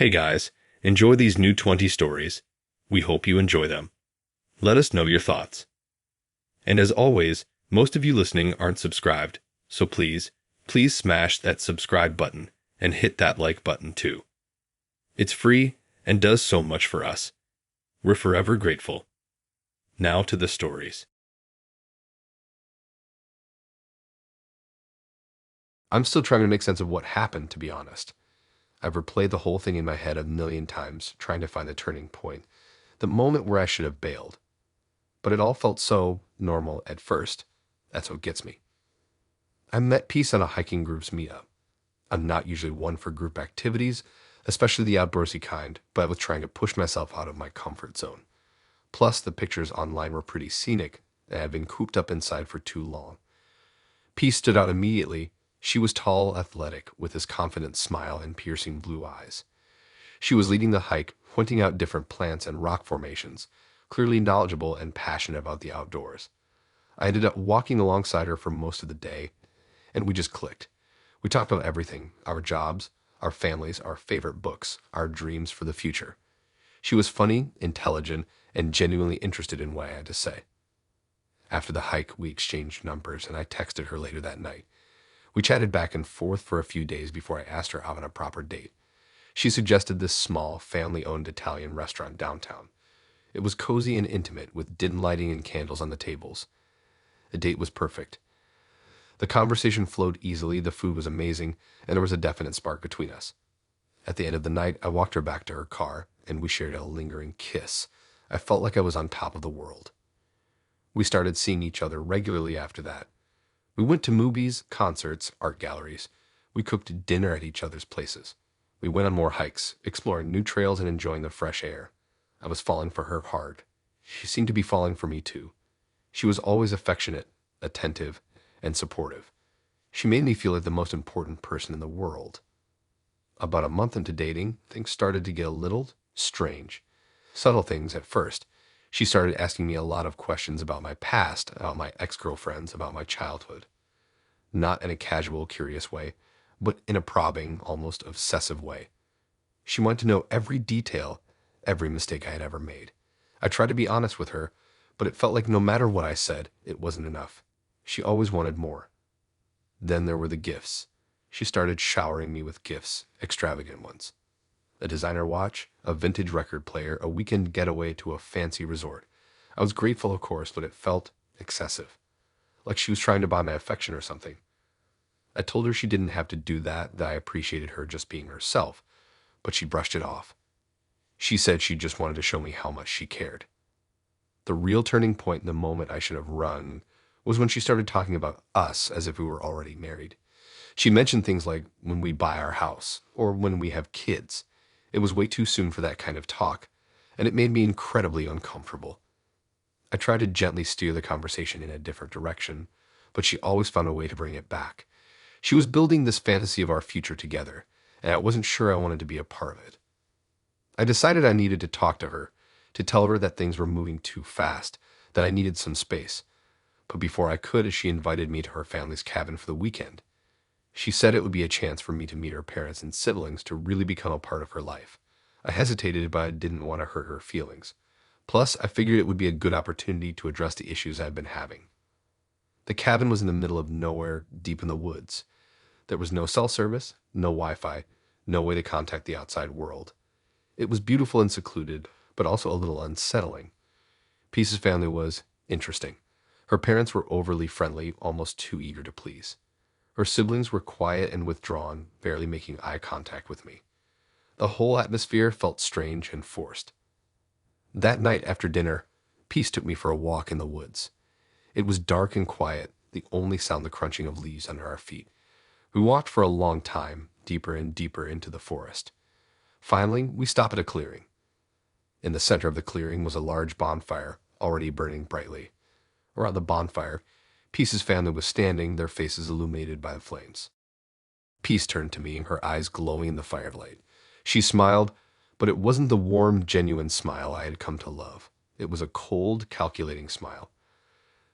Hey guys, enjoy these new 20 stories. We hope you enjoy them. Let us know your thoughts. And as always, most of you listening aren't subscribed, so please smash that subscribe button and hit that like button too. It's free and does so much for us. We're forever grateful. Now to the stories. I'm still trying to make sense of what happened, to be honest. I've replayed the whole thing in my head a million times, trying to find the turning point, the moment where I should have bailed. But it all felt so normal at first. That's what gets me. I met Peace on a hiking group's meetup. I'm not usually one for group activities, especially the outdoorsy kind, but I was trying to push myself out of my comfort zone. Plus, the pictures online were pretty scenic, and I had been cooped up inside for too long. Peace stood out immediately. She was tall, athletic, with his confident smile and piercing blue eyes. She was leading the hike, pointing out different plants and rock formations, clearly knowledgeable and passionate about the outdoors. I ended up walking alongside her for most of the day, and we just clicked. We talked about everything: our jobs, our families, our favorite books, our dreams for the future. She was funny, intelligent, and genuinely interested in what I had to say. After the hike, we exchanged numbers, and I texted her later that night. We chatted back and forth for a few days before I asked her out on a proper date. She suggested this small, family-owned Italian restaurant downtown. It was cozy and intimate, with dim lighting and candles on the tables. The date was perfect. The conversation flowed easily, the food was amazing, and there was a definite spark between us. At the end of the night, I walked her back to her car, and we shared a lingering kiss. I felt like I was on top of the world. We started seeing each other regularly after that. We went to movies, concerts, art galleries. We cooked dinner at each other's places. We went on more hikes, exploring new trails and enjoying the fresh air. I was falling for her hard. She seemed to be falling for me too. She was always affectionate, attentive, and supportive. She made me feel like the most important person in the world. About a month into dating, things started to get a little strange. Subtle things at first. She started asking me a lot of questions about my past, about my ex-girlfriends, about my childhood. Not in a casual, curious way, but in a probing, almost obsessive way. She wanted to know every detail, every mistake I had ever made. I tried to be honest with her, but it felt like no matter what I said, it wasn't enough. She always wanted more. Then there were the gifts. She started showering me with gifts, extravagant ones. A designer watch, a vintage record player, a weekend getaway to a fancy resort. I was grateful, of course, but it felt excessive. Like she was trying to buy my affection or something. I told her she didn't have to do that I appreciated her just being herself, but she brushed it off. She said she just wanted to show me how much she cared. The real turning point in the moment I should have run was when she started talking about us as if we were already married. She mentioned things like when we buy our house, or when we have kids. It was way too soon for that kind of talk, and it made me incredibly uncomfortable. I tried to gently steer the conversation in a different direction, but she always found a way to bring it back. She was building this fantasy of our future together, and I wasn't sure I wanted to be a part of it. I decided I needed to talk to her, to tell her that things were moving too fast, that I needed some space. But before I could, she invited me to her family's cabin for the weekend. She said it would be a chance for me to meet her parents and siblings, to really become a part of her life. I hesitated, but I didn't want to hurt her feelings. Plus, I figured it would be a good opportunity to address the issues I'd been having. The cabin was in the middle of nowhere, deep in the woods. There was no cell service, no Wi-Fi, no way to contact the outside world. It was beautiful and secluded, but also a little unsettling. Peace's family was interesting. Her parents were overly friendly, almost too eager to please. Her siblings were quiet and withdrawn, barely making eye contact with me. The whole atmosphere felt strange and forced. That night after dinner, Peace took me for a walk in the woods. It was dark and quiet, the only sound the crunching of leaves under our feet. We walked for a long time, deeper and deeper into the forest. Finally, we stopped at a clearing. In the center of the clearing was a large bonfire, already burning brightly. Around the bonfire, Peace's family was standing, their faces illuminated by the flames. Peace turned to me, her eyes glowing in the firelight. She smiled, but it wasn't the warm, genuine smile I had come to love. It was a cold, calculating smile.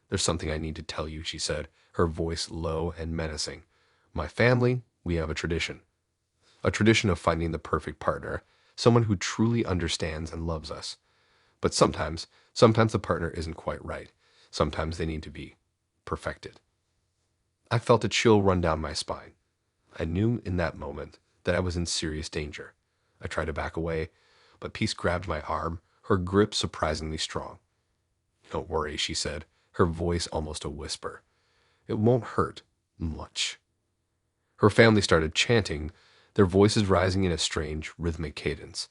"There's something I need to tell you," she said, her voice low and menacing. "My family, we have a tradition. A tradition of finding the perfect partner, someone who truly understands and loves us. But sometimes the partner isn't quite right. Sometimes they need to be perfected. I felt a chill run down my spine. I knew in that moment that I was in serious danger. I tried to back away, but Peace grabbed my arm, her grip surprisingly strong. "Don't worry," she said, her voice almost a whisper. "It won't hurt much." Her family started chanting, their voices rising in a strange, rhythmic cadence.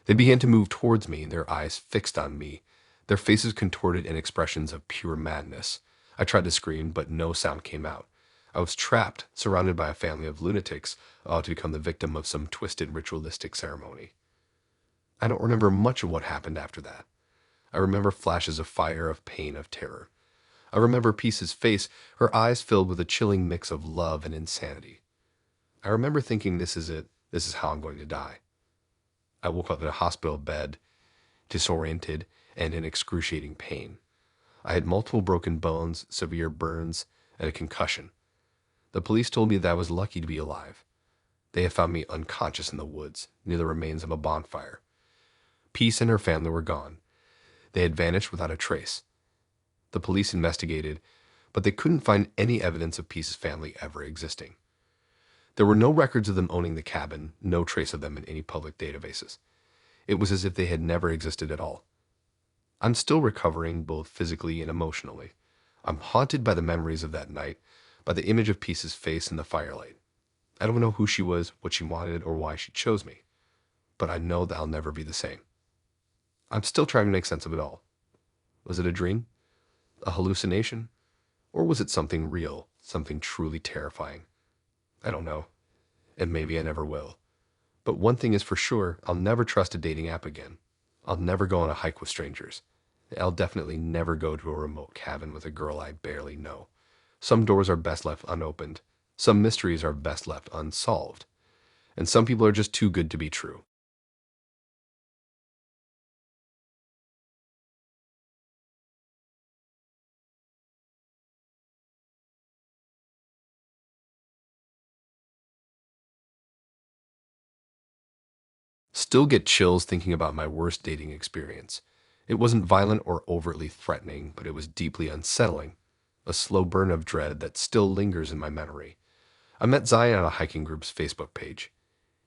They began to move towards me, their eyes fixed on me, their faces contorted in expressions of pure madness. I tried to scream, but no sound came out. I was trapped, surrounded by a family of lunatics, about to become the victim of some twisted ritualistic ceremony. I don't remember much of what happened after that. I remember flashes of fire, of pain, of terror. I remember Peace's face, her eyes filled with a chilling mix of love and insanity. I remember thinking, this is it, this is how I'm going to die. I woke up in a hospital bed, disoriented and in excruciating pain. I had multiple broken bones, severe burns, and a concussion. The police told me that I was lucky to be alive. They had found me unconscious in the woods, near the remains of a bonfire. Peace and her family were gone. They had vanished without a trace. The police investigated, but they couldn't find any evidence of Peace's family ever existing. There were no records of them owning the cabin, no trace of them in any public databases. It was as if they had never existed at all. I'm still recovering both physically and emotionally. I'm haunted by the memories of that night, by the image of Peace's face in the firelight. I don't know who she was, what she wanted, or why she chose me, but I know that I'll never be the same. I'm still trying to make sense of it all. Was it a dream? A hallucination? Or was it something real, something truly terrifying? I don't know, and maybe I never will. But one thing is for sure, I'll never trust a dating app again. I'll never go on a hike with strangers. I'll definitely never go to a remote cabin with a girl I barely know. Some doors are best left unopened. Some mysteries are best left unsolved. And some people are just too good to be true. Still get chills thinking about my worst dating experience. It wasn't violent or overtly threatening, but it was deeply unsettling. A slow burn of dread that still lingers in my memory. I met Zion on a hiking group's Facebook page.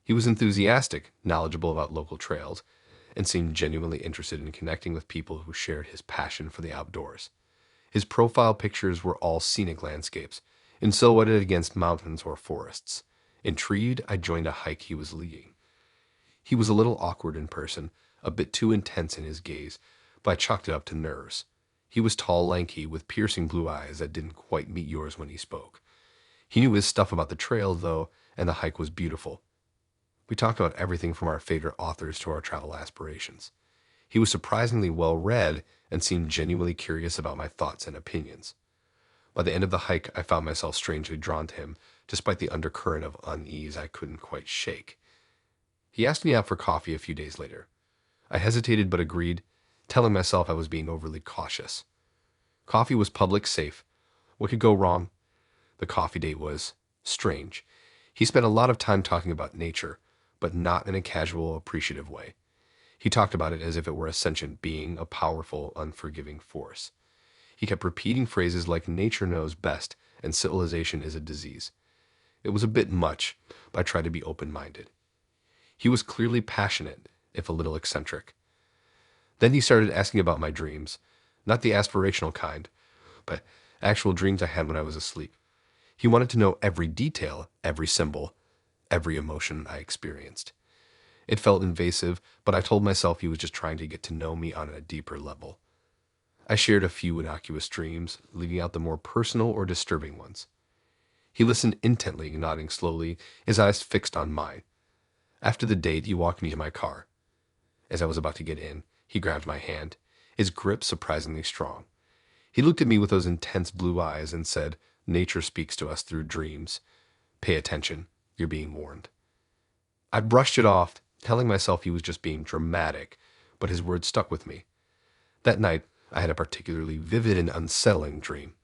He was enthusiastic, knowledgeable about local trails, and seemed genuinely interested in connecting with people who shared his passion for the outdoors. His profile pictures were all scenic landscapes, and silhouetted against mountains or forests. Intrigued, I joined a hike he was leading. He was a little awkward in person, a bit too intense in his gaze, but I chalked it up to nerves. He was tall, lanky, with piercing blue eyes that didn't quite meet yours when he spoke. He knew his stuff about the trail, though, and the hike was beautiful. We talked about everything from our favorite authors to our travel aspirations. He was surprisingly well-read and seemed genuinely curious about my thoughts and opinions. By the end of the hike, I found myself strangely drawn to him, despite the undercurrent of unease I couldn't quite shake. He asked me out for coffee a few days later. I hesitated but agreed, telling myself I was being overly cautious. Coffee was public, safe. What could go wrong? The coffee date was strange. He spent a lot of time talking about nature, but not in a casual, appreciative way. He talked about it as if it were a sentient being, a powerful, unforgiving force. He kept repeating phrases like nature knows best and civilization is a disease. It was a bit much, but I tried to be open-minded. He was clearly passionate, if a little eccentric. Then he started asking about my dreams, not the aspirational kind, but actual dreams I had when I was asleep. He wanted to know every detail, every symbol, every emotion I experienced. It felt invasive, but I told myself he was just trying to get to know me on a deeper level. I shared a few innocuous dreams, leaving out the more personal or disturbing ones. He listened intently, nodding slowly, his eyes fixed on mine. After the date, he walked me to my car. As I was about to get in, he grabbed my hand, his grip surprisingly strong. He looked at me with those intense blue eyes and said, "Nature speaks to us through dreams. Pay attention, you're being warned." I brushed it off, telling myself he was just being dramatic, but his words stuck with me. That night, I had a particularly vivid and unsettling dream.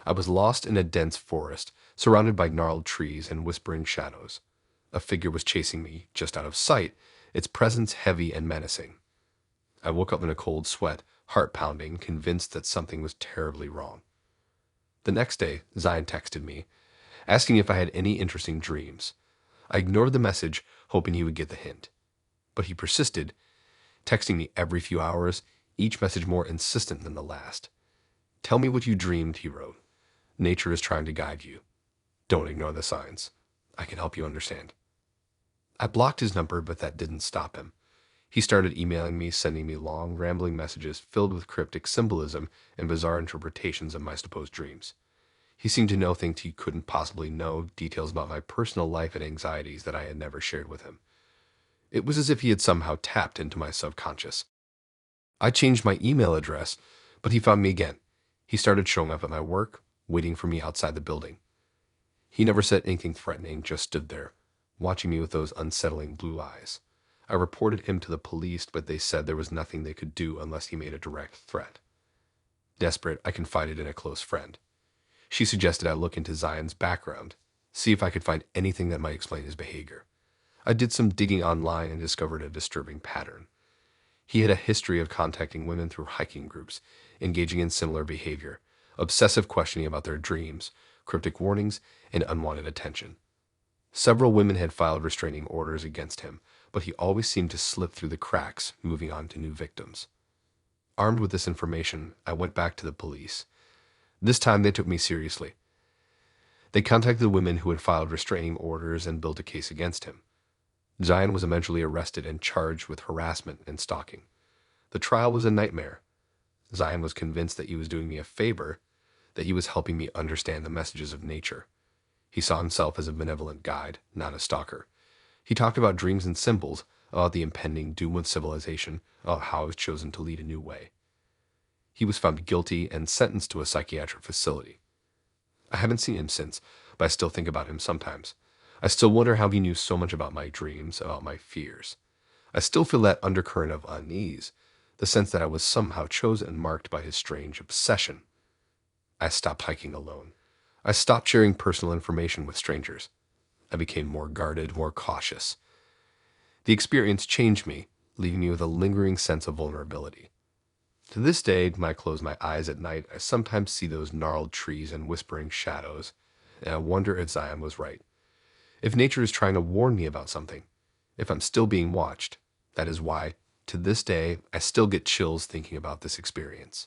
I was lost in a dense forest, surrounded by gnarled trees and whispering shadows. A figure was chasing me, just out of sight, its presence heavy and menacing. I woke up in a cold sweat, heart pounding, convinced that something was terribly wrong. The next day, Zion texted me, asking if I had any interesting dreams. I ignored the message, hoping he would get the hint. But he persisted, texting me every few hours, each message more insistent than the last. "Tell me what you dreamed," he wrote. "Nature is trying to guide you. Don't ignore the signs. I can help you understand." I blocked his number, but that didn't stop him. He started emailing me, sending me long, rambling messages filled with cryptic symbolism and bizarre interpretations of my supposed dreams. He seemed to know things he couldn't possibly know, details about my personal life and anxieties that I had never shared with him. It was as if he had somehow tapped into my subconscious. I changed my email address, but he found me again. He started showing up at my work, waiting for me outside the building. He never said anything threatening, just stood there, watching me with those unsettling blue eyes. I reported him to the police, but they said there was nothing they could do unless he made a direct threat. Desperate, I confided in a close friend. She suggested I look into Zion's background, see if I could find anything that might explain his behavior. I did some digging online and discovered a disturbing pattern. He had a history of contacting women through hiking groups, engaging in similar behavior, obsessive questioning about their dreams, cryptic warnings, and unwanted attention. Several women had filed restraining orders against him, but he always seemed to slip through the cracks, moving on to new victims. Armed with this information, I went back to the police. This time they took me seriously. They contacted the women who had filed restraining orders and built a case against him. Zion was eventually arrested and charged with harassment and stalking. The trial was a nightmare. Zion was convinced that he was doing me a favor, that he was helping me understand the messages of nature. He saw himself as a benevolent guide, not a stalker. He talked about dreams and symbols, about the impending doom of civilization, about how I was chosen to lead a new way. He was found guilty and sentenced to a psychiatric facility. I haven't seen him since, but I still think about him sometimes. I still wonder how he knew so much about my dreams, about my fears. I still feel that undercurrent of unease, the sense that I was somehow chosen and marked by his strange obsession. I stopped hiking alone. I stopped sharing personal information with strangers. I became more guarded, more cautious. The experience changed me, leaving me with a lingering sense of vulnerability. To this day, when I close my eyes at night, I sometimes see those gnarled trees and whispering shadows, and I wonder if Zion was right. If nature is trying to warn me about something, if I'm still being watched, that is why, to this day, I still get chills thinking about this experience.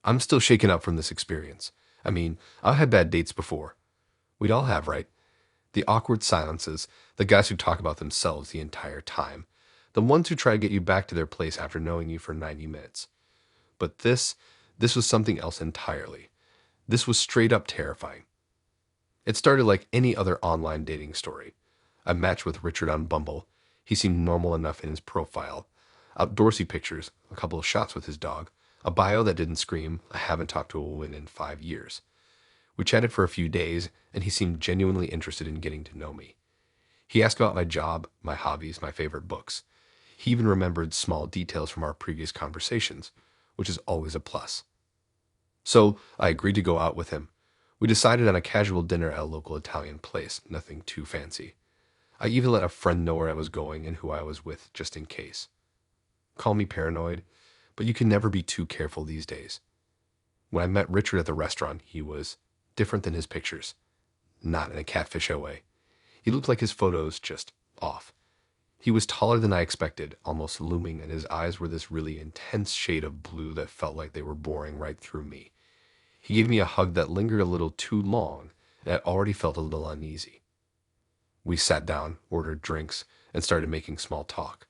I'm still shaken up from this experience. I mean, I've had bad dates before. We'd all have, right? The awkward silences, the guys who talk about themselves the entire time, the ones who try to get you back to their place after knowing you for 90 minutes. But this was something else entirely. This was straight up terrifying. It started like any other online dating story. I matched with Richard on Bumble. He seemed normal enough in his profile. Outdoorsy pictures, a couple of shots with his dog, a bio that didn't scream, "I haven't talked to a woman in 5 years." We chatted for a few days, and he seemed genuinely interested in getting to know me. He asked about my job, my hobbies, my favorite books. He even remembered small details from our previous conversations, which is always a plus. So I agreed to go out with him. We decided on a casual dinner at a local Italian place, nothing too fancy. I even let a friend know where I was going and who I was with, just in case. Call me paranoid, but you can never be too careful these days. When I met Richard at the restaurant, he was different than his pictures. Not in a catfish way. He looked like his photos, just off. He was taller than I expected, almost looming, and his eyes were this really intense shade of blue that felt like they were boring right through me. He gave me a hug that lingered a little too long, and I already felt a little uneasy. We sat down, ordered drinks, and started making small talk.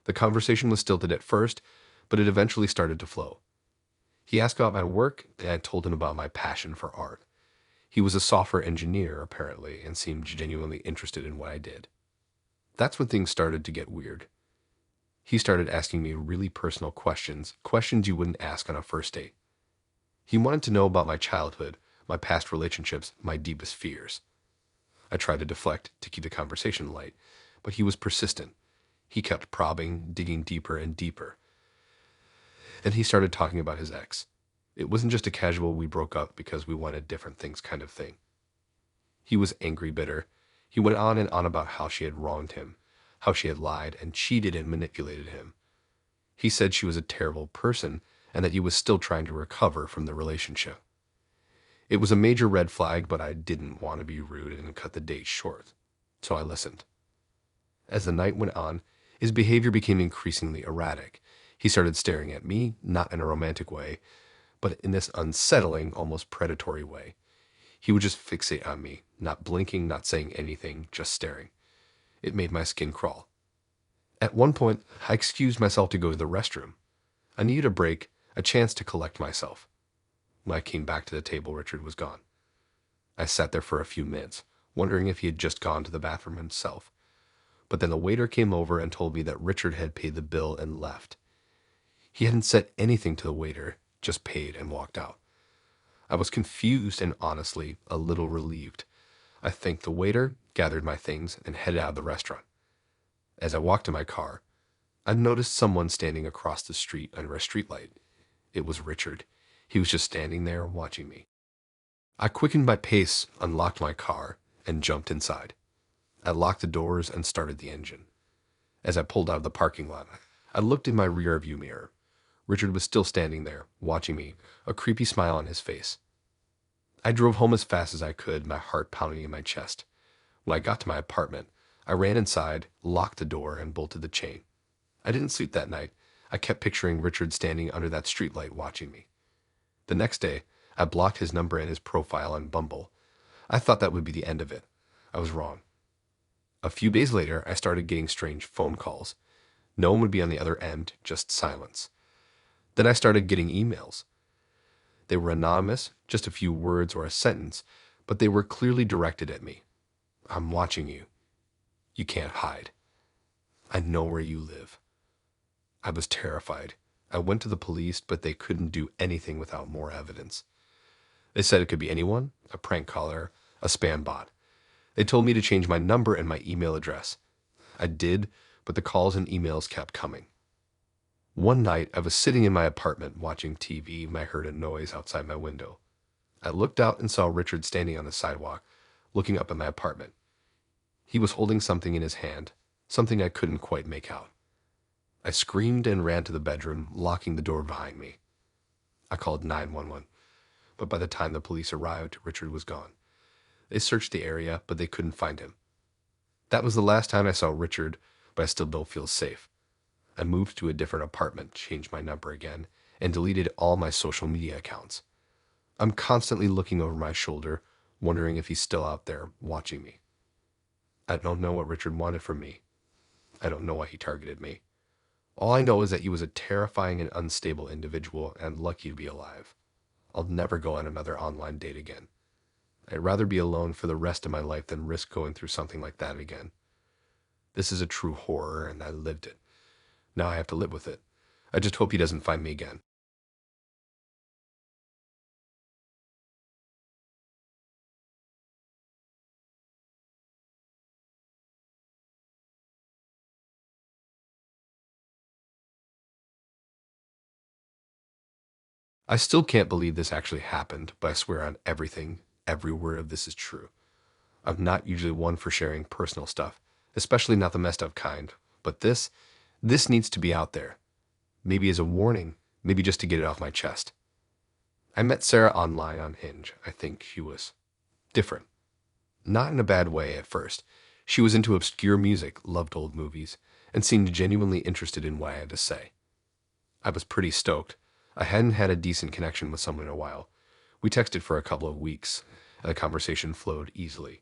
The conversation was stilted at first, but it eventually started to flow. He asked about my work, and I told him about my passion for art. He was a software engineer, apparently, and seemed genuinely interested in what I did. That's when things started to get weird. He started asking me really personal questions, questions you wouldn't ask on a first date. He wanted to know about my childhood, my past relationships, my deepest fears. I tried to deflect to keep the conversation light, but he was persistent. He kept probing, digging deeper and deeper. Then he started talking about his ex. It wasn't just a casual "we broke up because we wanted different things" kind of thing. He was angry, bitter. He went on and on about how she had wronged him, how she had lied and cheated and manipulated him. He said she was a terrible person and that he was still trying to recover from the relationship. It was a major red flag, but I didn't want to be rude and cut the date short, so I listened. As the night went on, his behavior became increasingly erratic. He started staring at me, not in a romantic way, but in this unsettling, almost predatory way. He would just fixate on me, not blinking, not saying anything, just staring. It made my skin crawl. At one point, I excused myself to go to the restroom. I needed a break, a chance to collect myself. When I came back to the table, Richard was gone. I sat there for a few minutes, wondering if he had just gone to the bathroom himself. But then the waiter came over and told me that Richard had paid the bill and left. He hadn't said anything to the waiter, just paid and walked out. I was confused and honestly a little relieved. I thanked the waiter, gathered my things, and headed out of the restaurant. As I walked to my car, I noticed someone standing across the street under a streetlight. It was Richard. He was just standing there watching me. I quickened my pace, unlocked my car, and jumped inside. I locked the doors and started the engine. As I pulled out of the parking lot, I looked in my rearview mirror. Richard was still standing there, watching me, a creepy smile on his face. I drove home as fast as I could, my heart pounding in my chest. When I got to my apartment, I ran inside, locked the door, and bolted the chain. I didn't sleep that night. I kept picturing Richard standing under that streetlight watching me. The next day, I blocked his number and his profile on Bumble. I thought that would be the end of it. I was wrong. A few days later, I started getting strange phone calls. No one would be on the other end, just silence. Then I started getting emails. They were anonymous, just a few words or a sentence, but they were clearly directed at me. I'm watching you. You can't hide. I know where you live. I was terrified. I went to the police, but they couldn't do anything without more evidence. They said it could be anyone, a prank caller, a spam bot. They told me to change my number and my email address. I did, but the calls and emails kept coming. One night, I was sitting in my apartment watching TV when I heard a noise outside my window. I looked out and saw Richard standing on the sidewalk, looking up at my apartment. He was holding something in his hand, something I couldn't quite make out. I screamed and ran to the bedroom, locking the door behind me. I called 911, but by the time the police arrived, Richard was gone. They searched the area, but they couldn't find him. That was the last time I saw Richard, but I still don't feel safe. I moved to a different apartment, changed my number again, and deleted all my social media accounts. I'm constantly looking over my shoulder, wondering if he's still out there watching me. I don't know what Richard wanted from me. I don't know why he targeted me. All I know is that he was a terrifying and unstable individual and lucky to be alive. I'll never go on another online date again. I'd rather be alone for the rest of my life than risk going through something like that again. This is a true horror, and I lived it. Now I have to live with it. I just hope he doesn't find me again. I still can't believe this actually happened, but I swear on everything, every word of this is true. I'm not usually one for sharing personal stuff, especially not the messed up kind, but this needs to be out there. Maybe as a warning, maybe just to get it off my chest. I met Sarah online on Hinge. I think she was different. Not in a bad way at first. She was into obscure music, loved old movies, and seemed genuinely interested in what I had to say. I was pretty stoked. I hadn't had a decent connection with someone in a while. We texted for a couple of weeks, and the conversation flowed easily.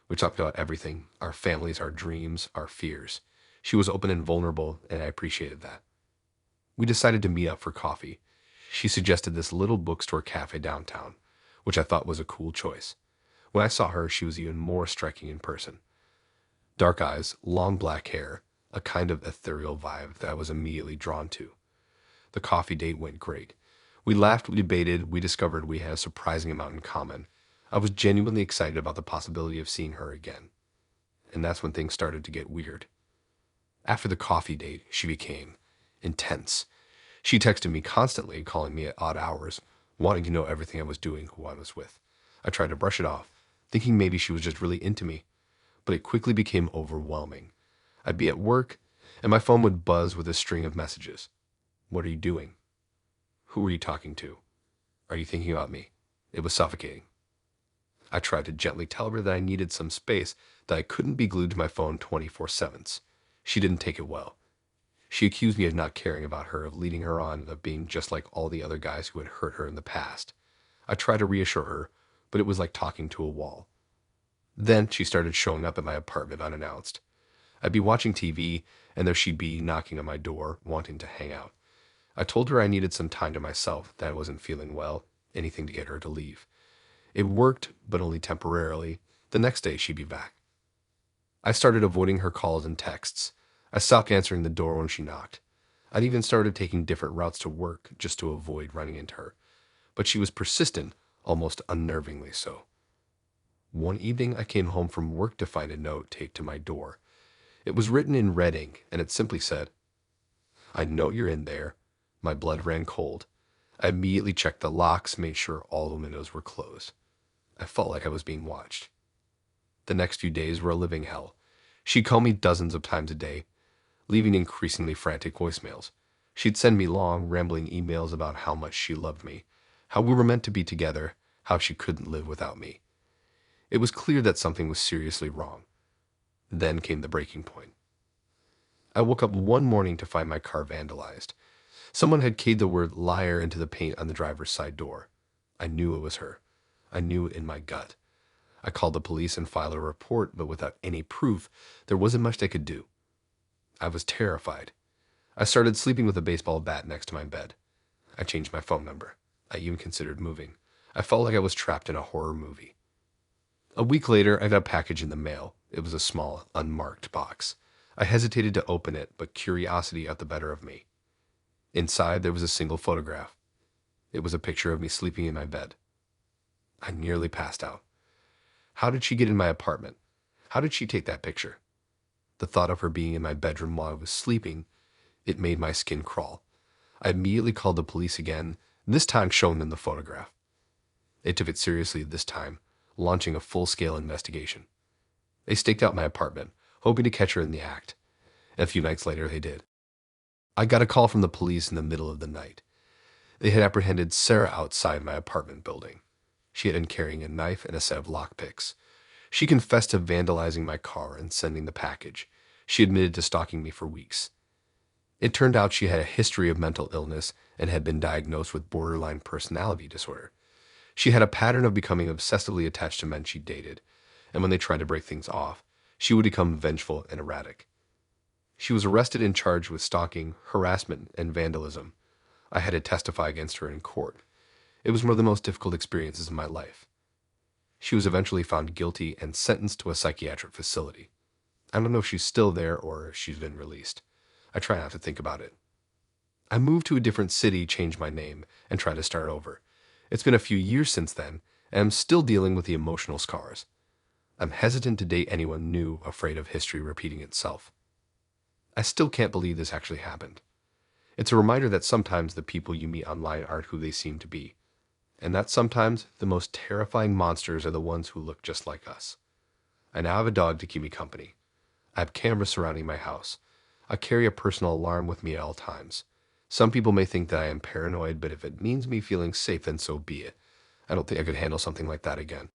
We talked about everything, our families, our dreams, our fears. She was open and vulnerable, and I appreciated that. We decided to meet up for coffee. She suggested this little bookstore cafe downtown, which I thought was a cool choice. When I saw her, she was even more striking in person. Dark eyes, long black hair, a kind of ethereal vibe that I was immediately drawn to. The coffee date went great. We laughed, we debated, we discovered we had a surprising amount in common. I was genuinely excited about the possibility of seeing her again. And that's when things started to get weird. After the coffee date, she became intense. She texted me constantly, calling me at odd hours, wanting to know everything I was doing, who I was with. I tried to brush it off, thinking maybe she was just really into me, but it quickly became overwhelming. I'd be at work, and my phone would buzz with a string of messages. What are you doing? Who are you talking to? Are you thinking about me? It was suffocating. I tried to gently tell her that I needed some space, that I couldn't be glued to my phone 24/7. She didn't take it well. She accused me of not caring about her, of leading her on, of being just like all the other guys who had hurt her in the past. I tried to reassure her, but it was like talking to a wall. Then she started showing up at my apartment unannounced. I'd be watching TV, and there she'd be knocking on my door, wanting to hang out. I told her I needed some time to myself, that I wasn't feeling well, anything to get her to leave. It worked, but only temporarily. The next day, she'd be back. I started avoiding her calls and texts. I stopped answering the door when she knocked. I'd even started taking different routes to work just to avoid running into her. But she was persistent, almost unnervingly so. One evening, I came home from work to find a note taped to my door. It was written in red ink, and it simply said, "I know you're in there." My blood ran cold. I immediately checked the locks, made sure all the windows were closed. I felt like I was being watched. The next few days were a living hell. She'd call me dozens of times a day, leaving increasingly frantic voicemails. She'd send me long, rambling emails about how much she loved me, how we were meant to be together, how she couldn't live without me. It was clear that something was seriously wrong. Then came the breaking point. I woke up one morning to find my car vandalized. Someone had keyed the word liar into the paint on the driver's side door. I knew it was her. I knew it in my gut. I called the police and filed a report, but without any proof, there wasn't much they could do. I was terrified. I started sleeping with a baseball bat next to my bed. I changed my phone number. I even considered moving. I felt like I was trapped in a horror movie. A week later, I got a package in the mail. It was a small, unmarked box. I hesitated to open it, but curiosity got the better of me. Inside, there was a single photograph. It was a picture of me sleeping in my bed. I nearly passed out. How did she get in my apartment? How did she take that picture? The thought of her being in my bedroom while I was sleeping, it made my skin crawl. I immediately called the police again, this time showing them the photograph. They took it seriously this time, launching a full-scale investigation. They staked out my apartment, hoping to catch her in the act. And a few nights later, they did. I got a call from the police in the middle of the night. They had apprehended Sarah outside my apartment building. She had been carrying a knife and a set of lockpicks. She confessed to vandalizing my car and sending the package. She admitted to stalking me for weeks. It turned out she had a history of mental illness and had been diagnosed with borderline personality disorder. She had a pattern of becoming obsessively attached to men she dated, and when they tried to break things off, she would become vengeful and erratic. She was arrested and charged with stalking, harassment, and vandalism. I had to testify against her in court. It was one of the most difficult experiences in my life. She was eventually found guilty and sentenced to a psychiatric facility. I don't know if she's still there or if she's been released. I try not to think about it. I moved to a different city, changed my name, and tried to start over. It's been a few years since then, and I'm still dealing with the emotional scars. I'm hesitant to date anyone new, afraid of history repeating itself. I still can't believe this actually happened. It's a reminder that sometimes the people you meet online aren't who they seem to be, and that sometimes the most terrifying monsters are the ones who look just like us. I now have a dog to keep me company. I have cameras surrounding my house. I carry a personal alarm with me at all times. Some people may think that I am paranoid, but if it means me feeling safe, then so be it. I don't think I could handle something like that again.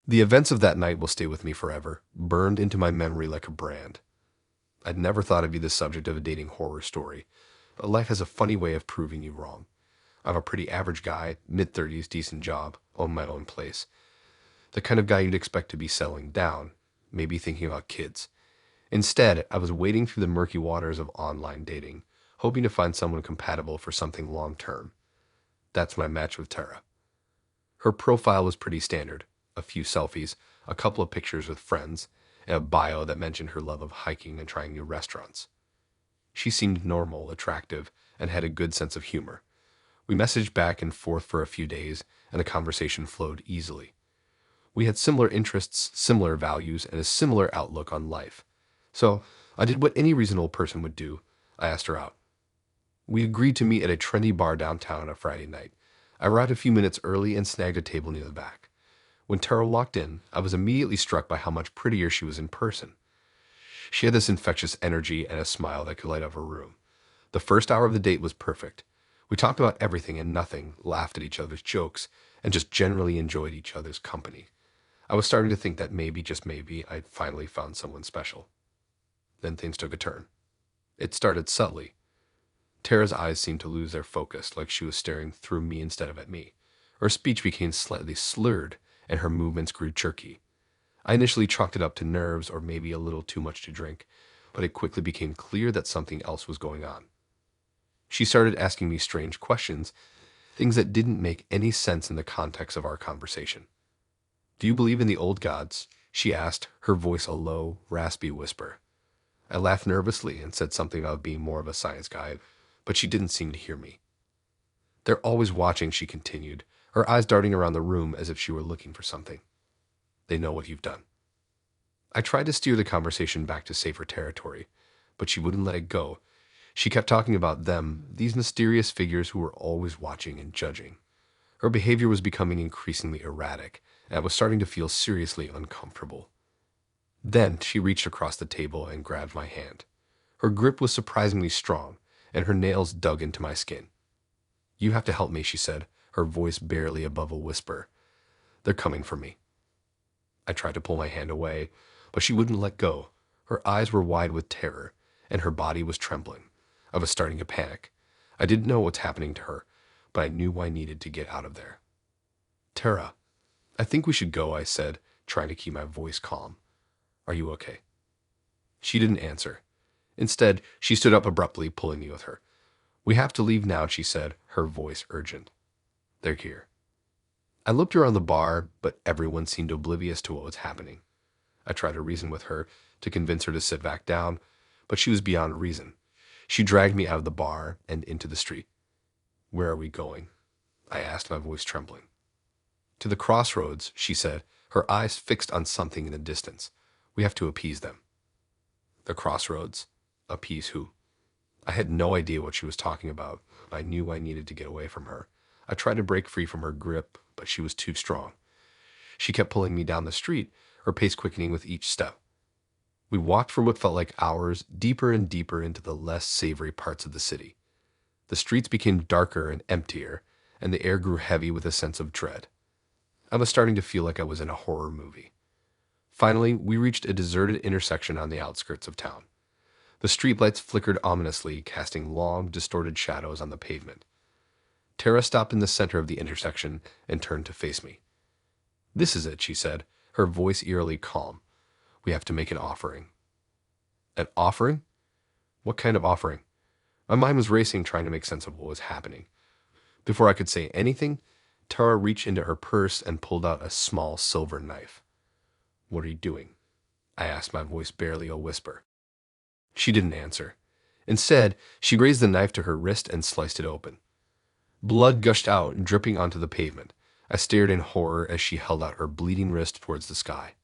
The events of that night will stay with me forever, burned into my memory like a brand. I'd never thought I'd be the subject of a dating horror story, but life has a funny way of proving you wrong. I'm a pretty average guy, mid-30s, decent job, own my own place. The kind of guy you'd expect to be settling down, maybe thinking about kids. Instead, I was wading through the murky waters of online dating, hoping to find someone compatible for something long-term. That's my match with Tara. Her profile was pretty standard. A few selfies, a couple of pictures with friends, and a bio that mentioned her love of hiking and trying new restaurants. She seemed normal, attractive, and had a good sense of humor. We messaged back and forth for a few days, and the conversation flowed easily. We had similar interests, similar values, and a similar outlook on life. So I did what any reasonable person would do. I asked her out. We agreed to meet at a trendy bar downtown on a Friday night. I arrived a few minutes early and snagged a table near the back. When Tara walked in, I was immediately struck by how much prettier she was in person. She had this infectious energy and a smile that could light up a room. The first hour of the date was perfect. We talked about everything and nothing, laughed at each other's jokes, and just generally enjoyed each other's company. I was starting to think that maybe, just maybe, I'd finally found someone special. Then things took a turn. It started subtly. Tara's eyes seemed to lose their focus, like she was staring through me instead of at me. Her speech became slightly slurred, and her movements grew jerky. I initially chalked it up to nerves or maybe a little too much to drink, but it quickly became clear that something else was going on. She started asking me strange questions, things that didn't make any sense in the context of our conversation. "Do you believe in the old gods?" she asked, her voice a low, raspy whisper. I laughed nervously and said something about being more of a science guy, but she didn't seem to hear me. "They're always watching," she continued, her eyes darting around the room as if she were looking for something. "They know what you've done." I tried to steer the conversation back to safer territory, but she wouldn't let it go. She kept talking about them, these mysterious figures who were always watching and judging. Her behavior was becoming increasingly erratic, and I was starting to feel seriously uncomfortable. Then she reached across the table and grabbed my hand. Her grip was surprisingly strong, and her nails dug into my skin. "You have to help me," she said, her voice barely above a whisper. "They're coming for me." I tried to pull my hand away, but she wouldn't let go. Her eyes were wide with terror, and her body was trembling. I was starting to panic. I didn't know what's happening to her, but I knew I needed to get out of there. "Tara, I think we should go," I said, trying to keep my voice calm. "Are you okay?" She didn't answer. Instead, she stood up abruptly, pulling me with her. "We have to leave now," she said, her voice urgent. "They're here." I looked around the bar, but everyone seemed oblivious to what was happening. I tried to reason with her, to convince her to sit back down, but she was beyond reason. She dragged me out of the bar and into the street. "Where are we going?" I asked, my voice trembling. "To the crossroads," she said, her eyes fixed on something in the distance. "We have to appease them." The crossroads? Appease who? I had no idea what she was talking about. I knew I needed to get away from her. I tried to break free from her grip, but she was too strong. She kept pulling me down the street, her pace quickening with each step. We walked for what felt like hours, deeper and deeper into the less savory parts of the city. The streets became darker and emptier, and the air grew heavy with a sense of dread. I was starting to feel like I was in a horror movie. Finally, we reached a deserted intersection on the outskirts of town. The streetlights flickered ominously, casting long, distorted shadows on the pavement. Tara stopped in the center of the intersection and turned to face me. "This is it," she said, her voice eerily calm. "We have to make an offering." "An offering? What kind of offering?" My mind was racing, trying to make sense of what was happening. Before I could say anything, Tara reached into her purse and pulled out a small silver knife. "What are you doing?" I asked, my voice barely a whisper. She didn't answer. Instead, she raised the knife to her wrist and sliced it open. Blood gushed out, dripping onto the pavement. I stared in horror as she held out her bleeding wrist towards the sky.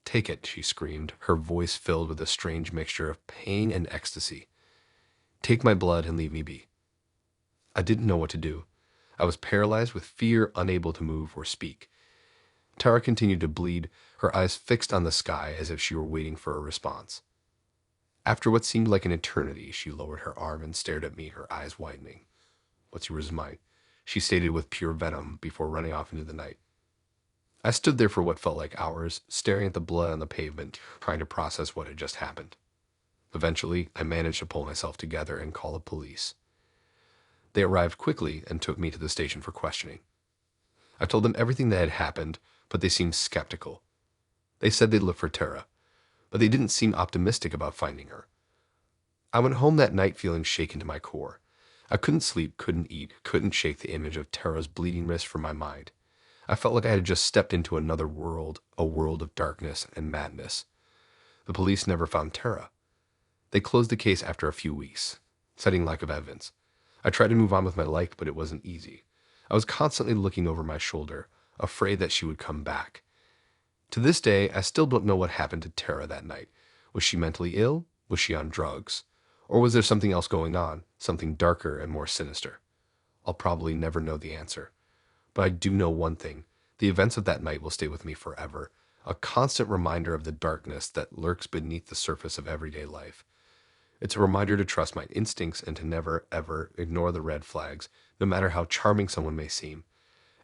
"Take it," she screamed, her voice filled with a strange mixture of pain and ecstasy. "Take my blood and leave me be." I didn't know what to do. I was paralyzed with fear, unable to move or speak. Tara continued to bleed, her eyes fixed on the sky as if she were waiting for a response. After what seemed like an eternity, she lowered her arm and stared at me, her eyes widening. "What's yours is mine," she stated with pure venom before running off into the night. I stood there for what felt like hours, staring at the blood on the pavement, trying to process what had just happened. Eventually, I managed to pull myself together and call the police. They arrived quickly and took me to the station for questioning. I told them everything that had happened, but they seemed skeptical. They said they'd look for Tara, but they didn't seem optimistic about finding her. I went home that night feeling shaken to my core. I couldn't sleep, couldn't eat, couldn't shake the image of Tara's bleeding wrist from my mind. I felt like I had just stepped into another world, a world of darkness and madness. The police never found Tara. They closed the case after a few weeks, citing lack of evidence. I tried to move on with my life, but it wasn't easy. I was constantly looking over my shoulder, afraid that she would come back, To this day, I still don't know what happened to Tara that night. Was she mentally ill? Was she on drugs? Or was there something else going on, something darker and more sinister? I'll probably never know the answer. But I do know one thing. The events of that night will stay with me forever, a constant reminder of the darkness that lurks beneath the surface of everyday life. It's a reminder to trust my instincts and to never, ever ignore the red flags, no matter how charming someone may seem.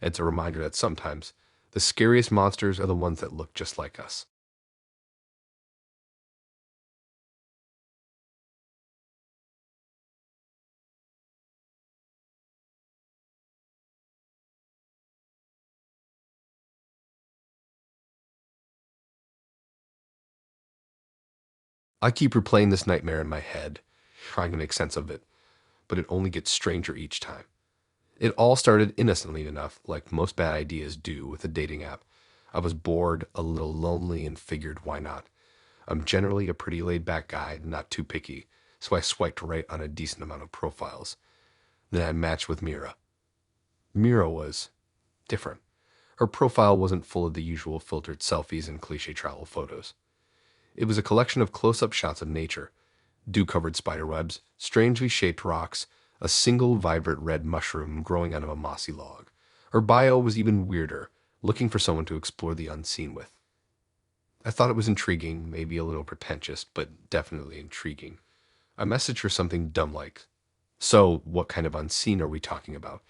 It's a reminder that sometimes the scariest monsters are the ones that look just like us. I keep replaying this nightmare in my head, trying to make sense of it, but it only gets stranger each time. It all started innocently enough, like most bad ideas do with a dating app. I was bored, a little lonely, and figured, why not? I'm generally a pretty laid-back guy, not too picky, so I swiped right on a decent amount of profiles. Then I matched with Mira. Mira was different. Her profile wasn't full of the usual filtered selfies and cliche travel photos. It was a collection of close-up shots of nature, dew-covered spiderwebs, strangely shaped rocks, a single vibrant red mushroom growing out of a mossy log. Her bio was even weirder, looking for someone to explore the unseen with. I thought it was intriguing, maybe a little pretentious, but definitely intriguing. I messaged her something dumb like, "So, what kind of unseen are we talking about?"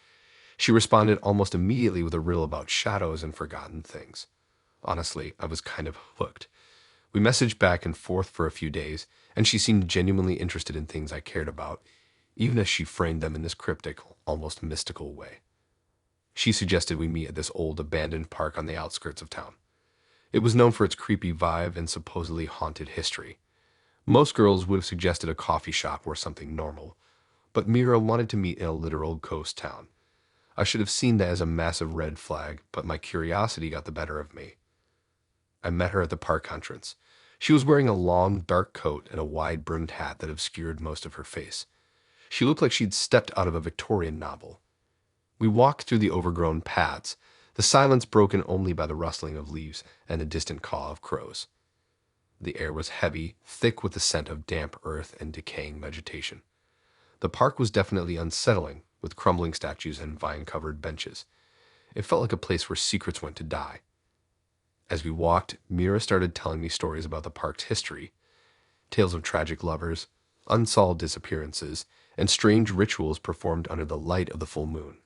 She responded almost immediately with a riddle about shadows and forgotten things. Honestly, I was kind of hooked. We messaged back and forth for a few days, and she seemed genuinely interested in things I cared about, even as she framed them in this cryptic, almost mystical way. She suggested we meet at this old abandoned park on the outskirts of town. It was known for its creepy vibe and supposedly haunted history. Most girls would have suggested a coffee shop or something normal, but Mira wanted to meet in a literal ghost town. I should have seen that as a massive red flag, but my curiosity got the better of me. I met her at the park entrance. She was wearing a long, dark coat and a wide-brimmed hat that obscured most of her face. She looked like she'd stepped out of a Victorian novel. We walked through the overgrown paths, the silence broken only by the rustling of leaves and the distant caw of crows. The air was heavy, thick with the scent of damp earth and decaying vegetation. The park was definitely unsettling, with crumbling statues and vine-covered benches. It felt like a place where secrets went to die. As we walked, Mira started telling me stories about the park's history, tales of tragic lovers, unsolved disappearances, and strange rituals performed under the light of the full moon.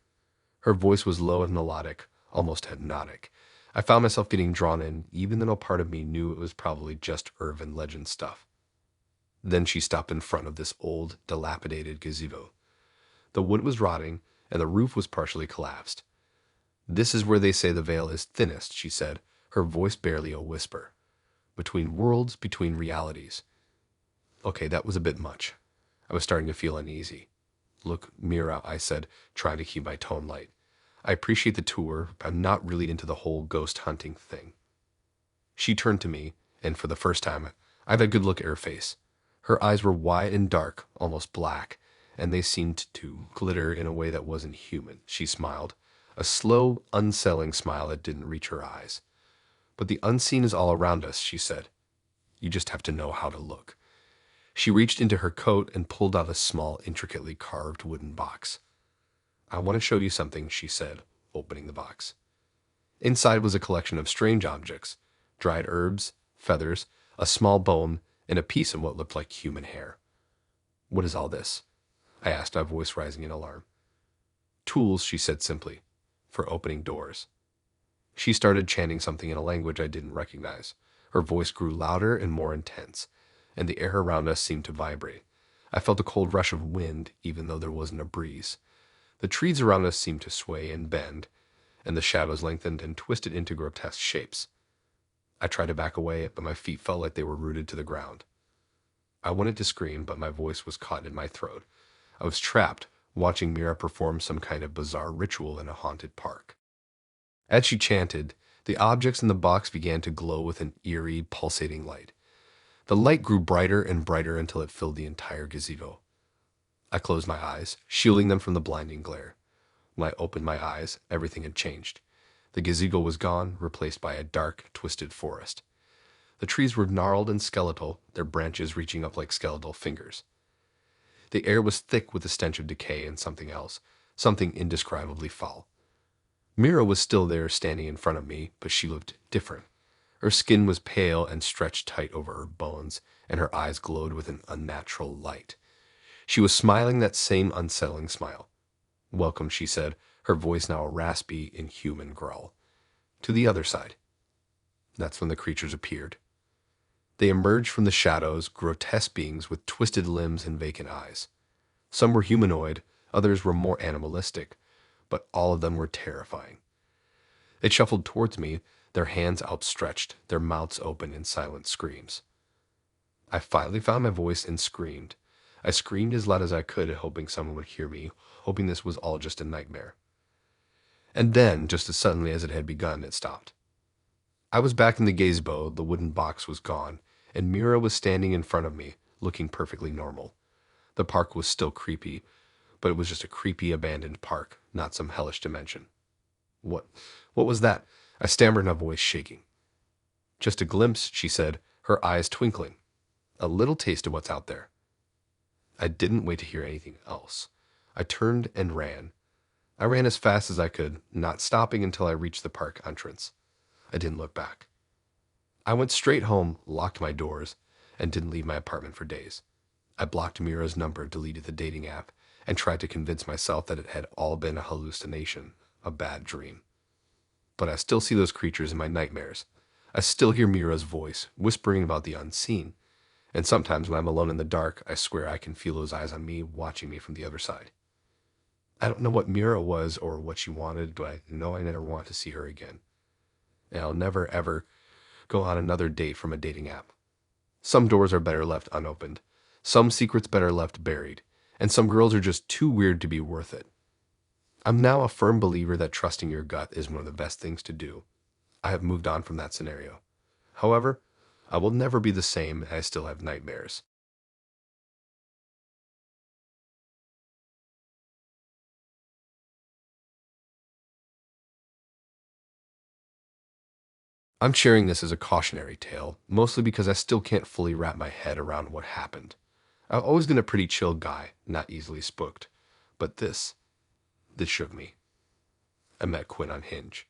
Her voice was low and melodic, almost hypnotic. I found myself getting drawn in, even though a part of me knew it was probably just urban legend stuff. Then she stopped in front of this old, dilapidated gazebo. The wood was rotting, and the roof was partially collapsed. "This is where they say the veil is thinnest," she said, her voice barely a whisper. "Between worlds, between realities." Okay, that was a bit much. I was starting to feel uneasy. "Look, Mira," I said, trying to keep my tone light. "I appreciate the tour, but I'm not really into the whole ghost hunting thing." She turned to me, and for the first time, I had a good look at her face. Her eyes were wide and dark, almost black, and they seemed to glitter in a way that wasn't human. She smiled, a slow, unsettling smile that didn't reach her eyes. "But the unseen is all around us," she said. "You just have to know how to look." She reached into her coat and pulled out a small, intricately carved wooden box. "I want to show you something," she said, opening the box. Inside was a collection of strange objects: dried herbs, feathers, a small bone, and a piece of what looked like human hair. "What is all this?" I asked, my voice rising in alarm. "Tools," she said simply, "for opening doors." She started chanting something in a language I didn't recognize. Her voice grew louder and more intense, and the air around us seemed to vibrate. I felt a cold rush of wind, even though there wasn't a breeze. The trees around us seemed to sway and bend, and the shadows lengthened and twisted into grotesque shapes. I tried to back away, but my feet felt like they were rooted to the ground. I wanted to scream, but my voice was caught in my throat. I was trapped, watching Mira perform some kind of bizarre ritual in a haunted park. As she chanted, the objects in the box began to glow with an eerie, pulsating light. The light grew brighter and brighter until it filled the entire gazebo. I closed my eyes, shielding them from the blinding glare. When I opened my eyes, everything had changed. The gazebo was gone, replaced by a dark, twisted forest. The trees were gnarled and skeletal, their branches reaching up like skeletal fingers. The air was thick with the stench of decay and something else, something indescribably foul. Mira was still there standing in front of me, but she looked different. Her skin was pale and stretched tight over her bones, and her eyes glowed with an unnatural light. She was smiling that same unsettling smile. "Welcome," she said, her voice now a raspy, inhuman growl. "To the other side." That's when the creatures appeared. They emerged from the shadows, grotesque beings with twisted limbs and vacant eyes. Some were humanoid, others were more animalistic, but all of them were terrifying. They shuffled towards me, their hands outstretched, their mouths open in silent screams. I finally found my voice and screamed. I screamed as loud as I could, hoping someone would hear me, hoping this was all just a nightmare. And then, just as suddenly as it had begun, it stopped. I was back in the gazebo, the wooden box was gone, and Mira was standing in front of me, looking perfectly normal. The park was still creepy, but it was just a creepy abandoned park, not some hellish dimension. What was that?" I stammered, my voice shaking. "Just a glimpse," she said, her eyes twinkling. "A little taste of what's out there." I didn't wait to hear anything else. I turned and ran. I ran as fast as I could, not stopping until I reached the park entrance. I didn't look back. I went straight home, locked my doors, and didn't leave my apartment for days. I blocked Mira's number, deleted the dating app, and tried to convince myself that it had all been a hallucination, a bad dream. But I still see those creatures in my nightmares. I still hear Mira's voice, whispering about the unseen. And sometimes when I'm alone in the dark, I swear I can feel those eyes on me, watching me from the other side. I don't know what Mira was or what she wanted, but I know I never want to see her again. And I'll never, ever go on another date from a dating app. Some doors are better left unopened. Some secrets better left buried. And some girls are just too weird to be worth it. I'm now a firm believer that trusting your gut is one of the best things to do. I have moved on from that scenario. However, I will never be the same, and I still have nightmares. I'm sharing this as a cautionary tale, mostly because I still can't fully wrap my head around what happened. I've always been a pretty chill guy, not easily spooked. But this shook me. I met Quinn on Hinge.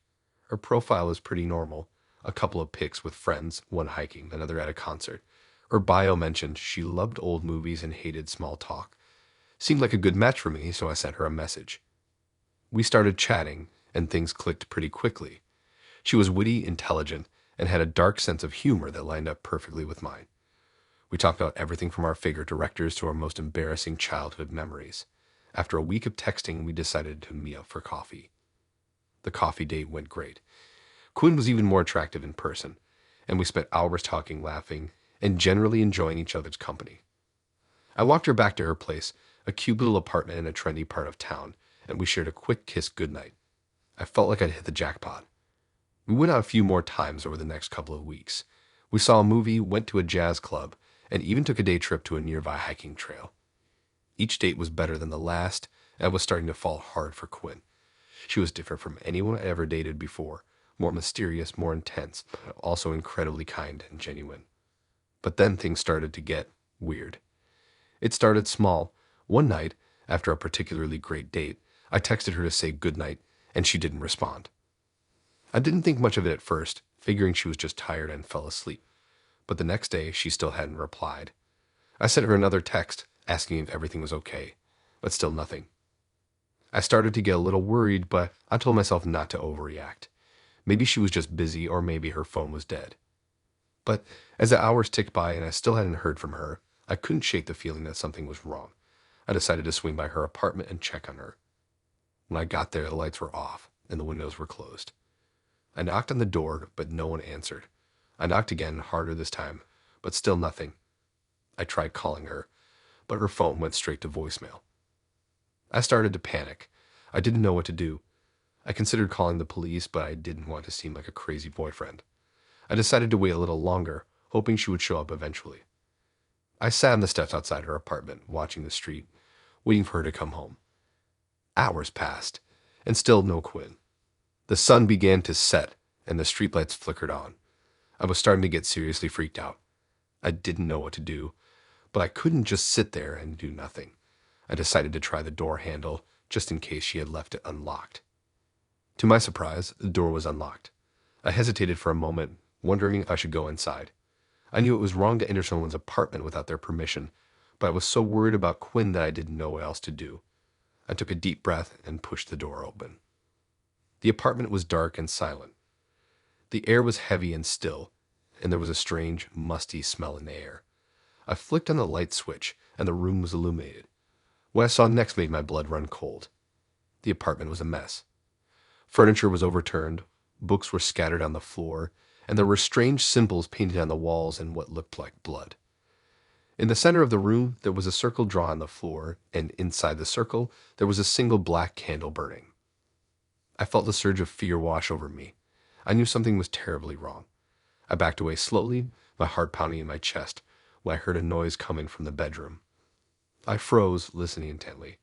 Her profile was pretty normal. A couple of pics with friends, one hiking, another at a concert. Her bio mentioned she loved old movies and hated small talk. Seemed like a good match for me, so I sent her a message. We started chatting, and things clicked pretty quickly. She was witty, intelligent, and had a dark sense of humor that lined up perfectly with mine. We talked about everything from our favorite directors to our most embarrassing childhood memories. After a week of texting, we decided to meet up for coffee. The coffee date went great. Quinn was even more attractive in person, and we spent hours talking, laughing, and generally enjoying each other's company. I walked her back to her place, a cute little apartment in a trendy part of town, and we shared a quick kiss goodnight. I felt like I'd hit the jackpot. We went out a few more times over the next couple of weeks. We saw a movie, went to a jazz club, and even took a day trip to a nearby hiking trail. Each date was better than the last, and I was starting to fall hard for Quinn. She was different from anyone I ever dated before, more mysterious, more intense, but also incredibly kind and genuine. But then things started to get weird. It started small. One night, after a particularly great date, I texted her to say goodnight, and she didn't respond. I didn't think much of it at first, figuring she was just tired and fell asleep. But the next day, she still hadn't replied. I sent her another text, asking if everything was okay, but still nothing. I started to get a little worried, but I told myself not to overreact. Maybe she was just busy, or maybe her phone was dead. But as the hours ticked by and I still hadn't heard from her, I couldn't shake the feeling that something was wrong. I decided to swing by her apartment and check on her. When I got there, the lights were off and the windows were closed. I knocked on the door, but no one answered. I knocked again, harder this time, but still nothing. I tried calling her, but her phone went straight to voicemail. I started to panic. I didn't know what to do. I considered calling the police, but I didn't want to seem like a crazy boyfriend. I decided to wait a little longer, hoping she would show up eventually. I sat on the steps outside her apartment, watching the street, waiting for her to come home. Hours passed, and still no Quinn. The sun began to set, and the streetlights flickered on. I was starting to get seriously freaked out. I didn't know what to do, but I couldn't just sit there and do nothing. I decided to try the door handle, just in case she had left it unlocked. To my surprise, the door was unlocked. I hesitated for a moment, wondering if I should go inside. I knew it was wrong to enter someone's apartment without their permission, but I was so worried about Quinn that I didn't know what else to do. I took a deep breath and pushed the door open. The apartment was dark and silent. The air was heavy and still, and there was a strange, musty smell in the air. I flicked on the light switch, and the room was illuminated. What I saw next made my blood run cold. The apartment was a mess. Furniture was overturned, books were scattered on the floor, and there were strange symbols painted on the walls in what looked like blood. In the center of the room, there was a circle drawn on the floor, and inside the circle, there was a single black candle burning. I felt a surge of fear wash over me. I knew something was terribly wrong. I backed away slowly, my heart pounding in my chest, when I heard a noise coming from the bedroom. I froze, listening intently.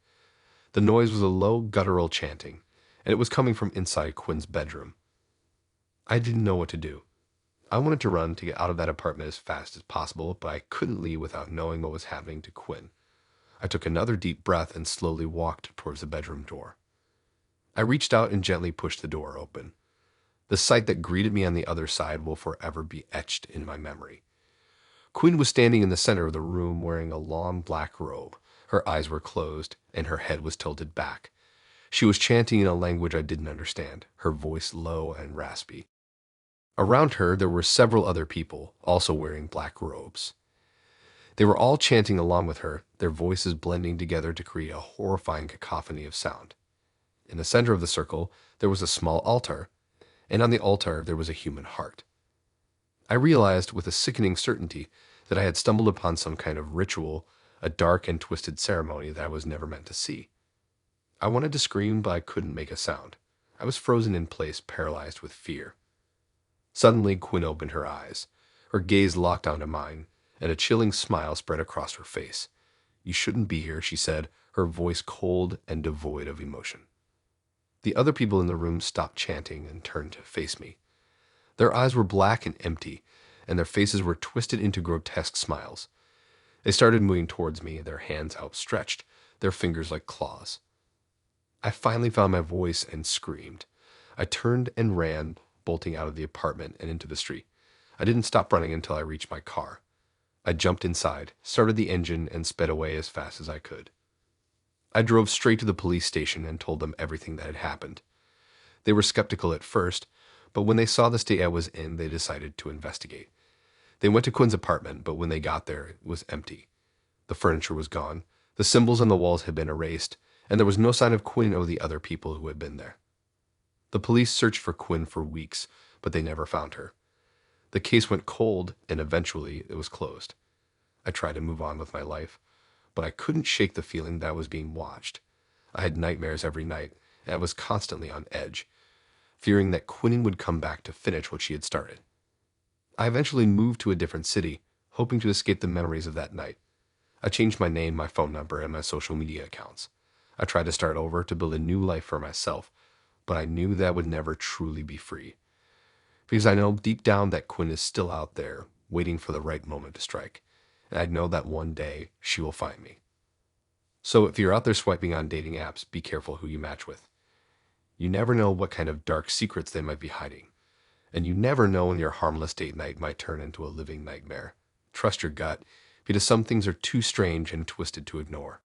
The noise was a low, guttural chanting, and it was coming from inside Quinn's bedroom. I didn't know what to do. I wanted to run to get out of that apartment as fast as possible, but I couldn't leave without knowing what was happening to Quinn. I took another deep breath and slowly walked towards the bedroom door. I reached out and gently pushed the door open. The sight that greeted me on the other side will forever be etched in my memory. Quinn was standing in the center of the room wearing a long black robe. Her eyes were closed, and her head was tilted back. She was chanting in a language I didn't understand, her voice low and raspy. Around her, there were several other people, also wearing black robes. They were all chanting along with her, their voices blending together to create a horrifying cacophony of sound. In the center of the circle, there was a small altar, and on the altar there was a human heart. I realized with a sickening certainty that I had stumbled upon some kind of ritual, a dark and twisted ceremony that I was never meant to see. I wanted to scream, but I couldn't make a sound. I was frozen in place, paralyzed with fear. Suddenly, Quinn opened her eyes. Her gaze locked onto mine, and a chilling smile spread across her face. "You shouldn't be here," she said, her voice cold and devoid of emotion. The other people in the room stopped chanting and turned to face me. Their eyes were black and empty, and their faces were twisted into grotesque smiles. They started moving towards me, their hands outstretched, their fingers like claws. I finally found my voice and screamed. I turned and ran, bolting out of the apartment and into the street. I didn't stop running until I reached my car. I jumped inside, started the engine, and sped away as fast as I could. I drove straight to the police station and told them everything that had happened. They were skeptical at first, but when they saw the state I was in, they decided to investigate. They went to Quinn's apartment, but when they got there, it was empty. The furniture was gone, the symbols on the walls had been erased, and there was no sign of Quinn or the other people who had been there. The police searched for Quinn for weeks, but they never found her. The case went cold, and eventually it was closed. I tried to move on with my life, but I couldn't shake the feeling that I was being watched. I had nightmares every night, and I was constantly on edge, fearing that Quinn would come back to finish what she had started. I eventually moved to a different city, hoping to escape the memories of that night. I changed my name, my phone number, and my social media accounts. I tried to start over to build a new life for myself, but I knew that I would never truly be free. Because I know deep down that Quinn is still out there, waiting for the right moment to strike, and I know that one day she will find me. So if you're out there swiping on dating apps, be careful who you match with. You never know what kind of dark secrets they might be hiding, and you never know when your harmless date night might turn into a living nightmare. Trust your gut, because some things are too strange and twisted to ignore.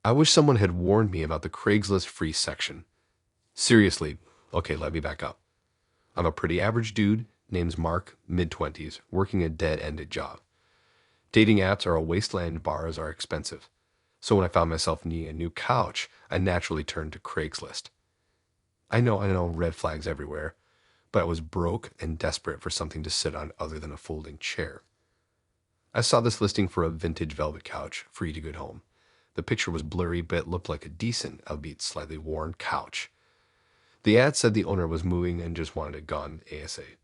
I wish someone had warned me about the Craigslist free section. Seriously, okay, let me back up. I'm a pretty average dude, name's Mark, mid-20s, working a dead-ended job. Dating apps are a wasteland, bars are expensive. So when I found myself needing a new couch, I naturally turned to Craigslist. I know, red flags everywhere, but I was broke and desperate for something to sit on other than a folding chair. I saw this listing for a vintage velvet couch, free to good home. The picture was blurry, but it looked like a decent, albeit slightly worn, couch. The ad said the owner was moving and just wanted it gone ASAP.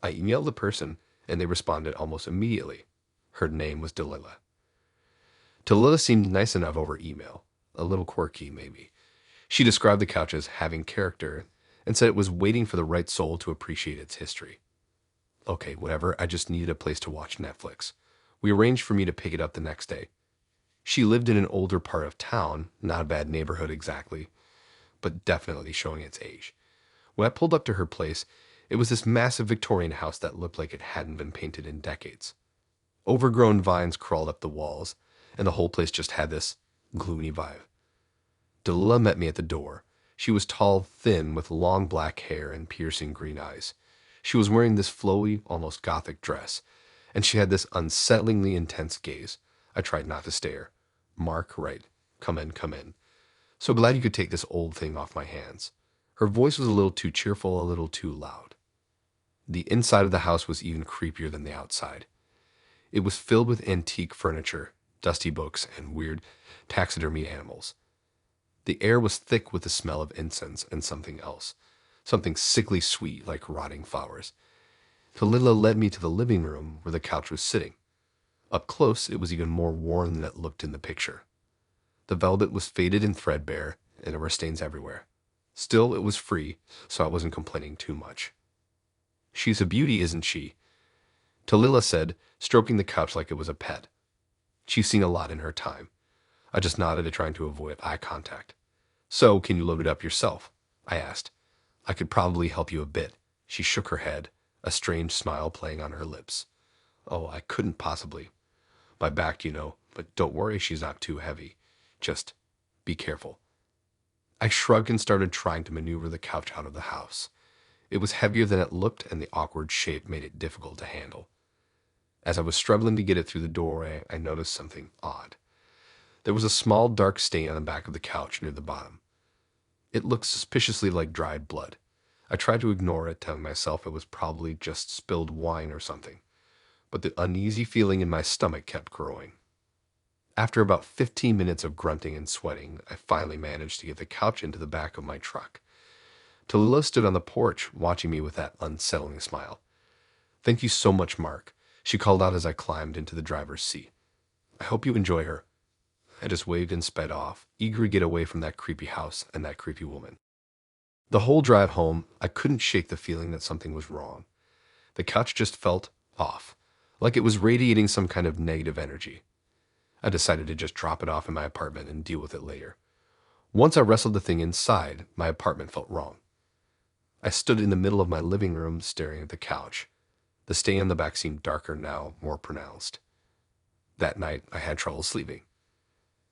I emailed the person, and they responded almost immediately. Her name was Delilah. Delilah seemed nice enough over email, a little quirky maybe. She described the couch as having character and said it was waiting for the right soul to appreciate its history. Okay, whatever, I just needed a place to watch Netflix. We arranged for me to pick it up the next day. She lived in an older part of town, not a bad neighborhood exactly, but definitely showing its age. When I pulled up to her place, it was this massive Victorian house that looked like it hadn't been painted in decades. Overgrown vines crawled up the walls, and the whole place just had this gloomy vibe. Delilah met me at the door. She was tall, thin, with long black hair and piercing green eyes. She was wearing this flowy, almost gothic dress, and she had this unsettlingly intense gaze. I tried not to stare. Mark, right. Come in, come in. So glad you could take this old thing off my hands. Her voice was a little too cheerful, a little too loud. The inside of the house was even creepier than the outside. It was filled with antique furniture, dusty books, and weird taxidermy animals. The air was thick with the smell of incense and something else, something sickly sweet like rotting flowers. Delilah led me to the living room where the couch was sitting. Up close, it was even more worn than it looked in the picture. The velvet was faded and threadbare, and there were stains everywhere. Still, it was free, so I wasn't complaining too much. She's a beauty, isn't she? Delilah said, stroking the couch like it was a pet. She's seen a lot in her time. I just nodded, trying to avoid eye contact. So, can you load it up yourself? I asked. I could probably help you a bit. She shook her head, a strange smile playing on her lips. Oh, I couldn't possibly. My back, but don't worry, she's not too heavy. Just be careful. I shrugged and started trying to maneuver the couch out of the house. It was heavier than it looked, and the awkward shape made it difficult to handle. As I was struggling to get it through the doorway, I noticed something odd. There was a small dark stain on the back of the couch near the bottom. It looked suspiciously like dried blood. I tried to ignore it, telling myself it was probably just spilled wine or something, but the uneasy feeling in my stomach kept growing. After about 15 minutes of grunting and sweating, I finally managed to get the couch into the back of my truck. Tallulah stood on the porch, watching me with that unsettling smile. Thank you so much, Mark, she called out as I climbed into the driver's seat. I hope you enjoy her. I just waved and sped off, eager to get away from that creepy house and that creepy woman. The whole drive home, I couldn't shake the feeling that something was wrong. The couch just felt off, like it was radiating some kind of negative energy. I decided to just drop it off in my apartment and deal with it later. Once I wrestled the thing inside, my apartment felt wrong. I stood in the middle of my living room staring at the couch. The stain on the back seemed darker now, more pronounced. That night, I had trouble sleeping.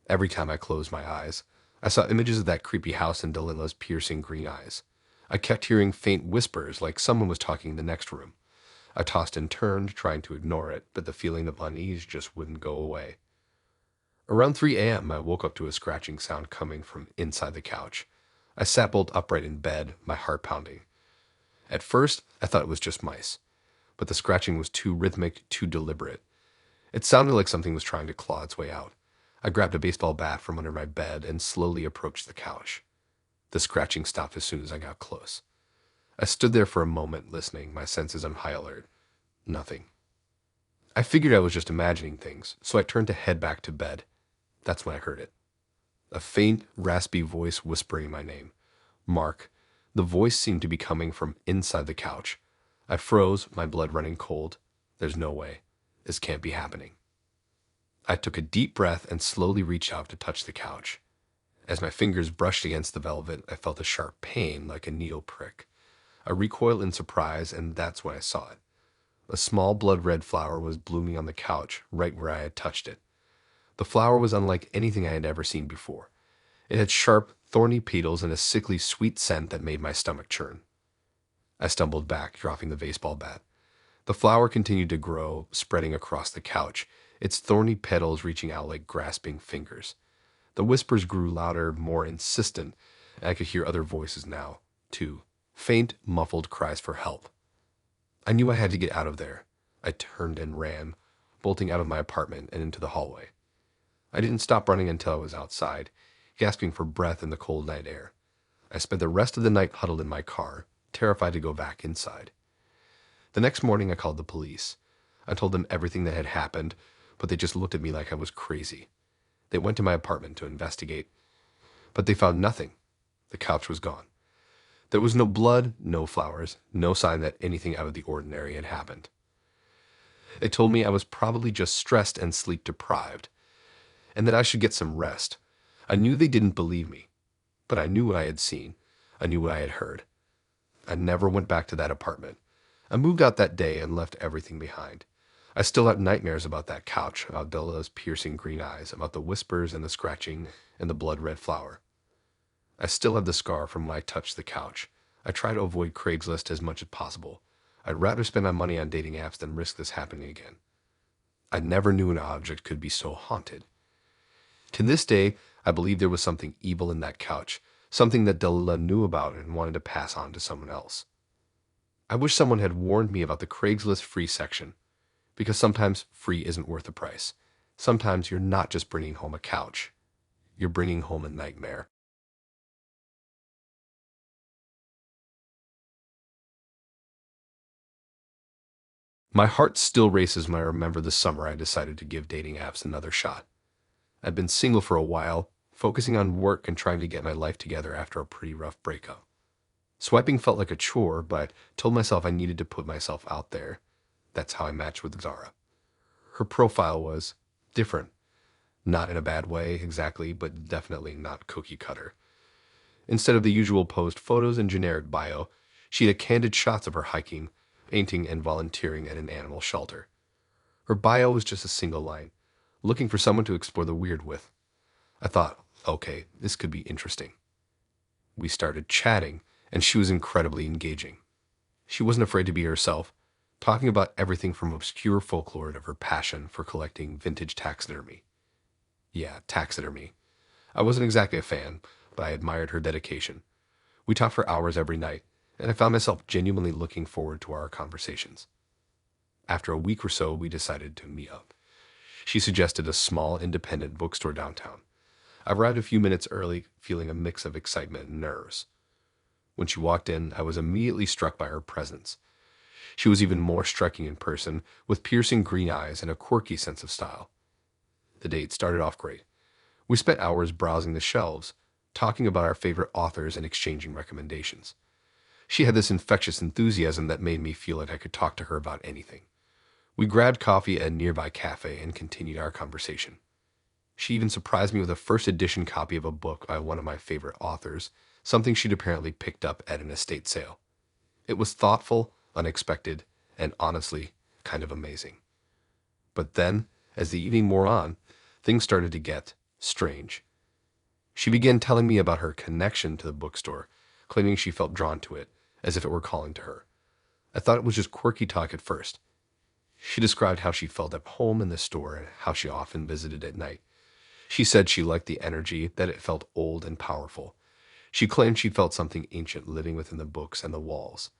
Every time I closed my eyes, I saw images of that creepy house and Delilah's piercing green eyes. I kept hearing faint whispers like someone was talking in the next room. I tossed and turned, trying to ignore it, but the feeling of unease just wouldn't go away. Around 3 a.m., I woke up to a scratching sound coming from inside the couch. I sat bolt upright in bed, my heart pounding. At first, I thought it was just mice, but the scratching was too rhythmic, too deliberate. It sounded like something was trying to claw its way out. I grabbed a baseball bat from under my bed and slowly approached the couch. The scratching stopped as soon as I got close. I stood there for a moment, listening, my senses on high alert. Nothing. I figured I was just imagining things, so I turned to head back to bed. That's when I heard it. A faint, raspy voice whispering my name. Mark. The voice seemed to be coming from inside the couch. I froze, my blood running cold. There's no way. This can't be happening. I took a deep breath and slowly reached out to touch the couch. As my fingers brushed against the velvet, I felt a sharp pain like a needle prick. I recoiled in surprise, and that's when I saw it. A small blood-red flower was blooming on the couch, right where I had touched it. The flower was unlike anything I had ever seen before. It had sharp, thorny petals and a sickly sweet scent that made my stomach churn. I stumbled back, dropping the baseball bat. The flower continued to grow, spreading across the couch, its thorny petals reaching out like grasping fingers. The whispers grew louder, more insistent, and I could hear other voices now, too. Faint, muffled cries for help. I knew I had to get out of there. I turned and ran, bolting out of my apartment and into the hallway. I didn't stop running until I was outside, gasping for breath in the cold night air. I spent the rest of the night huddled in my car, terrified to go back inside. The next morning, I called the police. I told them everything that had happened, but they just looked at me like I was crazy. They went to my apartment to investigate, but they found nothing. The couch was gone. There was no blood, no flowers, no sign that anything out of the ordinary had happened. They told me I was probably just stressed and sleep deprived, and that I should get some rest. I knew they didn't believe me, but I knew what I had seen. I knew what I had heard. I never went back to that apartment. I moved out that day and left everything behind. I still have nightmares about that couch, about Della's piercing green eyes, about the whispers and the scratching and the blood-red flower. I still have the scar from when I touched the couch. I try to avoid Craigslist as much as possible. I'd rather spend my money on dating apps than risk this happening again. I never knew an object could be so haunted. To this day, I believe there was something evil in that couch, something that Della knew about and wanted to pass on to someone else. I wish someone had warned me about the Craigslist free section, because sometimes free isn't worth the price. Sometimes you're not just bringing home a couch, you're bringing home a nightmare. My heart still races when I remember the summer I decided to give dating apps another shot. I'd been single for a while, focusing on work and trying to get my life together after a pretty rough breakup. Swiping felt like a chore, but I told myself I needed to put myself out there. That's how I matched with Zara. Her profile was different. Not in a bad way, exactly, but definitely not cookie cutter. Instead of the usual posed photos and generic bio, she had candid shots of her hiking, painting, and volunteering at an animal shelter. Her bio was just a single line, looking for someone to explore the weird with. I thought, okay, this could be interesting. We started chatting, and she was incredibly engaging. She wasn't afraid to be herself, talking about everything from obscure folklore to her passion for collecting vintage taxidermy. Yeah, taxidermy. I wasn't exactly a fan, but I admired her dedication. We talked for hours every night, and I found myself genuinely looking forward to our conversations. After a week or so, we decided to meet up. She suggested a small, independent bookstore downtown. I arrived a few minutes early, feeling a mix of excitement and nerves. When she walked in, I was immediately struck by her presence. She was even more striking in person, with piercing green eyes and a quirky sense of style. The date started off great. We spent hours browsing the shelves, talking about our favorite authors and exchanging recommendations. She had this infectious enthusiasm that made me feel like I could talk to her about anything. We grabbed coffee at a nearby cafe and continued our conversation. She even surprised me with a first edition copy of a book by one of my favorite authors, something she'd apparently picked up at an estate sale. It was thoughtful, unexpected, and honestly, kind of amazing. But then, as the evening wore on, things started to get strange. She began telling me about her connection to the bookstore, claiming she felt drawn to it, as if it were calling to her. I thought it was just quirky talk at first. She described how she felt at home in the store and how she often visited at night. She said she liked the energy, that it felt old and powerful. She claimed she felt something ancient living within the books and the walls.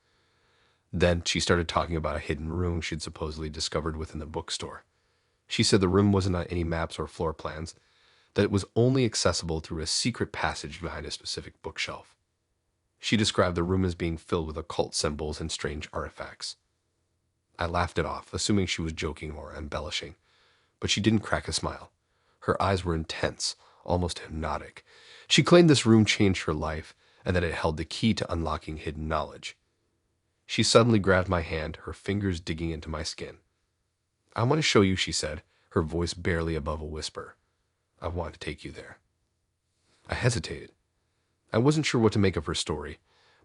Then she started talking about a hidden room she'd supposedly discovered within the bookstore. She said the room wasn't on any maps or floor plans, that it was only accessible through a secret passage behind a specific bookshelf. She described the room as being filled with occult symbols and strange artifacts. I laughed it off, assuming she was joking or embellishing, but she didn't crack a smile. Her eyes were intense, almost hypnotic. She claimed this room changed her life and that it held the key to unlocking hidden knowledge. She suddenly grabbed my hand, her fingers digging into my skin. "I want to show you," she said, her voice barely above a whisper. "I want to take you there." I hesitated. I wasn't sure what to make of her story,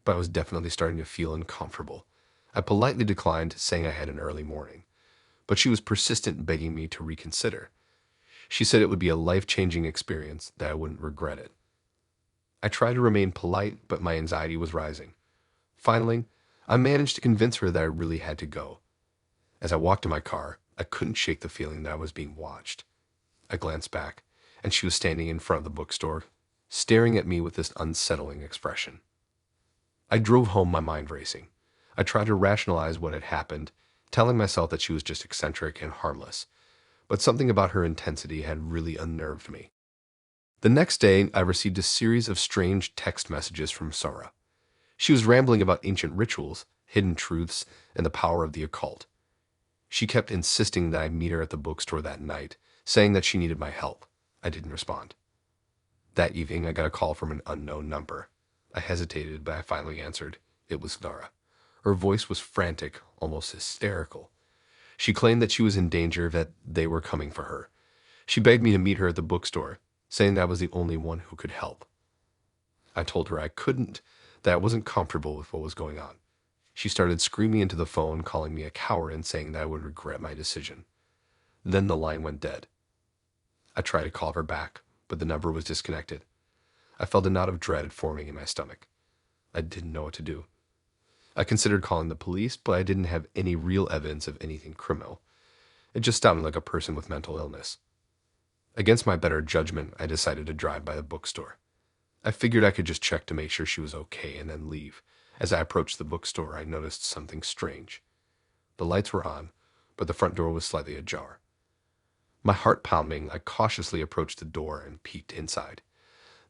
but I was definitely starting to feel uncomfortable. I politely declined, saying I had an early morning, but she was persistent, begging me to reconsider. She said it would be a life-changing experience, that I wouldn't regret it. I tried to remain polite, but my anxiety was rising. Finally, I managed to convince her that I really had to go. As I walked to my car, I couldn't shake the feeling that I was being watched. I glanced back, and she was standing in front of the bookstore, staring at me with this unsettling expression. I drove home, my mind racing. I tried to rationalize what had happened, telling myself that she was just eccentric and harmless, but something about her intensity had really unnerved me. The next day, I received a series of strange text messages from Sarah. She was rambling about ancient rituals, hidden truths, and the power of the occult. She kept insisting that I meet her at the bookstore that night, saying that she needed my help. I didn't respond. That evening, I got a call from an unknown number. I hesitated, but I finally answered. It was Nara. Her voice was frantic, almost hysterical. She claimed that she was in danger, that they were coming for her. She begged me to meet her at the bookstore, saying that I was the only one who could help. I told her I couldn't, that I wasn't comfortable with what was going on. She started screaming into the phone, calling me a coward and saying that I would regret my decision. Then the line went dead. I tried to call her back, but the number was disconnected. I felt a knot of dread forming in my stomach. I didn't know what to do. I considered calling the police, but I didn't have any real evidence of anything criminal. It just sounded like a person with mental illness. Against my better judgment, I decided to drive by the bookstore. I figured I could just check to make sure she was okay and then leave. As I approached the bookstore, I noticed something strange. The lights were on, but the front door was slightly ajar. My heart pounding, I cautiously approached the door and peeked inside.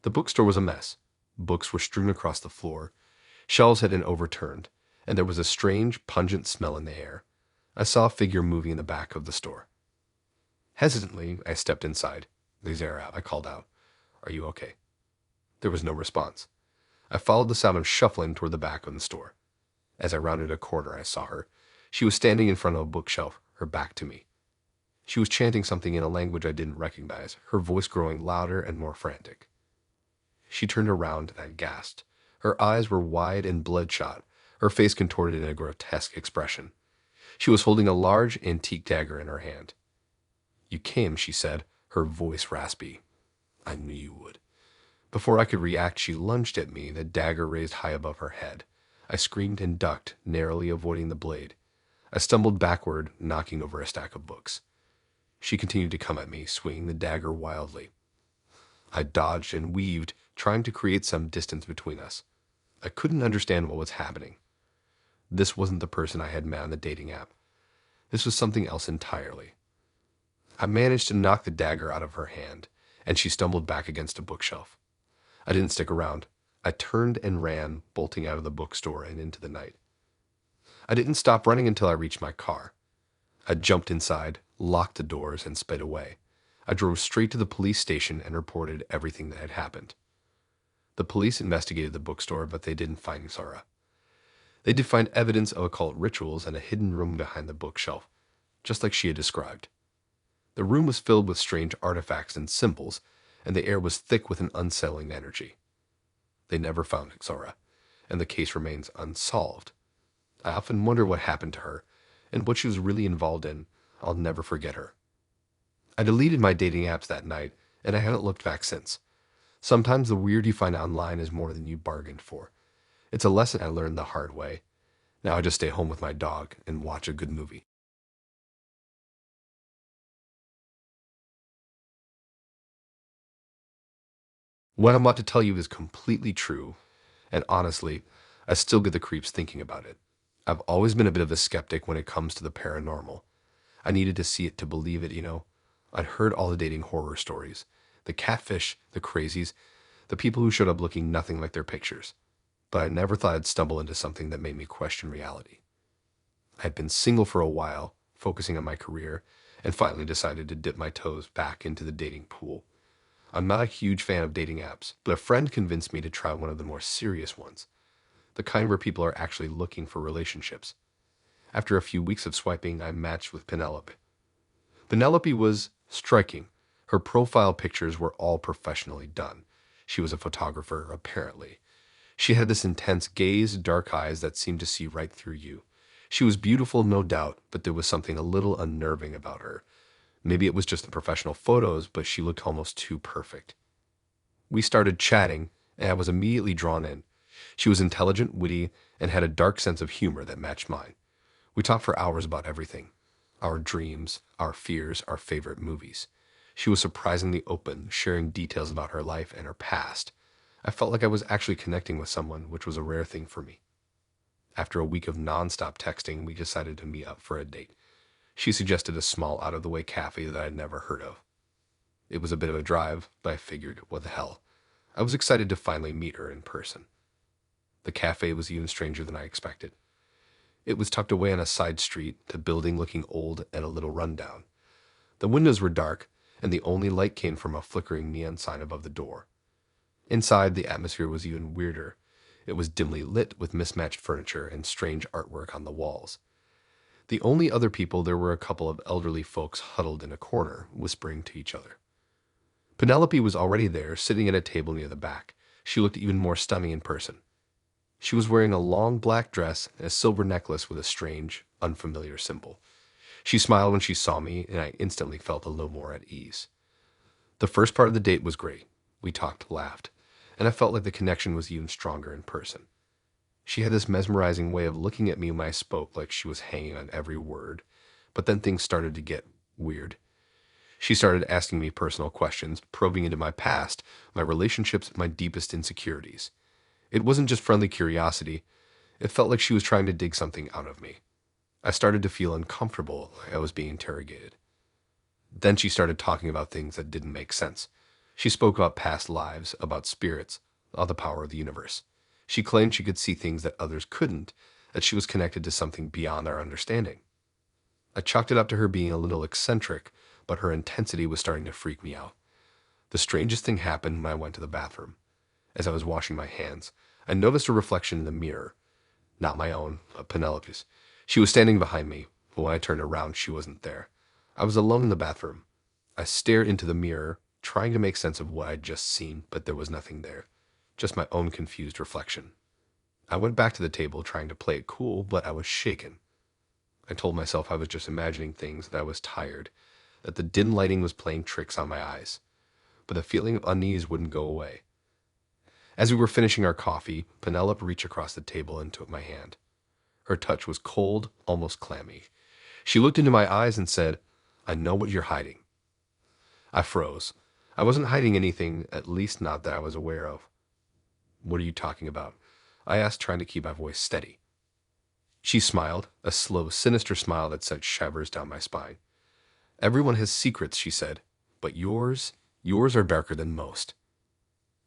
The bookstore was a mess. Books were strewn across the floor, shelves had been overturned, and there was a strange, pungent smell in the air. I saw a figure moving in the back of the store. Hesitantly, I stepped inside. "Lizera," I called out. "Are you okay?" There was no response. I followed the sound of shuffling toward the back of the store. As I rounded a corner, I saw her. She was standing in front of a bookshelf, her back to me. She was chanting something in a language I didn't recognize, her voice growing louder and more frantic. She turned around and I gasped. Her eyes were wide and bloodshot, her face contorted in a grotesque expression. She was holding a large, antique dagger in her hand. "You came," she said, her voice raspy. "I knew you would." Before I could react, she lunged at me, the dagger raised high above her head. I screamed and ducked, narrowly avoiding the blade. I stumbled backward, knocking over a stack of books. She continued to come at me, swinging the dagger wildly. I dodged and weaved, trying to create some distance between us. I couldn't understand what was happening. This wasn't the person I had met on the dating app. This was something else entirely. I managed to knock the dagger out of her hand, and she stumbled back against a bookshelf. I didn't stick around. I turned and ran, bolting out of the bookstore and into the night. I didn't stop running until I reached my car. I jumped inside, locked the doors, and sped away. I drove straight to the police station and reported everything that had happened. The police investigated the bookstore, but they didn't find Zara. They did find evidence of occult rituals and a hidden room behind the bookshelf, just like she had described. The room was filled with strange artifacts and symbols, and the air was thick with an unsettling energy. They never found Zara, and the case remains unsolved. I often wonder what happened to her, and what she was really involved in. I'll never forget her. I deleted my dating apps that night, and I haven't looked back since. Sometimes the weird you find online is more than you bargained for. It's a lesson I learned the hard way. Now I just stay home with my dog and watch a good movie. What I'm about to tell you is completely true, and honestly, I still get the creeps thinking about it. I've always been a bit of a skeptic when it comes to the paranormal. I needed to see it to believe it. I'd heard all the dating horror stories. The catfish, the crazies, the people who showed up looking nothing like their pictures. But I never thought I'd stumble into something that made me question reality. I had been single for a while, focusing on my career, and finally decided to dip my toes back into the dating pool. I'm not a huge fan of dating apps, but a friend convinced me to try one of the more serious ones, the kind where people are actually looking for relationships. After a few weeks of swiping, I matched with Penelope. Penelope was striking. Her profile pictures were all professionally done. She was a photographer, apparently. She had this intense gaze, dark eyes that seemed to see right through you. She was beautiful, no doubt, but there was something a little unnerving about her. Maybe it was just the professional photos, but she looked almost too perfect. We started chatting, and I was immediately drawn in. She was intelligent, witty, and had a dark sense of humor that matched mine. We talked for hours about everything. Our dreams, our fears, our favorite movies. She was surprisingly open, sharing details about her life and her past. I felt like I was actually connecting with someone, which was a rare thing for me. After a week of nonstop texting, we decided to meet up for a date. She suggested a small out-of-the-way cafe that I'd never heard of. It was a bit of a drive, but I figured, what the hell. I was excited to finally meet her in person. The cafe was even stranger than I expected. It was tucked away on a side street, the building looking old and a little rundown. The windows were dark, and the only light came from a flickering neon sign above the door. Inside, the atmosphere was even weirder. It was dimly lit with mismatched furniture and strange artwork on the walls. The only other people there were a couple of elderly folks huddled in a corner, whispering to each other. Penelope was already there, sitting at a table near the back. She looked even more stunning in person. She was wearing a long black dress and a silver necklace with a strange, unfamiliar symbol. She smiled when she saw me, and I instantly felt a little more at ease. The first part of the date was great. We talked, laughed, and I felt like the connection was even stronger in person. She had this mesmerizing way of looking at me when I spoke, like she was hanging on every word. But then things started to get weird. She started asking me personal questions, probing into my past, my relationships, my deepest insecurities. It wasn't just friendly curiosity. It felt like she was trying to dig something out of me. I started to feel uncomfortable, like I was being interrogated. Then she started talking about things that didn't make sense. She spoke about past lives, about spirits, about the power of the universe. She claimed she could see things that others couldn't, that she was connected to something beyond our understanding. I chalked it up to her being a little eccentric, but her intensity was starting to freak me out. The strangest thing happened when I went to the bathroom. As I was washing my hands, I noticed a reflection in the mirror. Not my own, but Penelope's. She was standing behind me, but when I turned around, she wasn't there. I was alone in the bathroom. I stared into the mirror, trying to make sense of what I'd just seen, but there was nothing there. Just my own confused reflection. I went back to the table, trying to play it cool, but I was shaken. I told myself I was just imagining things, that I was tired, that the dim lighting was playing tricks on my eyes. But the feeling of unease wouldn't go away. As we were finishing our coffee, Penelope reached across the table and took my hand. Her touch was cold, almost clammy. She looked into my eyes and said, "I know what you're hiding." I froze. I wasn't hiding anything, at least not that I was aware of. "What are you talking about?" I asked, trying to keep my voice steady. She smiled, a slow, sinister smile that sent shivers down my spine. "Everyone has secrets," she said, "but yours are darker than most."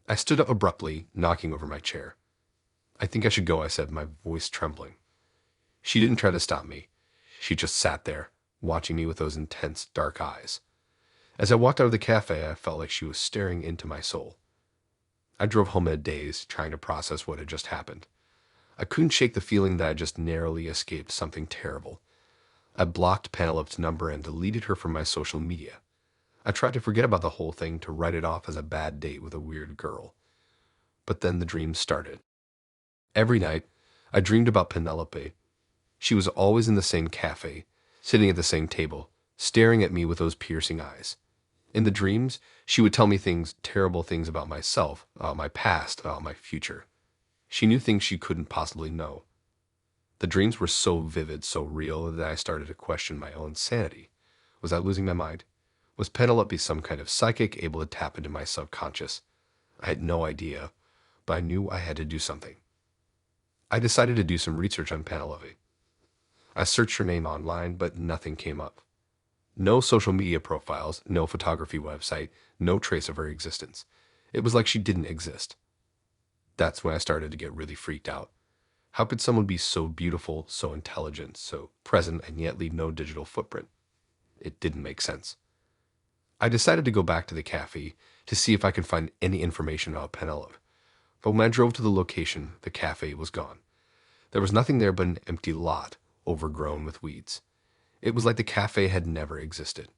I stood up abruptly, knocking over my chair. "I think I should go," I said, my voice trembling. She didn't try to stop me. She just sat there, watching me with those intense, dark eyes. As I walked out of the cafe, I felt like she was staring into my soul. I drove home in a daze, trying to process what had just happened. I couldn't shake the feeling that I just narrowly escaped something terrible. I blocked Penelope's number and deleted her from my social media. I tried to forget about the whole thing, to write it off as a bad date with a weird girl. But then the dreams started. Every night, I dreamed about Penelope. She was always in the same cafe, sitting at the same table, staring at me with those piercing eyes. In the dreams, she would tell me things, terrible things about myself, about my past, about my future. She knew things she couldn't possibly know. The dreams were so vivid, so real, that I started to question my own sanity. Was I losing my mind? Was Penelope some kind of psychic, able to tap into my subconscious? I had no idea, but I knew I had to do something. I decided to do some research on Penelope. I searched her name online, but nothing came up. No social media profiles, no photography website, no trace of her existence. It was like she didn't exist. That's when I started to get really freaked out. How could someone be so beautiful, so intelligent, so present, and yet leave no digital footprint? It didn't make sense. I decided to go back to the cafe to see if I could find any information about Penelope. But when I drove to the location, the cafe was gone. There was nothing there but an empty lot, overgrown with weeds. It was like the cafe had never existed.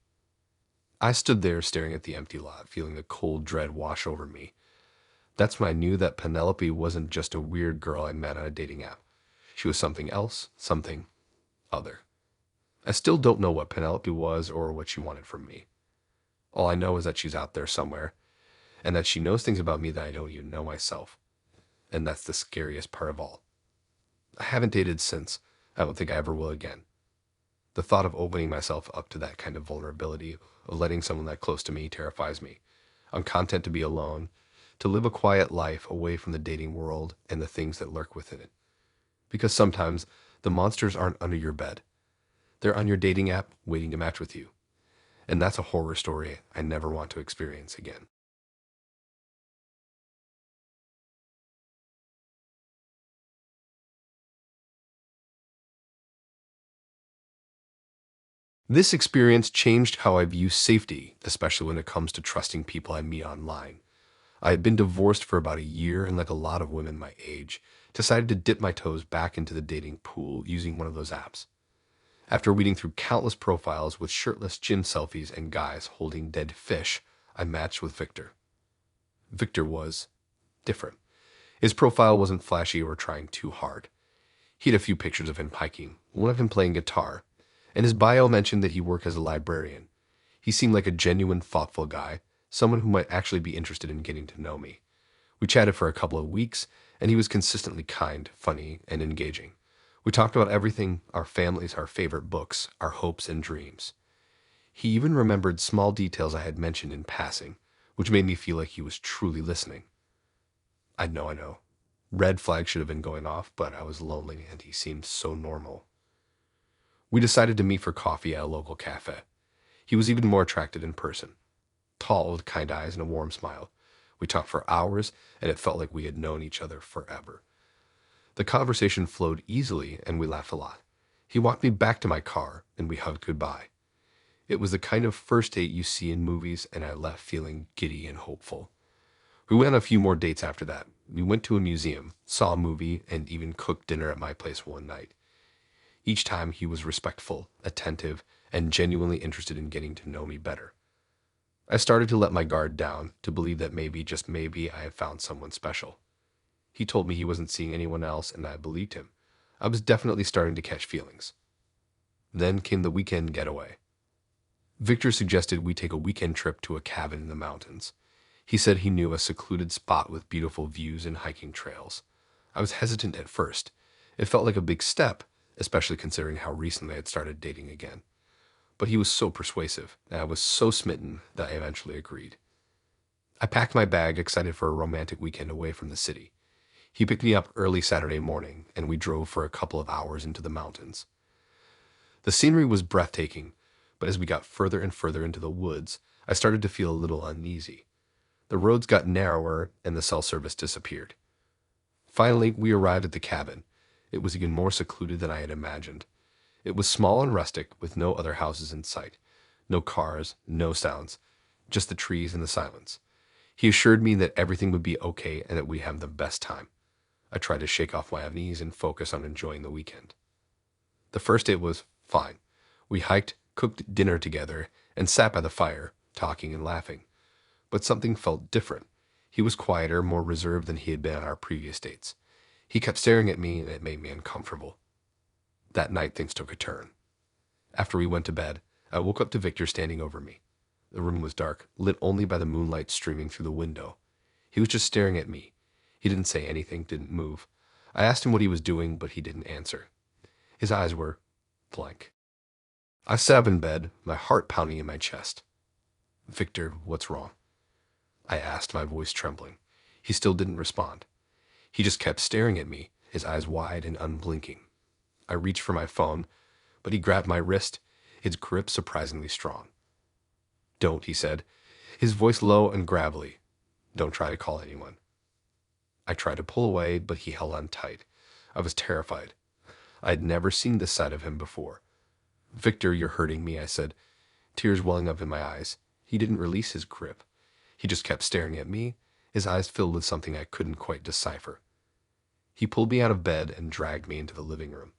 I stood there staring at the empty lot, feeling the cold dread wash over me. That's when I knew that Penelope wasn't just a weird girl I met on a dating app. She was something else, something other. I still don't know what Penelope was or what she wanted from me. All I know is that she's out there somewhere, and that she knows things about me that I don't even know myself. And that's the scariest part of all. I haven't dated since. I don't think I ever will again. The thought of opening myself up to that kind of vulnerability, of letting someone that close to me, terrifies me. I'm content to be alone, to live a quiet life away from the dating world and the things that lurk within it. Because sometimes the monsters aren't under your bed. They're on your dating app waiting to match with you. And that's a horror story I never want to experience again. This experience changed how I view safety, especially when it comes to trusting people I meet online. I had been divorced for about a year and, like a lot of women my age, decided to dip my toes back into the dating pool using one of those apps. After weeding through countless profiles with shirtless gym selfies and guys holding dead fish, I matched with Victor. Victor was different. His profile wasn't flashy or trying too hard. He had a few pictures of him hiking, one of him playing guitar, and his bio mentioned that he worked as a librarian. He seemed like a genuine, thoughtful guy, someone who might actually be interested in getting to know me. We chatted for a couple of weeks, and he was consistently kind, funny, and engaging. We talked about everything: our families, our favorite books, our hopes and dreams. He even remembered small details I had mentioned in passing, which made me feel like he was truly listening. I know. Red flag should have been going off, but I was lonely and he seemed so normal. We decided to meet for coffee at a local cafe. He was even more attractive in person. Tall, with kind eyes and a warm smile. We talked for hours, and it felt like we had known each other forever. The conversation flowed easily, and we laughed a lot. He walked me back to my car, and we hugged goodbye. It was the kind of first date you see in movies, and I left feeling giddy and hopeful. We went on a few more dates after that. We went to a museum, saw a movie, and even cooked dinner at my place one night. Each time he was respectful, attentive, and genuinely interested in getting to know me better. I started to let my guard down, to believe that maybe, just maybe, I had found someone special. He told me he wasn't seeing anyone else, and I believed him. I was definitely starting to catch feelings. Then came the weekend getaway. Victor suggested we take a weekend trip to a cabin in the mountains. He said he knew a secluded spot with beautiful views and hiking trails. I was hesitant at first. It felt like a big step, especially considering how recently I had started dating again. But he was so persuasive, and I was so smitten that I eventually agreed. I packed my bag, excited for a romantic weekend away from the city. He picked me up early Saturday morning, and we drove for a couple of hours into the mountains. The scenery was breathtaking, but as we got further and further into the woods, I started to feel a little uneasy. The roads got narrower, and the cell service disappeared. Finally, we arrived at the cabin. It was even more secluded than I had imagined. It was small and rustic, with no other houses in sight. No cars, no sounds, just the trees and the silence. He assured me that everything would be okay and that we'd have the best time. I tried to shake off my unease and focus on enjoying the weekend. The first day was fine. We hiked, cooked dinner together, and sat by the fire, talking and laughing. But something felt different. He was quieter, more reserved than he had been on our previous dates. He kept staring at me, and it made me uncomfortable. That night, things took a turn. After we went to bed, I woke up to Victor standing over me. The room was dark, lit only by the moonlight streaming through the window. He was just staring at me. He didn't say anything, didn't move. I asked him what he was doing, but he didn't answer. His eyes were blank. I sat up in bed, my heart pounding in my chest. "Victor, what's wrong?" I asked, my voice trembling. He still didn't respond. He just kept staring at me, his eyes wide and unblinking. I reached for my phone, but he grabbed my wrist, his grip surprisingly strong. "Don't," he said, his voice low and gravelly. "Don't try to call anyone." I tried to pull away, but he held on tight. I was terrified. I had never seen this side of him before. "Victor, you're hurting me," I said, tears welling up in my eyes. He didn't release his grip. He just kept staring at me, his eyes filled with something I couldn't quite decipher. He pulled me out of bed and dragged me into the living room.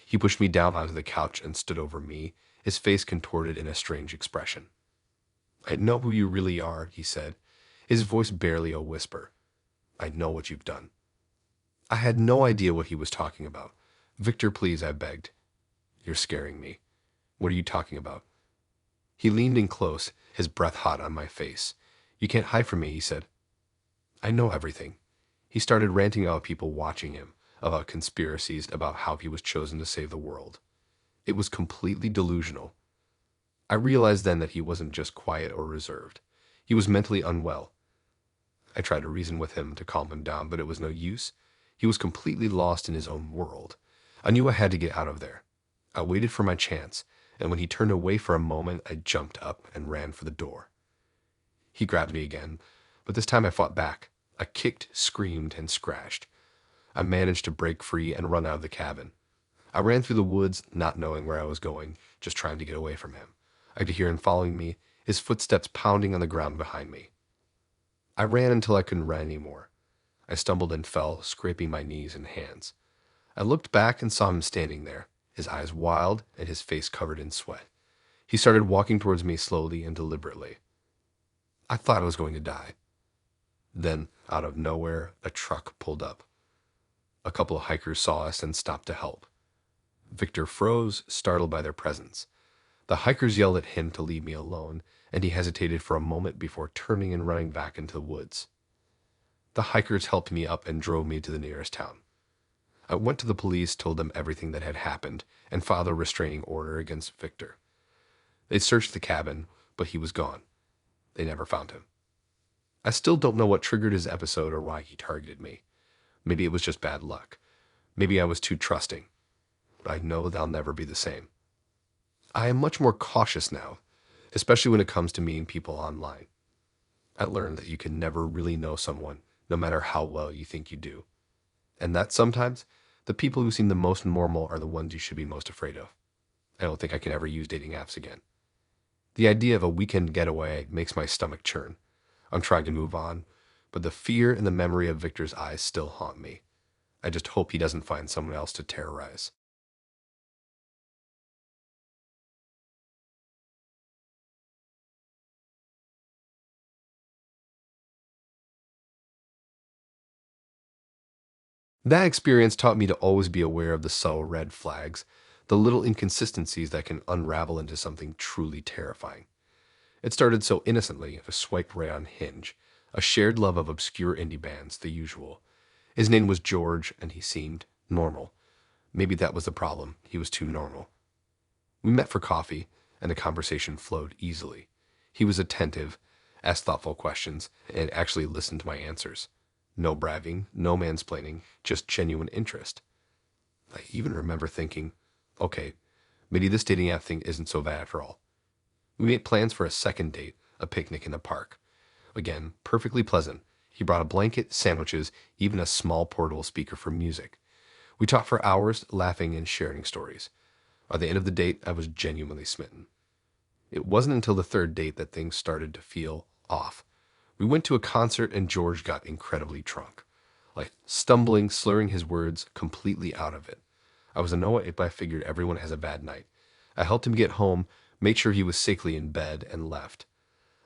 He pushed me down onto the couch and stood over me, his face contorted in a strange expression. "I know who you really are," he said, his voice barely a whisper. "I know what you've done." I had no idea what he was talking about. "Victor, please," I begged. "You're scaring me." "What are you talking about?" He leaned in close, his breath hot on my face. "You can't hide from me," he said. "I know everything." He started ranting about people watching him, about conspiracies, about how he was chosen to save the world. It was completely delusional. I realized then that he wasn't just quiet or reserved. He was mentally unwell. I tried to reason with him to calm him down, but it was no use. He was completely lost in his own world. I knew I had to get out of there. I waited for my chance, and when he turned away for a moment, I jumped up and ran for the door. He grabbed me again, but this time I fought back. I kicked, screamed, and scratched. I managed to break free and run out of the cabin. I ran through the woods, not knowing where I was going, just trying to get away from him. I could hear him following me, his footsteps pounding on the ground behind me. I ran until I couldn't run anymore. I stumbled and fell, scraping my knees and hands. I looked back and saw him standing there, his eyes wild and his face covered in sweat. He started walking towards me slowly and deliberately. I thought I was going to die. Then, out of nowhere, a truck pulled up. A couple of hikers saw us and stopped to help. Victor froze, startled by their presence. The hikers yelled at him to leave me alone, and he hesitated for a moment before turning and running back into the woods. The hikers helped me up and drove me to the nearest town. I went to the police, told them everything that had happened, and filed a restraining order against Victor. They searched the cabin, but he was gone. They never found him. I still don't know what triggered his episode or why he targeted me. Maybe it was just bad luck. Maybe I was too trusting. But I know they'll never be the same. I am much more cautious now, especially when it comes to meeting people online. I learned that you can never really know someone, no matter how well you think you do. And that sometimes, the people who seem the most normal are the ones you should be most afraid of. I don't think I can ever use dating apps again. The idea of a weekend getaway makes my stomach churn. I'm trying to move on, but the fear and the memory of Victor's eyes still haunt me. I just hope he doesn't find someone else to terrorize. That experience taught me to always be aware of the subtle red flags, the little inconsistencies that can unravel into something truly terrifying. It started so innocently, a swipe right on Hinge, a shared love of obscure indie bands, the usual. His name was George, and he seemed normal. Maybe that was the problem. He was too normal. We met for coffee, and the conversation flowed easily. He was attentive, asked thoughtful questions, and actually listened to my answers. No bragging, no mansplaining, just genuine interest. I even remember thinking, okay, maybe this dating app thing isn't so bad after all. We made plans for a second date, a picnic in the park. Again, perfectly pleasant. He brought a blanket, sandwiches, even a small portable speaker for music. We talked for hours, laughing and sharing stories. By the end of the date, I was genuinely smitten. It wasn't until the third date that things started to feel off. We went to a concert and George got incredibly drunk. Like stumbling, slurring his words, completely out of it. I was annoyed, but I figured everyone has a bad night. I helped him get home, made sure he was safely in bed, and left.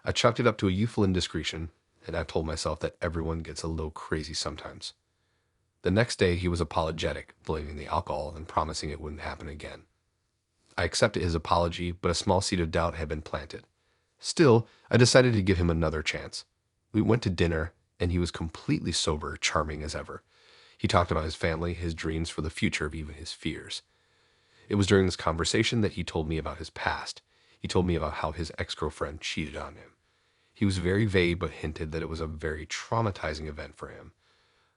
I chalked it up to a youthful indiscretion, and I told myself that everyone gets a little crazy sometimes. The next day, he was apologetic, blaming the alcohol and promising it wouldn't happen again. I accepted his apology, but a small seed of doubt had been planted. Still, I decided to give him another chance. We went to dinner, and he was completely sober, charming as ever. He talked about his family, his dreams for the future, of even his fears. It was during this conversation that he told me about his past. He told me about how his ex-girlfriend cheated on him. He was very vague, but hinted that it was a very traumatizing event for him.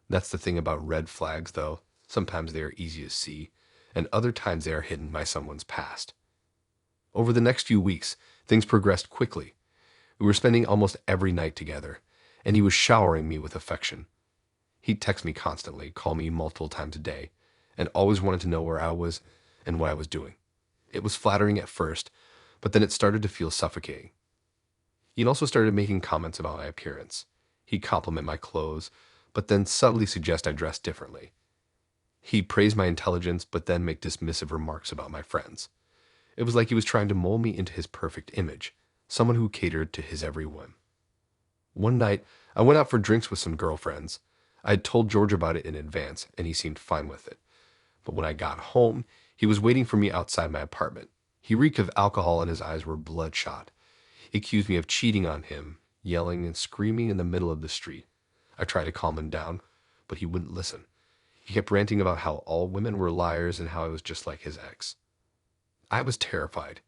That's the thing about red flags, though. Sometimes they are easy to see, and other times they are hidden by someone's past. Over the next few weeks, things progressed quickly. We were spending almost every night together, and he was showering me with affection. He'd text me constantly, call me multiple times a day, and always wanted to know where I was and what I was doing. It was flattering at first, but then it started to feel suffocating. He'd also started making comments about my appearance. He'd compliment my clothes, but then subtly suggest I dress differently. He'd praise my intelligence, but then make dismissive remarks about my friends. It was like he was trying to mold me into his perfect image, someone who catered to his every whim. One night, I went out for drinks with some girlfriends. I had told George about it in advance, and he seemed fine with it. But when I got home, he was waiting for me outside my apartment. He reeked of alcohol and his eyes were bloodshot. He accused me of cheating on him, yelling and screaming in the middle of the street. I tried to calm him down, but he wouldn't listen. He kept ranting about how all women were liars and how I was just like his ex. I was terrified.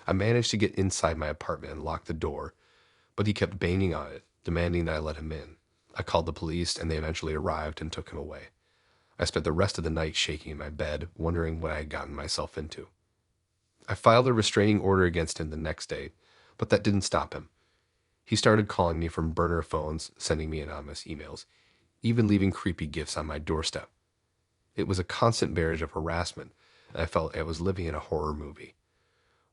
I managed to get inside my apartment and lock the door, but he kept banging on it, demanding that I let him in. I called the police, and they eventually arrived and took him away. I spent the rest of the night shaking in my bed, wondering what I had gotten myself into. I filed a restraining order against him the next day, but that didn't stop him. He started calling me from burner phones, sending me anonymous emails, even leaving creepy gifts on my doorstep. It was a constant barrage of harassment, and I felt I was living in a horror movie.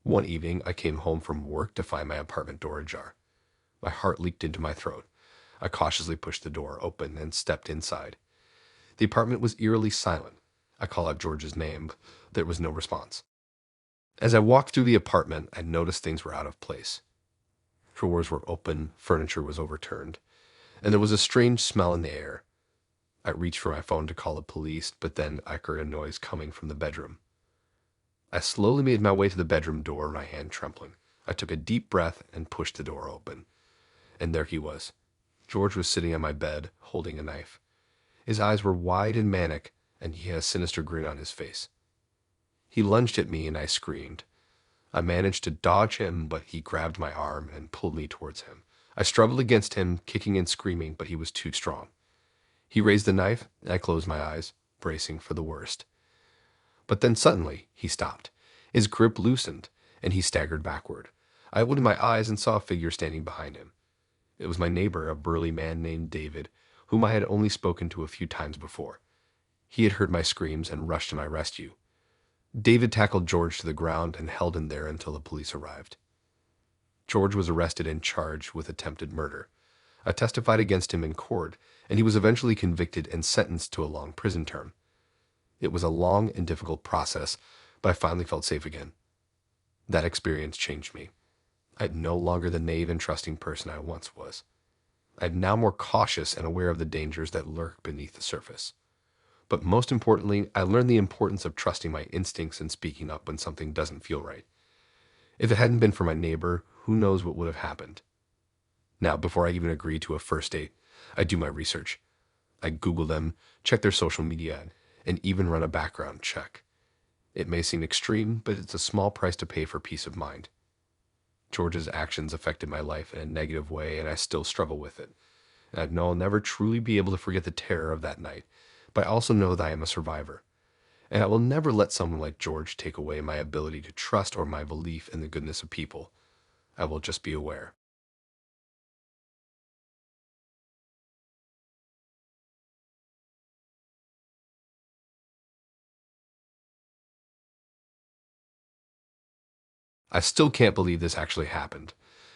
One evening, I came home from work to find my apartment door ajar. My heart leaped into my throat. I cautiously pushed the door open and stepped inside. The apartment was eerily silent. I called out George's name, but there was no response. As I walked through the apartment, I noticed things were out of place. Drawers were open, furniture was overturned, and there was a strange smell in the air. I reached for my phone to call the police, but then I heard a noise coming from the bedroom. I slowly made my way to the bedroom door, my hand trembling. I took a deep breath and pushed the door open. And there he was. George was sitting on my bed, holding a knife. His eyes were wide and manic, and he had a sinister grin on his face. He lunged at me, and I screamed. I managed to dodge him, but he grabbed my arm and pulled me towards him. I struggled against him, kicking and screaming, but he was too strong. He raised the knife, and I closed my eyes, bracing for the worst. But then suddenly, he stopped. His grip loosened, and he staggered backward. I opened my eyes and saw a figure standing behind him. It was my neighbor, a burly man named David, whom I had only spoken to a few times before. He had heard my screams and rushed to my rescue. David tackled George to the ground and held him there until the police arrived. George was arrested and charged with attempted murder. I testified against him in court, and he was eventually convicted and sentenced to a long prison term. It was a long and difficult process, but I finally felt safe again. That experience changed me. I'm no longer the naive and trusting person I once was. I'm now more cautious and aware of the dangers that lurk beneath the surface. But most importantly, I learned the importance of trusting my instincts and speaking up when something doesn't feel right. If it hadn't been for my neighbor, who knows what would have happened. Now, before I even agree to a first date, I do my research. I Google them, check their social media, and even run a background check. It may seem extreme, but it's a small price to pay for peace of mind. George's actions affected my life in a negative way, and I still struggle with it. And I know I'll never truly be able to forget the terror of that night, but I also know that I am a survivor. And I will never let someone like George take away my ability to trust or my belief in the goodness of people. I will just be aware. I still can't believe this actually happened.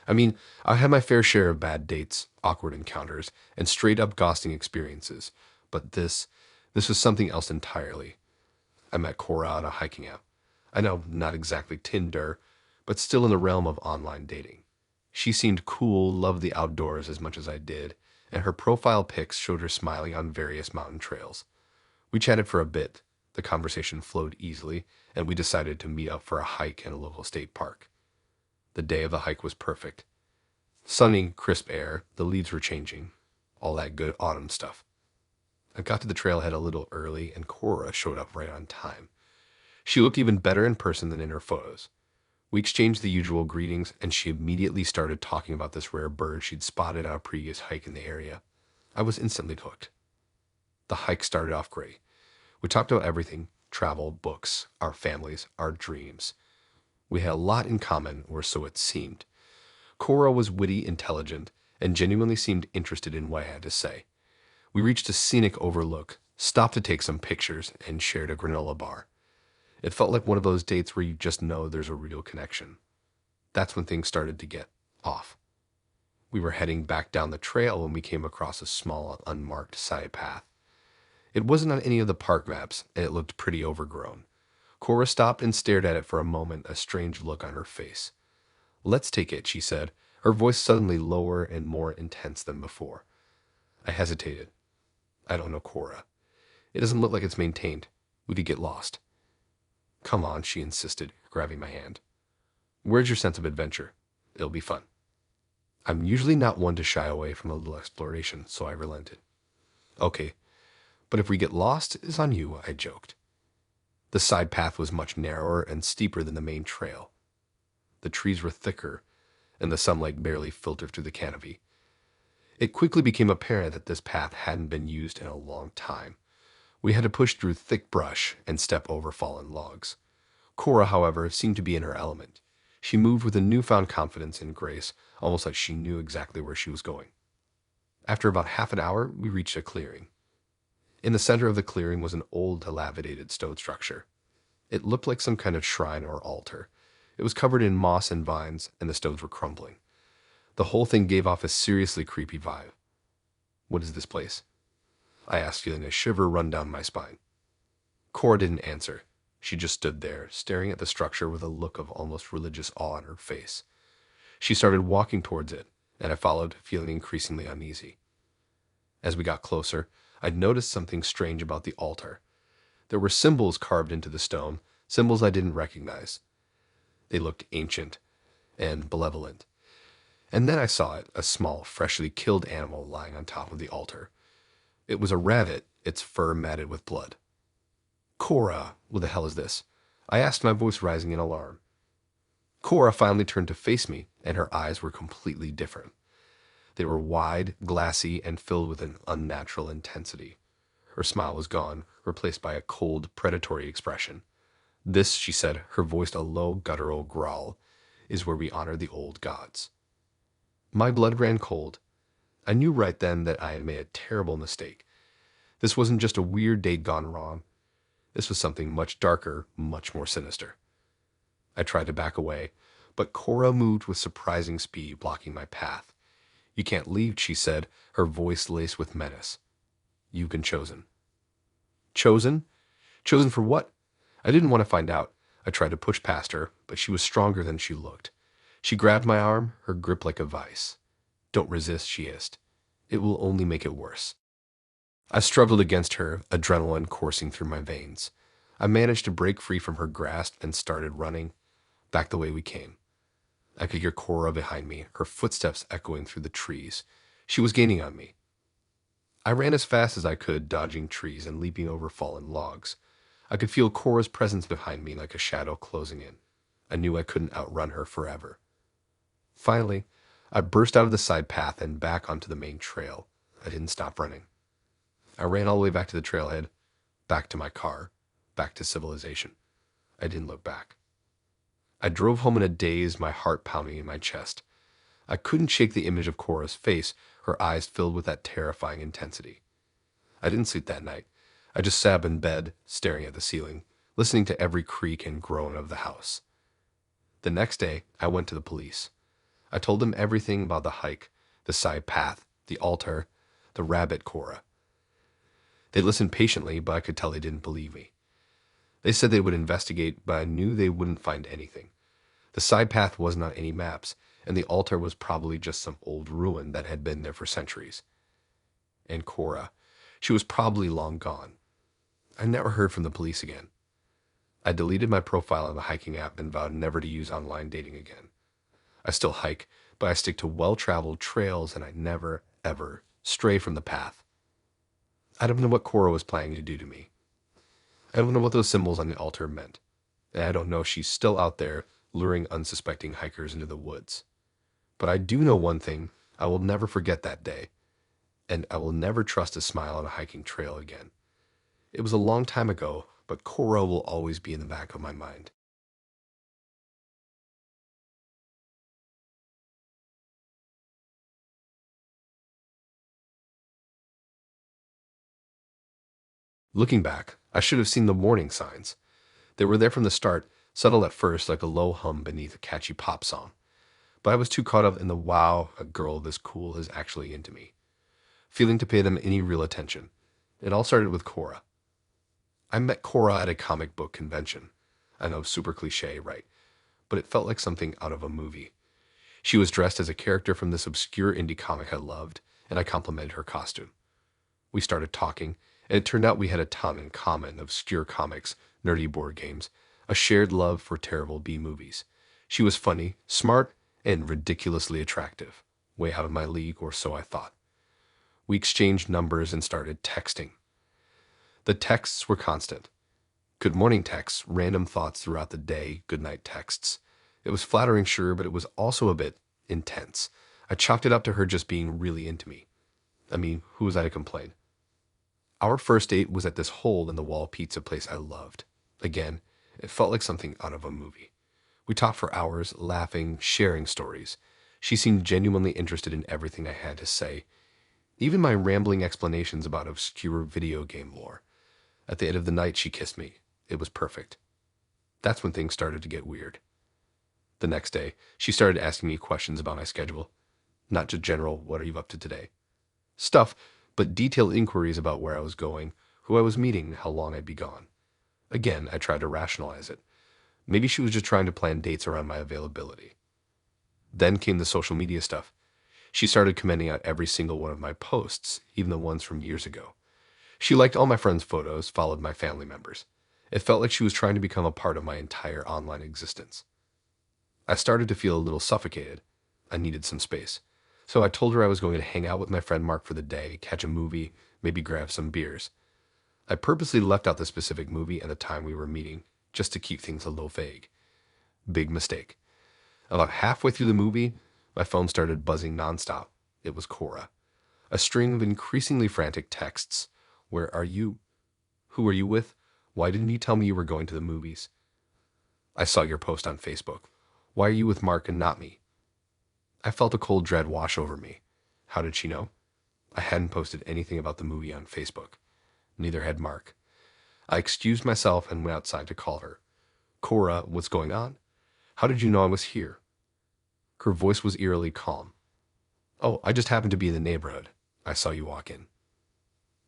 I mean, I had my fair share of bad dates, awkward encounters, and straight up ghosting experiences, but this was something else entirely. I met Cora on a hiking app. I know, not exactly Tinder, but still in the realm of online dating. She seemed cool, loved the outdoors as much as I did, and her profile pics showed her smiling on various mountain trails. We chatted for a bit. The conversation flowed easily, and we decided to meet up for a hike in a local state park. The day of the hike was perfect. Sunny, crisp air, the leaves were changing, all that good autumn stuff. I got to the trailhead a little early, and Cora showed up right on time. She looked even better in person than in her photos. We exchanged the usual greetings, and she immediately started talking about this rare bird she'd spotted on a previous hike in the area. I was instantly hooked. The hike started off great. We talked about everything: travel, books, our families, our dreams. We had a lot in common, or so it seemed. Cora was witty, intelligent, and genuinely seemed interested in what I had to say. We reached a scenic overlook, stopped to take some pictures, and shared a granola bar. It felt like one of those dates where you just know there's a real connection. That's when things started to get off. We were heading back down the trail when we came across a small, unmarked side path. It wasn't on any of the park maps, and it looked pretty overgrown. Cora stopped and stared at it for a moment, a strange look on her face. "Let's take it," she said, her voice suddenly lower and more intense than before. I hesitated. "I don't know, Cora. It doesn't look like it's maintained. We could get lost." "Come on," she insisted, grabbing my hand. "Where's your sense of adventure? It'll be fun." I'm usually not one to shy away from a little exploration, so I relented. "Okay, but if we get lost, it's on you," I joked. The side path was much narrower and steeper than the main trail. The trees were thicker, and the sunlight barely filtered through the canopy. It quickly became apparent that this path hadn't been used in a long time. We had to push through thick brush and step over fallen logs. Cora, however, seemed to be in her element. She moved with a newfound confidence and grace, almost like she knew exactly where she was going. After about half an hour, we reached a clearing. In the center of the clearing was an old, dilapidated stone structure. It looked like some kind of shrine or altar. It was covered in moss and vines, and the stones were crumbling. The whole thing gave off a seriously creepy vibe. "What is this place?" I asked, feeling a shiver run down my spine. Cora didn't answer. She just stood there, staring at the structure with a look of almost religious awe on her face. She started walking towards it, and I followed, feeling increasingly uneasy. As we got closer, I'd noticed something strange about the altar. There were symbols carved into the stone, symbols I didn't recognize. They looked ancient and malevolent. And then I saw it, a small, freshly killed animal lying on top of the altar. It was a rabbit, its fur matted with blood. "Cora, what the hell is this?" I asked, my voice rising in alarm. Cora finally turned to face me, and her eyes were completely different. They were wide, glassy, and filled with an unnatural intensity. Her smile was gone, replaced by a cold, predatory expression. "This," she said, her voice a low, guttural growl, "is where we honor the old gods." My blood ran cold. I knew right then that I had made a terrible mistake. This wasn't just a weird date gone wrong. This was something much darker, much more sinister. I tried to back away, but Cora moved with surprising speed, blocking my path. "You can't leave," she said, her voice laced with menace. "You've been chosen." Chosen? Chosen for what? I didn't want to find out. I tried to push past her, but she was stronger than she looked. She grabbed my arm, her grip like a vice. "Don't resist," she hissed. "It will only make it worse." I struggled against her, adrenaline coursing through my veins. I managed to break free from her grasp and started running back the way we came. I could hear Cora behind me, her footsteps echoing through the trees. She was gaining on me. I ran as fast as I could, dodging trees and leaping over fallen logs. I could feel Cora's presence behind me like a shadow closing in. I knew I couldn't outrun her forever. Finally, I burst out of the side path and back onto the main trail. I didn't stop running. I ran all the way back to the trailhead, back to my car, back to civilization. I didn't look back. I drove home in a daze, my heart pounding in my chest. I couldn't shake the image of Cora's face, her eyes filled with that terrifying intensity. I didn't sleep that night. I just sat up in bed, staring at the ceiling, listening to every creak and groan of the house. The next day, I went to the police. I told them everything about the hike, the side path, the altar, the rabbit Cora. They listened patiently, but I could tell they didn't believe me. They said they would investigate, but I knew they wouldn't find anything. The side path wasn't on any maps, and the altar was probably just some old ruin that had been there for centuries. And Cora, she was probably long gone. I never heard from the police again. I deleted my profile on the hiking app and vowed never to use online dating again. I still hike, but I stick to well-traveled trails, and I never, ever stray from the path. I don't know what Cora was planning to do to me. I don't know what those symbols on the altar meant. And I don't know if she's still out there luring unsuspecting hikers into the woods. But I do know one thing: I will never forget that day, and I will never trust a smile on a hiking trail again. It was a long time ago, but Cora will always be in the back of my mind. Looking back, I should have seen the warning signs. They were there from the start, subtle at first like a low hum beneath a catchy pop song. But I was too caught up in the wow, a girl this cool is actually into me, feeling to pay them any real attention. It all started with Cora. I met Cora at a comic book convention. I know, super cliche, right? But it felt like something out of a movie. She was dressed as a character from this obscure indie comic I loved, and I complimented her costume. We started talking, and it turned out we had a ton in common: obscure comics, nerdy board games, a shared love for terrible B-movies. She was funny, smart, and ridiculously attractive. Way out of my league, or so I thought. We exchanged numbers and started texting. The texts were constant. Good morning texts, random thoughts throughout the day, good night texts. It was flattering, sure, but it was also a bit intense. I chalked it up to her just being really into me. I mean, who was I to complain? Our first date was at this hole-in-the-wall pizza place I loved. Again, it felt like something out of a movie. We talked for hours, laughing, sharing stories. She seemed genuinely interested in everything I had to say, Even my rambling explanations about obscure video game lore. At the end of the night, she kissed me. It was perfect. That's when things started to get weird. The next day, she started asking me questions about my schedule. Not just general, what are you up to today? Stuff, but detailed inquiries about where I was going, who I was meeting, and how long I'd be gone. Again, I tried to rationalize it. Maybe she was just trying to plan dates around my availability. Then came the social media stuff. She started commenting on every single one of my posts, even the ones from years ago. She liked all my friends' photos, followed my family members. It felt like she was trying to become a part of my entire online existence. I started to feel a little suffocated. I needed some space. So I told her I was going to hang out with my friend Mark for the day, catch a movie, maybe grab some beers. I purposely left out the specific movie and the time we were meeting, just to keep things a little vague. Big mistake. About halfway through the movie, my phone started buzzing nonstop. It was Cora. A string of increasingly frantic texts. Where are you? Who are you with? Why didn't you tell me you were going to the movies? I saw your post on Facebook. Why are you with Mark and not me? I felt a cold dread wash over me. How did she know? I hadn't posted anything about the movie on Facebook. Neither had Mark. I excused myself and went outside to call her. Cora, what's going on? How did you know I was here? Her voice was eerily calm. Oh, I just happened to be in the neighborhood. I saw you walk in.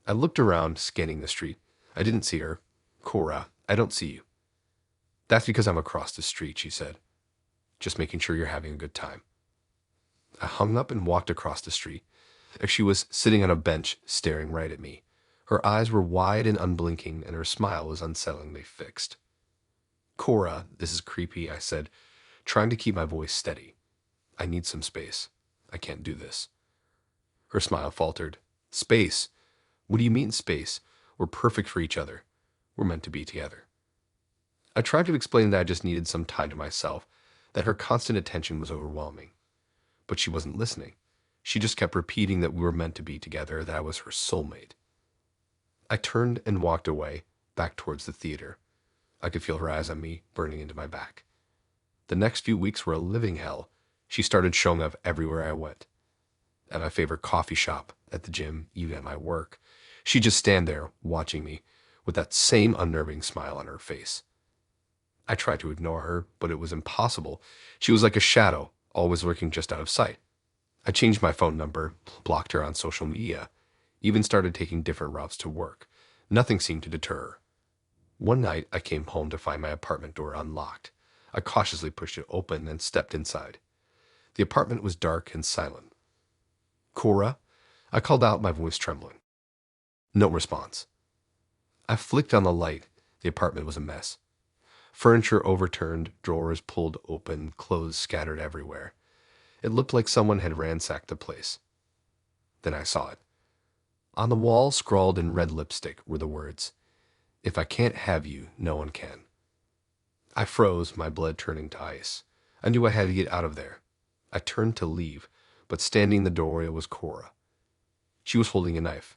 I looked around, scanning the street. I didn't see her. Cora, I don't see you. That's because I'm across the street, she said. Just making sure you're having a good time. I hung up and walked across the street. She was sitting on a bench, staring right at me. Her eyes were wide and unblinking, and her smile was unsettlingly fixed. Cora, this is creepy, I said, trying to keep my voice steady. I need some space. I can't do this. Her smile faltered. Space? What do you mean space? We're perfect for each other. We're meant to be together. I tried to explain that I just needed some time to myself, that her constant attention was overwhelming. But she wasn't listening. She just kept repeating that we were meant to be together, that I was her soulmate. I turned and walked away, back towards the theater. I could feel her eyes on me, burning into my back. The next few weeks were a living hell. She started showing up everywhere I went. At my favorite coffee shop, at the gym, even at my work. She'd just stand there, watching me, with that same unnerving smile on her face. I tried to ignore her, but it was impossible. She was like a shadow, always lurking just out of sight. I changed my phone number, blocked her on social media, even started taking different routes to work. Nothing seemed to deter her. One night, I came home to find my apartment door unlocked. I cautiously pushed it open and stepped inside. The apartment was dark and silent. Cora? I called out, my voice trembling. No response. I flicked on the light. The apartment was a mess. Furniture overturned, drawers pulled open, clothes scattered everywhere. It looked like someone had ransacked the place. Then I saw it. On the wall, scrawled in red lipstick, were the words, "If I can't have you, no one can." I froze, my blood turning to ice. I knew I had to get out of there. I turned to leave, but standing in the doorway was Cora. She was holding a knife.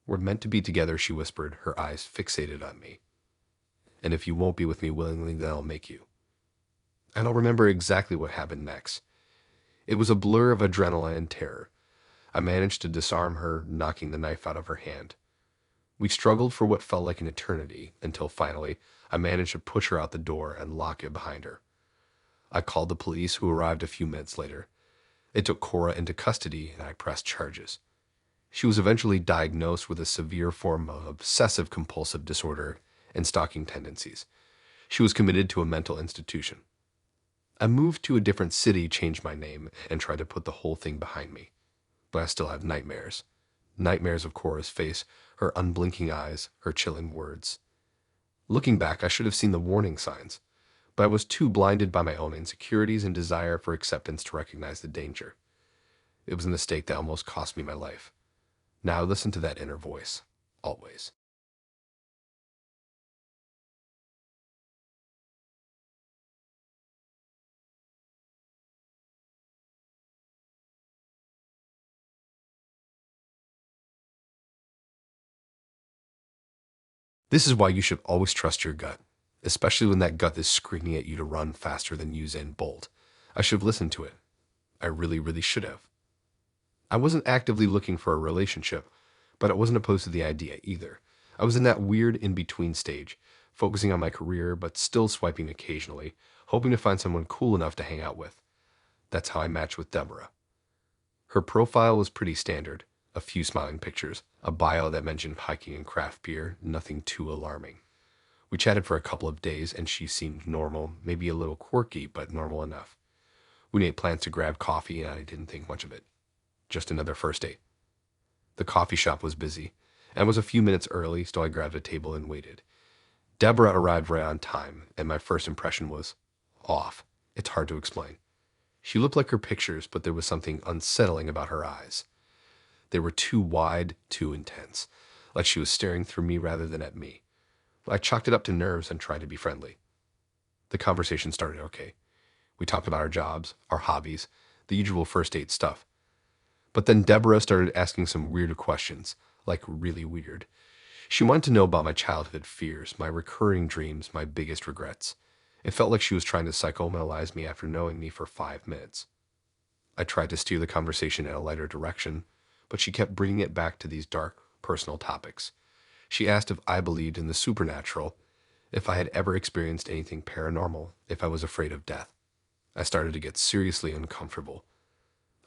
We're meant to be together, she whispered, her eyes fixated on me. And if you won't be with me willingly, then I'll make you. I don't remember exactly what happened next. It was a blur of adrenaline and terror. I managed to disarm her, knocking the knife out of her hand. We struggled for what felt like an eternity, until finally I managed to push her out the door and lock it behind her. I called the police, who arrived a few minutes later. They took Cora into custody, and I pressed charges. She was eventually diagnosed with a severe form of obsessive-compulsive disorder and stalking tendencies. She was committed to a mental institution. I moved to a different city, changed my name, and tried to put the whole thing behind me. But I still have nightmares. Nightmares of Cora's face, her unblinking eyes, her chilling words. Looking back, I should have seen the warning signs, but I was too blinded by my own insecurities and desire for acceptance to recognize the danger. It was a mistake that almost cost me my life. Now I listen to that inner voice, always. This is why you should always trust your gut, especially when that gut is screaming at you to run faster than Usain Bolt. I should have listened to it. I really, really should have. I wasn't actively looking for a relationship, but I wasn't opposed to the idea either. I was in that weird in-between stage, focusing on my career but still swiping occasionally, hoping to find someone cool enough to hang out with. That's how I matched with Deborah. Her profile was pretty standard. A few smiling pictures, a bio that mentioned hiking and craft beer, nothing too alarming. We chatted for a couple of days and she seemed normal, maybe a little quirky, but normal enough. We made plans to grab coffee and I didn't think much of it. Just another first date. The coffee shop was busy and was a few minutes early, so I grabbed a table and waited. Deborah arrived right on time, and my first impression was off. It's hard to explain. She looked like her pictures, but there was something unsettling about her eyes. They were too wide, too intense, like she was staring through me rather than at me. I chalked it up to nerves and tried to be friendly. The conversation started okay. We talked about our jobs, our hobbies, the usual first date stuff. But then Deborah started asking some weird questions, like really weird. She wanted to know about my childhood fears, my recurring dreams, my biggest regrets. It felt like she was trying to psychoanalyze me after knowing me for 5 minutes. I tried to steer the conversation in a lighter direction, but she kept bringing it back to these dark, personal topics. She asked if I believed in the supernatural, if I had ever experienced anything paranormal, if I was afraid of death. I started to get seriously uncomfortable.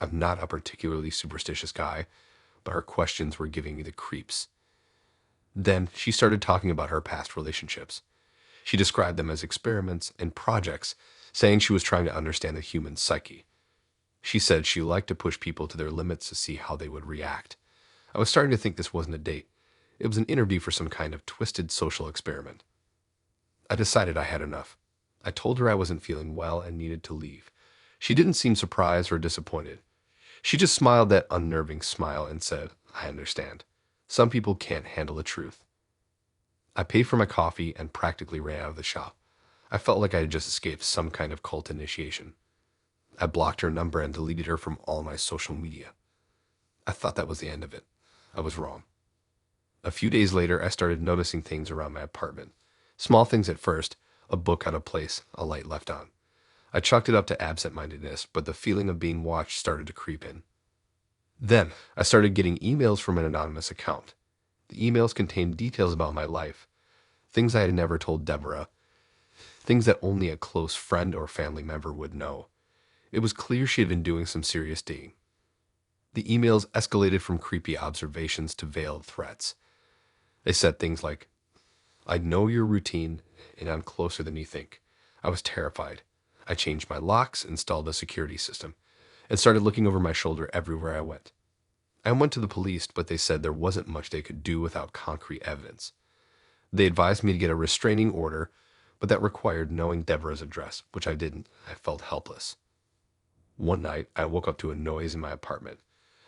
I'm not a particularly superstitious guy, but her questions were giving me the creeps. Then she started talking about her past relationships. She described them as experiments and projects, saying she was trying to understand the human psyche. She said she liked to push people to their limits to see how they would react. I was starting to think this wasn't a date. It was an interview for some kind of twisted social experiment. I decided I had enough. I told her I wasn't feeling well and needed to leave. She didn't seem surprised or disappointed. She just smiled that unnerving smile and said, "I understand. Some people can't handle the truth." I paid for my coffee and practically ran out of the shop. I felt like I had just escaped some kind of cult initiation. I blocked her number and deleted her from all my social media. I thought that was the end of it. I was wrong. A few days later, I started noticing things around my apartment. Small things at first, a book out of place, a light left on. I chalked it up to absent-mindedness, but the feeling of being watched started to creep in. Then, I started getting emails from an anonymous account. The emails contained details about my life, things I had never told Deborah, things that only a close friend or family member would know. It was clear she had been doing some serious digging. The emails escalated from creepy observations to veiled threats. They said things like, "I know your routine, and I'm closer than you think." I was terrified. I changed my locks, installed a security system, and started looking over my shoulder everywhere I went. I went to the police, but they said there wasn't much they could do without concrete evidence. They advised me to get a restraining order, but that required knowing Deborah's address, which I didn't. I felt helpless. One night, I woke up to a noise in my apartment.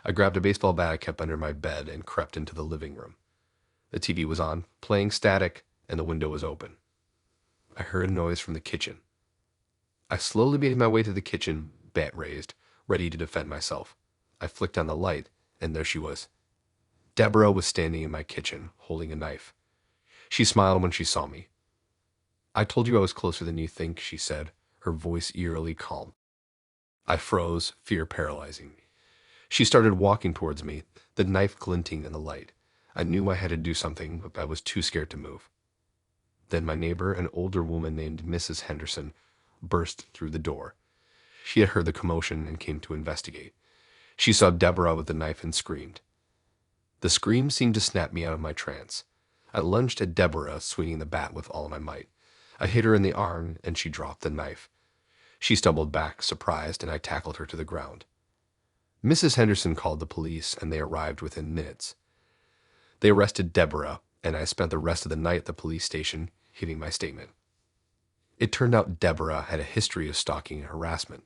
I grabbed a baseball bat I kept under my bed and crept into the living room. The TV was on, playing static, and the window was open. I heard a noise from the kitchen. I slowly made my way to the kitchen, bat raised, ready to defend myself. I flicked on the light, and there she was. Deborah was standing in my kitchen, holding a knife. She smiled when she saw me. "I told you I was closer than you think," she said, her voice eerily calm. I froze, fear paralyzing me. She started walking towards me, the knife glinting in the light. I knew I had to do something, but I was too scared to move. Then my neighbor, an older woman named Mrs. Henderson, burst through the door. She had heard the commotion and came to investigate. She saw Deborah with the knife and screamed. The scream seemed to snap me out of my trance. I lunged at Deborah, swinging the bat with all my might. I hit her in the arm, and she dropped the knife. She stumbled back, surprised, and I tackled her to the ground. Mrs. Henderson called the police, and they arrived within minutes. They arrested Deborah, and I spent the rest of the night at the police station, giving my statement. It turned out Deborah had a history of stalking and harassment.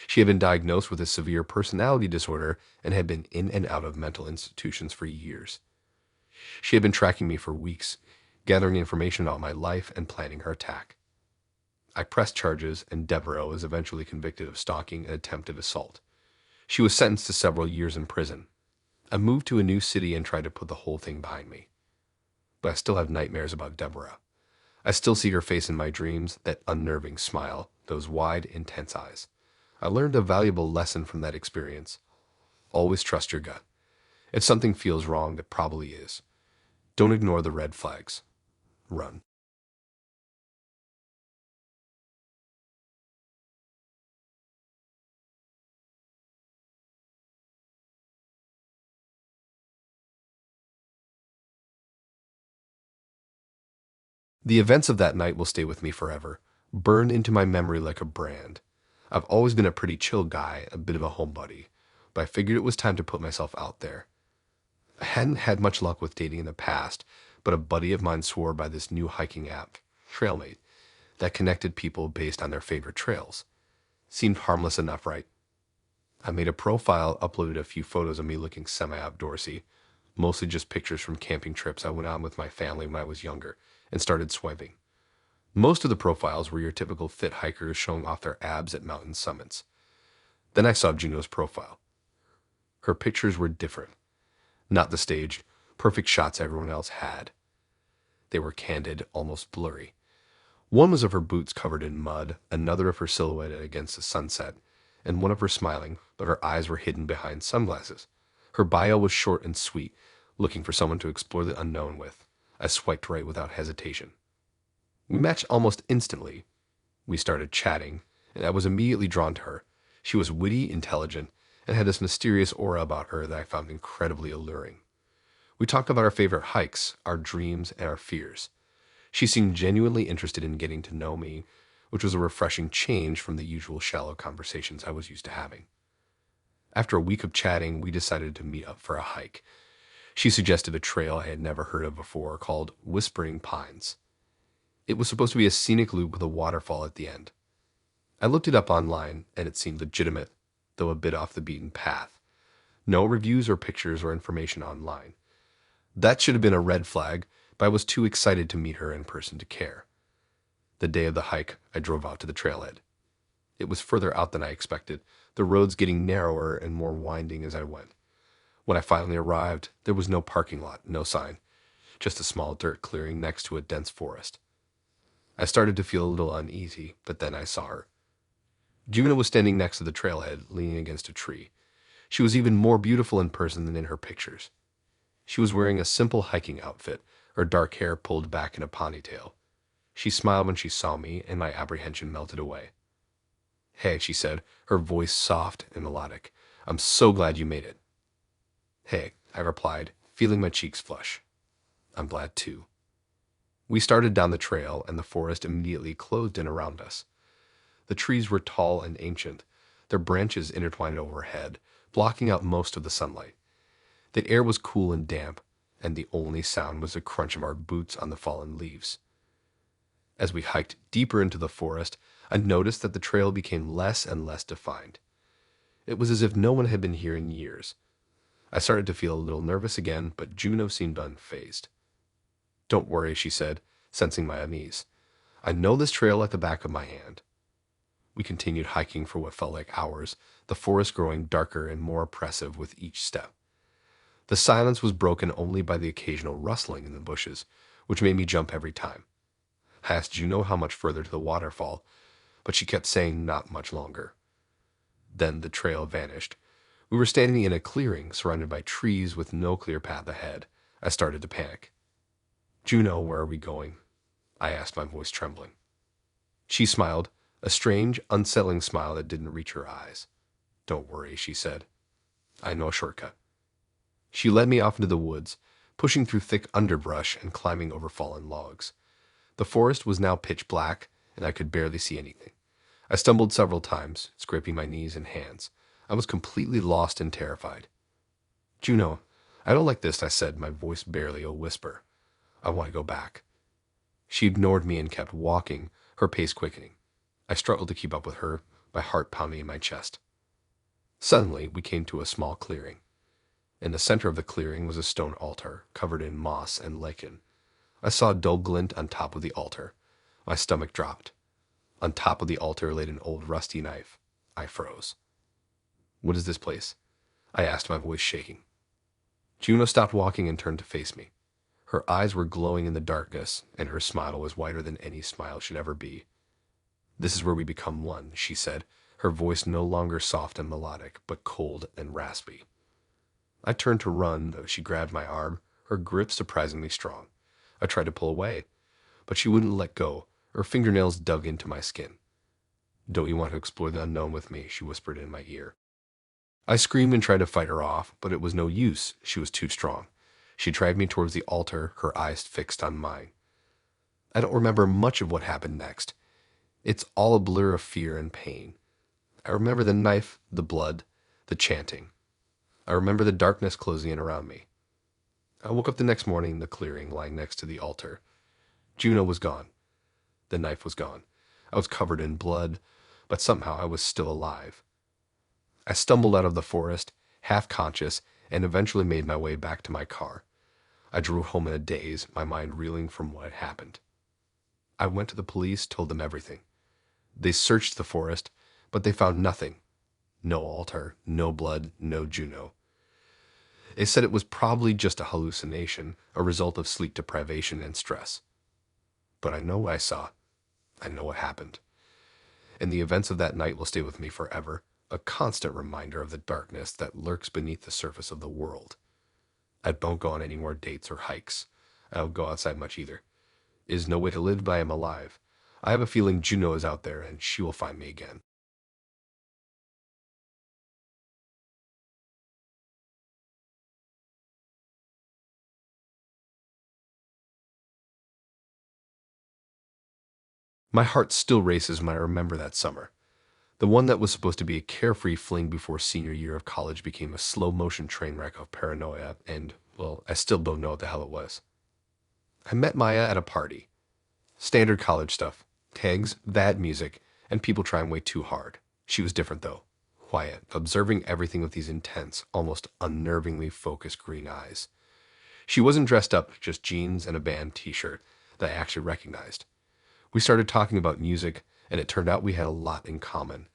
She had been diagnosed with a severe personality disorder and had been in and out of mental institutions for years. She had been tracking me for weeks, gathering information about my life and planning her attack. I pressed charges, and Deborah was eventually convicted of stalking and attempted assault. She was sentenced to several years in prison. I moved to a new city and tried to put the whole thing behind me. But I still have nightmares about Deborah. I still see her face in my dreams, that unnerving smile, those wide, intense eyes. I learned a valuable lesson from that experience. Always trust your gut. If something feels wrong, it probably is. Don't ignore the red flags. Run. The events of that night will stay with me forever, burned into my memory like a brand. I've always been a pretty chill guy, a bit of a homebody, but I figured it was time to put myself out there. I hadn't had much luck with dating in the past, but a buddy of mine swore by this new hiking app, Trailmate, that connected people based on their favorite trails. Seemed harmless enough, right? I made a profile, uploaded a few photos of me looking semi-outdoorsy, mostly just pictures from camping trips I went on with my family when I was younger, and started swiping. Most of the profiles were your typical fit hikers showing off their abs at mountain summits. Then I saw Juno's profile. Her pictures were different. Not the staged, perfect shots everyone else had. They were candid, almost blurry. One was of her boots covered in mud, another of her silhouette against the sunset, and one of her smiling, but her eyes were hidden behind sunglasses. Her bio was short and sweet, looking for someone to explore the unknown with. I swiped right without hesitation. We matched almost instantly. We started chatting, and I was immediately drawn to her. She was witty, intelligent, and had this mysterious aura about her that I found incredibly alluring. We talked about our favorite hikes, our dreams, and our fears. She seemed genuinely interested in getting to know me, which was a refreshing change from the usual shallow conversations I was used to having. After a week of chatting, we decided to meet up for a hike. She suggested a trail I had never heard of before called Whispering Pines. It was supposed to be a scenic loop with a waterfall at the end. I looked it up online, and it seemed legitimate, though a bit off the beaten path. No reviews or pictures or information online. That should have been a red flag, but I was too excited to meet her in person to care. The day of the hike, I drove out to the trailhead. It was further out than I expected, the roads getting narrower and more winding as I went. When I finally arrived, there was no parking lot, no sign, just a small dirt clearing next to a dense forest. I started to feel a little uneasy, but then I saw her. Juno was standing next to the trailhead, leaning against a tree. She was even more beautiful in person than in her pictures. She was wearing a simple hiking outfit, her dark hair pulled back in a ponytail. She smiled when she saw me, and my apprehension melted away. "Hey," she said, her voice soft and melodic. "I'm so glad you made it." "Hey," I replied, feeling my cheeks flush. "I'm glad too." We started down the trail, and the forest immediately closed in around us. The trees were tall and ancient, their branches intertwined overhead, blocking out most of the sunlight. The air was cool and damp, and the only sound was the crunch of our boots on the fallen leaves. As we hiked deeper into the forest, I noticed that the trail became less and less defined. It was as if no one had been here in years. I started to feel a little nervous again, but Juno seemed unfazed. "Don't worry," she said, sensing my unease. "I know this trail like the back of my hand." We continued hiking for what felt like hours, the forest growing darker and more oppressive with each step. The silence was broken only by the occasional rustling in the bushes, which made me jump every time. I asked Juno how much further to the waterfall, but she kept saying not much longer. Then the trail vanished. We were standing in a clearing surrounded by trees with no clear path ahead. I started to panic. "Juno, where are we going?" I asked, my voice trembling. She smiled, a strange, unsettling smile that didn't reach her eyes. "Don't worry," she said. "I know a shortcut." She led me off into the woods, pushing through thick underbrush and climbing over fallen logs. The forest was now pitch black, and I could barely see anything. I stumbled several times, scraping my knees and hands. I was completely lost and terrified. "Juno, I don't like this," I said, my voice barely a whisper. "I want to go back." She ignored me and kept walking, her pace quickening. I struggled to keep up with her, my heart pounding in my chest. Suddenly, we came to a small clearing. In the center of the clearing was a stone altar, covered in moss and lichen. I saw a dull glint on top of the altar. My stomach dropped. On top of the altar laid an old rusty knife. I froze. "What is this place?" I asked, my voice shaking. Juno stopped walking and turned to face me. Her eyes were glowing in the darkness, and her smile was wider than any smile should ever be. "This is where we become one," she said, her voice no longer soft and melodic, but cold and raspy. I turned to run, though she grabbed my arm, her grip surprisingly strong. I tried to pull away, but she wouldn't let go. Her fingernails dug into my skin. "Don't you want to explore the unknown with me?" she whispered in my ear. I screamed and tried to fight her off, but it was no use. She was too strong. She dragged me towards the altar, her eyes fixed on mine. I don't remember much of what happened next. It's all a blur of fear and pain. I remember the knife, the blood, the chanting. I remember the darkness closing in around me. I woke up the next morning in the clearing, lying next to the altar. Juno was gone. The knife was gone. I was covered in blood, but somehow I was still alive. I stumbled out of the forest, half conscious, and eventually made my way back to my car. I drove home in a daze, my mind reeling from what had happened. I went to the police, told them everything. They searched the forest, but they found nothing. No altar, no blood, no Juno. They said it was probably just a hallucination, a result of sleep deprivation and stress. But I know what I saw. I know what happened. And the events of that night will stay with me forever, a constant reminder of the darkness that lurks beneath the surface of the world. I don't go on any more dates or hikes. I don't go outside much either. It is no way to live, but I am alive. I have a feeling Juno is out there, and she will find me again. My heart still races when I remember that summer. The one that was supposed to be a carefree fling before senior year of college became a slow-motion train wreck of paranoia, and, well, I still don't know what the hell it was. I met Maya at a party. Standard college stuff. Tags, bad music, and people trying way too hard. She was different, though. Quiet, observing everything with these intense, almost unnervingly focused green eyes. She wasn't dressed up, just jeans and a band t-shirt that I actually recognized. We started talking about music, and it turned out we had a lot in common.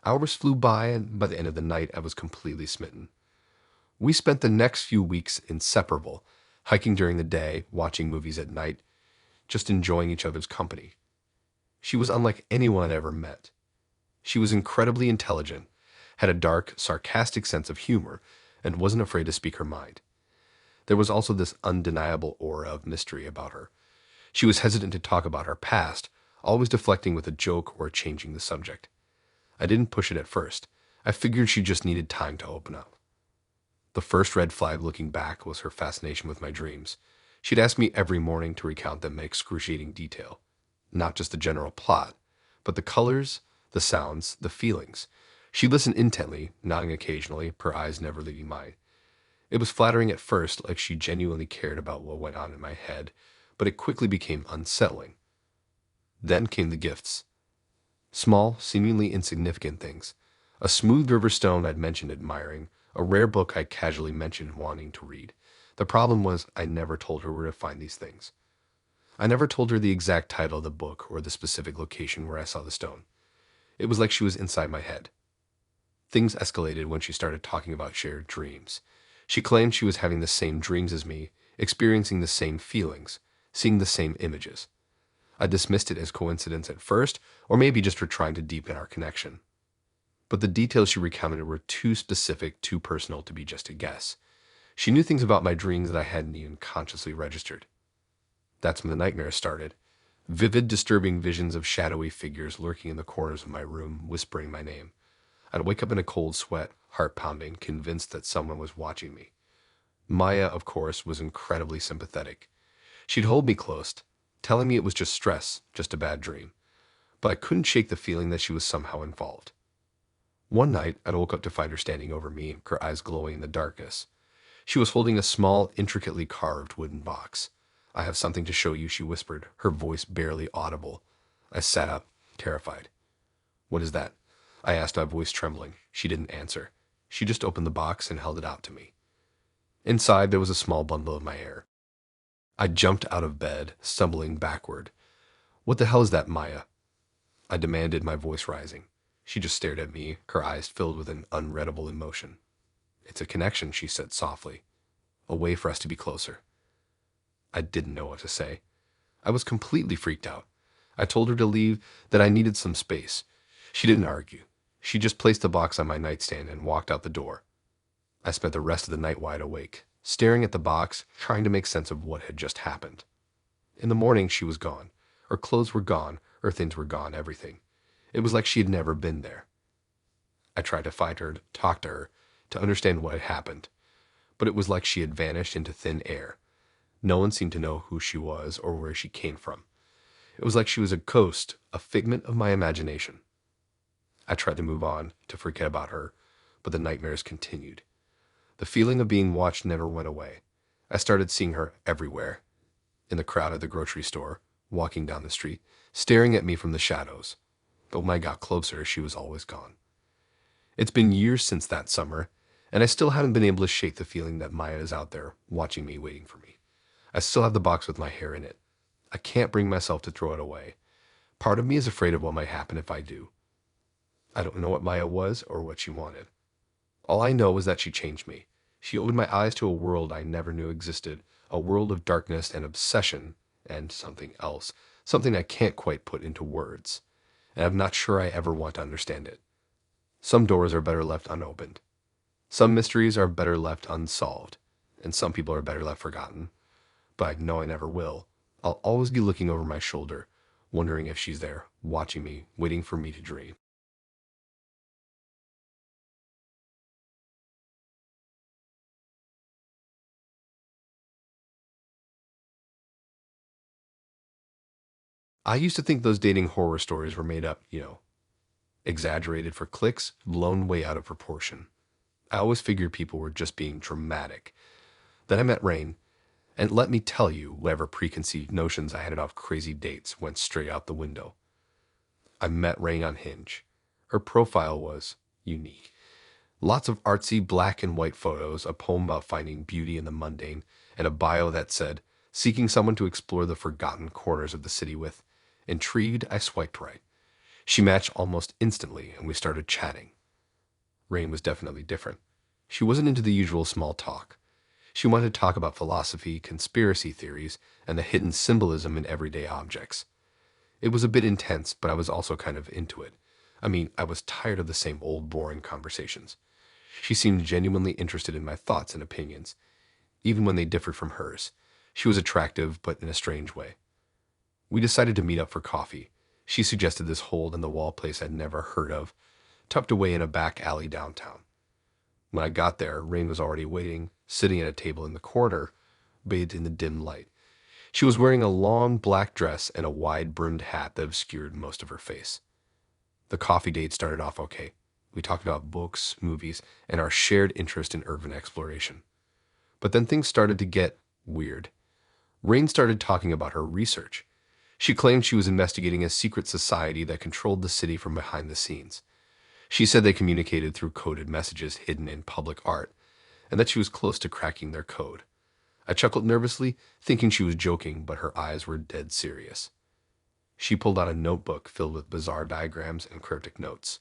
Hours flew by, and by the end of the night, I was completely smitten. We spent the next few weeks inseparable, hiking during the day, watching movies at night, just enjoying each other's company. She was unlike anyone I'd ever met. She was incredibly intelligent, had a dark, sarcastic sense of humor, and wasn't afraid to speak her mind. There was also this undeniable aura of mystery about her. She was hesitant to talk about her past, always deflecting with a joke or changing the subject. I didn't push it at first. I figured she just needed time to open up. The first red flag looking back was her fascination with my dreams. She'd ask me every morning to recount them in excruciating detail. Not just the general plot, but the colors, the sounds, the feelings. She listened intently, nodding occasionally, her eyes never leaving mine. It was flattering at first, like she genuinely cared about what went on in my head, but it quickly became unsettling. Then came the gifts. Small, seemingly insignificant things. A smooth river stone I'd mentioned admiring, a rare book I casually mentioned wanting to read. The problem was I never told her where to find these things. I never told her the exact title of the book or the specific location where I saw the stone. It was like she was inside my head. Things escalated when she started talking about shared dreams. She claimed she was having the same dreams as me, experiencing the same feelings, seeing the same images. I dismissed it as coincidence at first, or maybe just for trying to deepen our connection. But the details she recounted were too specific, too personal to be just a guess. She knew things about my dreams that I hadn't even consciously registered. That's when the nightmares started. Vivid, disturbing visions of shadowy figures lurking in the corners of my room, whispering my name. I'd wake up in a cold sweat, heart pounding, convinced that someone was watching me. Maya, of course, was incredibly sympathetic. She'd hold me close, telling me it was just stress, just a bad dream. But I couldn't shake the feeling that she was somehow involved. One night, I woke up to find her standing over me, her eyes glowing in the darkness. She was holding a small, intricately carved wooden box. "I have something to show you," she whispered, her voice barely audible. I sat up, terrified. "What is that?" I asked, my voice trembling. She didn't answer. She just opened the box and held it out to me. Inside, there was a small bundle of my hair. I jumped out of bed, stumbling backward. "What the hell is that, Maya?" I demanded, my voice rising. She just stared at me, her eyes filled with an unreadable emotion. "It's a connection," she said softly. "A way for us to be closer." I didn't know what to say. I was completely freaked out. I told her to leave, that I needed some space. She didn't argue. She just placed the box on my nightstand and walked out the door. I spent the rest of the night wide awake, staring at the box, trying to make sense of what had just happened. In the morning, she was gone. Her clothes were gone, her things were gone, everything. It was like she had never been there. I tried to find her, to talk to her, to understand what had happened, but it was like she had vanished into thin air. No one seemed to know who she was or where she came from. It was like she was a ghost, a figment of my imagination. I tried to move on, to forget about her, but the nightmares continued. The feeling of being watched never went away. I started seeing her everywhere. In the crowd at the grocery store, walking down the street, staring at me from the shadows. But when I got closer, she was always gone. It's been years since that summer, and I still haven't been able to shake the feeling that Maya is out there, watching me, waiting for me. I still have the box with my hair in it. I can't bring myself to throw it away. Part of me is afraid of what might happen if I do. I don't know what Maya was or what she wanted. All I know is that she changed me. She opened my eyes to a world I never knew existed, a world of darkness and obsession, and something else, something I can't quite put into words, and I'm not sure I ever want to understand it. Some doors are better left unopened. Some mysteries are better left unsolved, and some people are better left forgotten. But I know I never will. I'll always be looking over my shoulder, wondering if she's there, watching me, waiting for me to dream. I used to think those dating horror stories were made up, exaggerated for clicks, blown way out of proportion. I always figured people were just being dramatic. Then I met Rain, and let me tell you, whatever preconceived notions I had of crazy dates went straight out the window. I met Rain on Hinge. Her profile was unique. Lots of artsy black and white photos, a poem about finding beauty in the mundane, and a bio that said, seeking someone to explore the forgotten corners of the city with. Intrigued, I swiped right. She matched almost instantly, and we started chatting. Rain was definitely different. She wasn't into the usual small talk. She wanted to talk about philosophy, conspiracy theories, and the hidden symbolism in everyday objects. It was a bit intense, but I was also kind of into it. I mean, I was tired of the same old boring conversations. She seemed genuinely interested in my thoughts and opinions, even when they differed from hers. She was attractive, but in a strange way. We decided to meet up for coffee. She suggested this hole-in-the-wall place I'd never heard of, tucked away in a back alley downtown. When I got there, Rain was already waiting, sitting at a table in the corner, bathed in the dim light. She was wearing a long black dress and a wide-brimmed hat that obscured most of her face. The coffee date started off okay. We talked about books, movies, and our shared interest in urban exploration. But then things started to get weird. Rain started talking about her research. She claimed she was investigating a secret society that controlled the city from behind the scenes. She said they communicated through coded messages hidden in public art, and that she was close to cracking their code. I chuckled nervously, thinking she was joking, but her eyes were dead serious. She pulled out a notebook filled with bizarre diagrams and cryptic notes.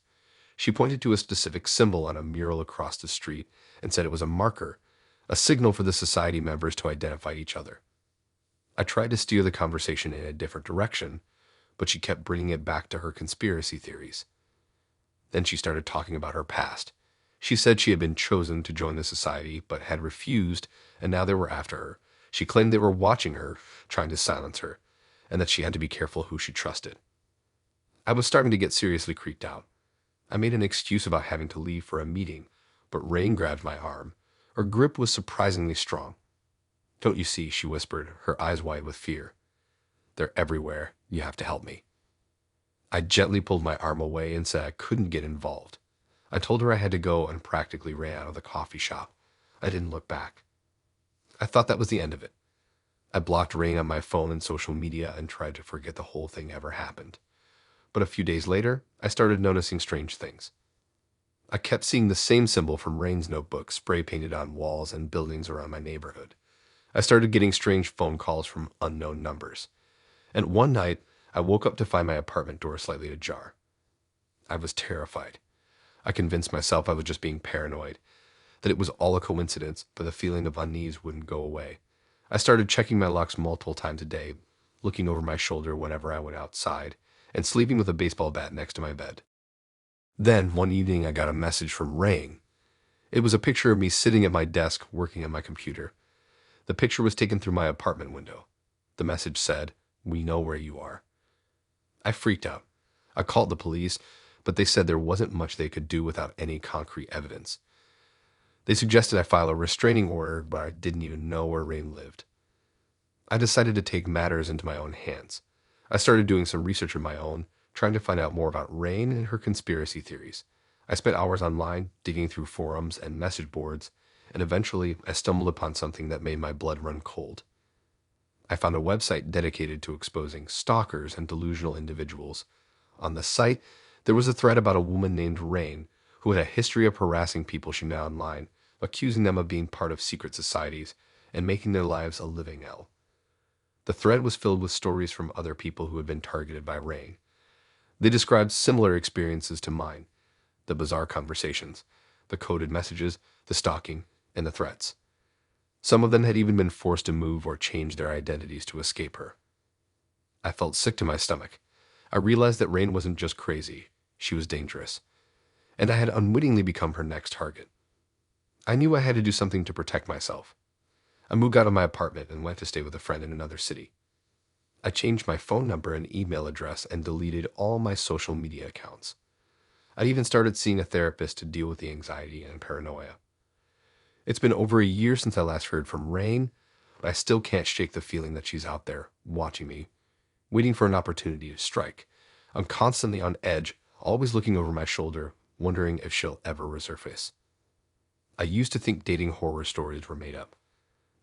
She pointed to a specific symbol on a mural across the street and said it was a marker, a signal for the society members to identify each other. I tried to steer the conversation in a different direction, but she kept bringing it back to her conspiracy theories. Then she started talking about her past. She said she had been chosen to join the society, but had refused, and now they were after her. She claimed they were watching her, trying to silence her, and that she had to be careful who she trusted. I was starting to get seriously creeped out. I made an excuse about having to leave for a meeting, but Rain grabbed my arm. Her grip was surprisingly strong. "Don't you see," she whispered, her eyes wide with fear. "They're everywhere. You have to help me." I gently pulled my arm away and said I couldn't get involved. I told her I had to go and practically ran out of the coffee shop. I didn't look back. I thought that was the end of it. I blocked Rain on my phone and social media and tried to forget the whole thing ever happened. But a few days later, I started noticing strange things. I kept seeing the same symbol from Rain's notebook spray painted on walls and buildings around my neighborhood. I started getting strange phone calls from unknown numbers. And one night, I woke up to find my apartment door slightly ajar. I was terrified. I convinced myself I was just being paranoid, that it was all a coincidence, but the feeling of unease wouldn't go away. I started checking my locks multiple times a day, looking over my shoulder whenever I went outside, and sleeping with a baseball bat next to my bed. Then, one evening, I got a message from Rain. It was a picture of me sitting at my desk working on my computer. The picture was taken through my apartment window. The message said, "We know where you are." I freaked out. I called the police, but they said there wasn't much they could do without any concrete evidence. They suggested I file a restraining order, but I didn't even know where Rain lived. I decided to take matters into my own hands. I started doing some research of my own, trying to find out more about Rain and her conspiracy theories. I spent hours online, digging through forums and message boards, and eventually I stumbled upon something that made my blood run cold. I found a website dedicated to exposing stalkers and delusional individuals. On the site, there was a thread about a woman named Rain, who had a history of harassing people she met online, accusing them of being part of secret societies and making their lives a living hell. The thread was filled with stories from other people who had been targeted by Rain. They described similar experiences to mine: the bizarre conversations, the coded messages, the stalking, and the threats. Some of them had even been forced to move or change their identities to escape her. I felt sick to my stomach. I realized that Rain wasn't just crazy, she was dangerous, and I had unwittingly become her next target. I knew I had to do something to protect myself. I moved out of my apartment and went to stay with a friend in another city. I changed my phone number and email address and deleted all my social media accounts. I even started seeing a therapist to deal with the anxiety and paranoia. It's been over a year since I last heard from Rain, but I still can't shake the feeling that she's out there, watching me, waiting for an opportunity to strike. I'm constantly on edge, always looking over my shoulder, wondering if she'll ever resurface. I used to think dating horror stories were made up.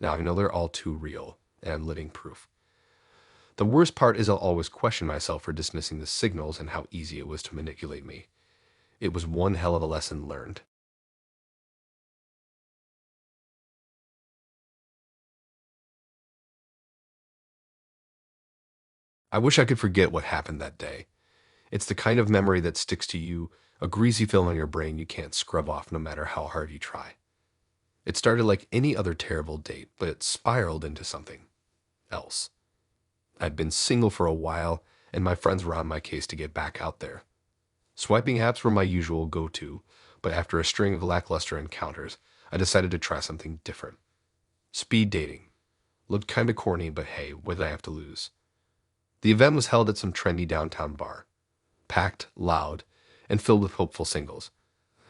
Now I know they're all too real, and I'm living proof. The worst part is I'll always question myself for dismissing the signals and how easy it was to manipulate me. It was one hell of a lesson learned. I wish I could forget what happened that day. It's the kind of memory that sticks to you, a greasy film on your brain you can't scrub off no matter how hard you try. It started like any other terrible date, but it spiraled into something else. I'd been single for a while, and my friends were on my case to get back out there. Swiping apps were my usual go-to, but after a string of lackluster encounters, I decided to try something different. Speed dating. Looked kinda corny, but hey, what did I have to lose? The event was held at some trendy downtown bar. Packed, loud, and filled with hopeful singles.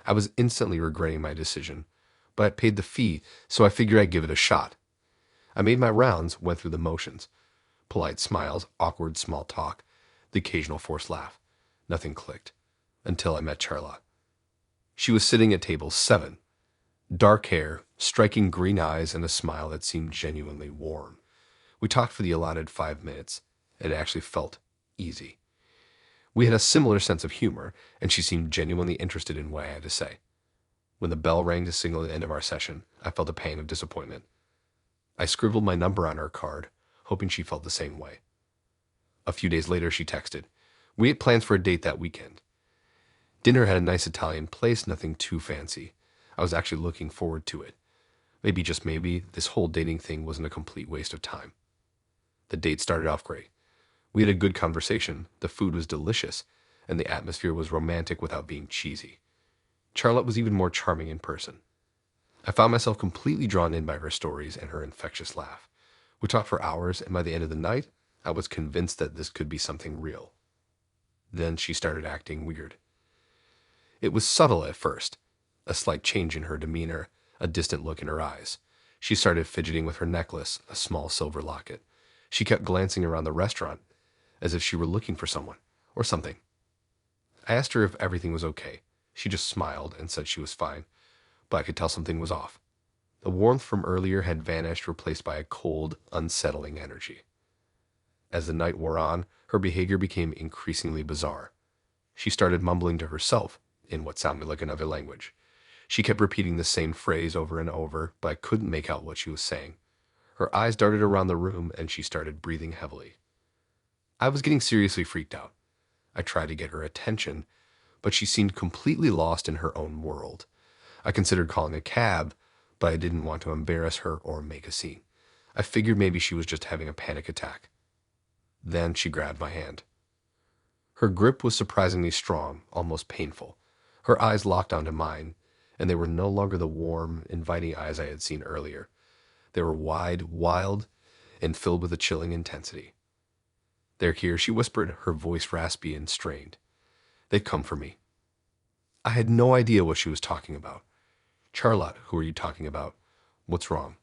I was instantly regretting my decision, but I paid the fee, so I figured I'd give it a shot. I made my rounds, went through the motions. Polite smiles, awkward small talk, the occasional forced laugh. Nothing clicked, until I met Charlotte. She was sitting at table 7. Dark hair, striking green eyes, and a smile that seemed genuinely warm. We talked for the allotted 5 minutes. It actually felt easy. We had a similar sense of humor, and she seemed genuinely interested in what I had to say. When the bell rang to signal the end of our session, I felt a pang of disappointment. I scribbled my number on her card, hoping she felt the same way. A few days later, she texted, "We had plans for a date that weekend." Dinner had a nice Italian place, nothing too fancy. I was actually looking forward to it. Maybe, just maybe, this whole dating thing wasn't a complete waste of time. The date started off great. We had a good conversation, the food was delicious, and the atmosphere was romantic without being cheesy. Charlotte was even more charming in person. I found myself completely drawn in by her stories and her infectious laugh. We talked for hours, and by the end of the night, I was convinced that this could be something real. Then she started acting weird. It was subtle at first, a slight change in her demeanor, a distant look in her eyes. She started fidgeting with her necklace, a small silver locket. She kept glancing around the restaurant, as if she were looking for someone, or something. I asked her if everything was okay. She just smiled and said she was fine, but I could tell something was off. The warmth from earlier had vanished, replaced by a cold, unsettling energy. As the night wore on, her behavior became increasingly bizarre. She started mumbling to herself in what sounded like another language. She kept repeating the same phrase over and over, but I couldn't make out what she was saying. Her eyes darted around the room, and she started breathing heavily. I was getting seriously freaked out. I tried to get her attention, but she seemed completely lost in her own world. I considered calling a cab, but I didn't want to embarrass her or make a scene. I figured maybe she was just having a panic attack. Then she grabbed my hand. Her grip was surprisingly strong, almost painful. Her eyes locked onto mine, and they were no longer the warm, inviting eyes I had seen earlier. They were wide, wild, and filled with a chilling intensity. "They're here," she whispered, her voice raspy and strained. "They've come for me." I had no idea what she was talking about. "Charlotte, who are you talking about? What's wrong?"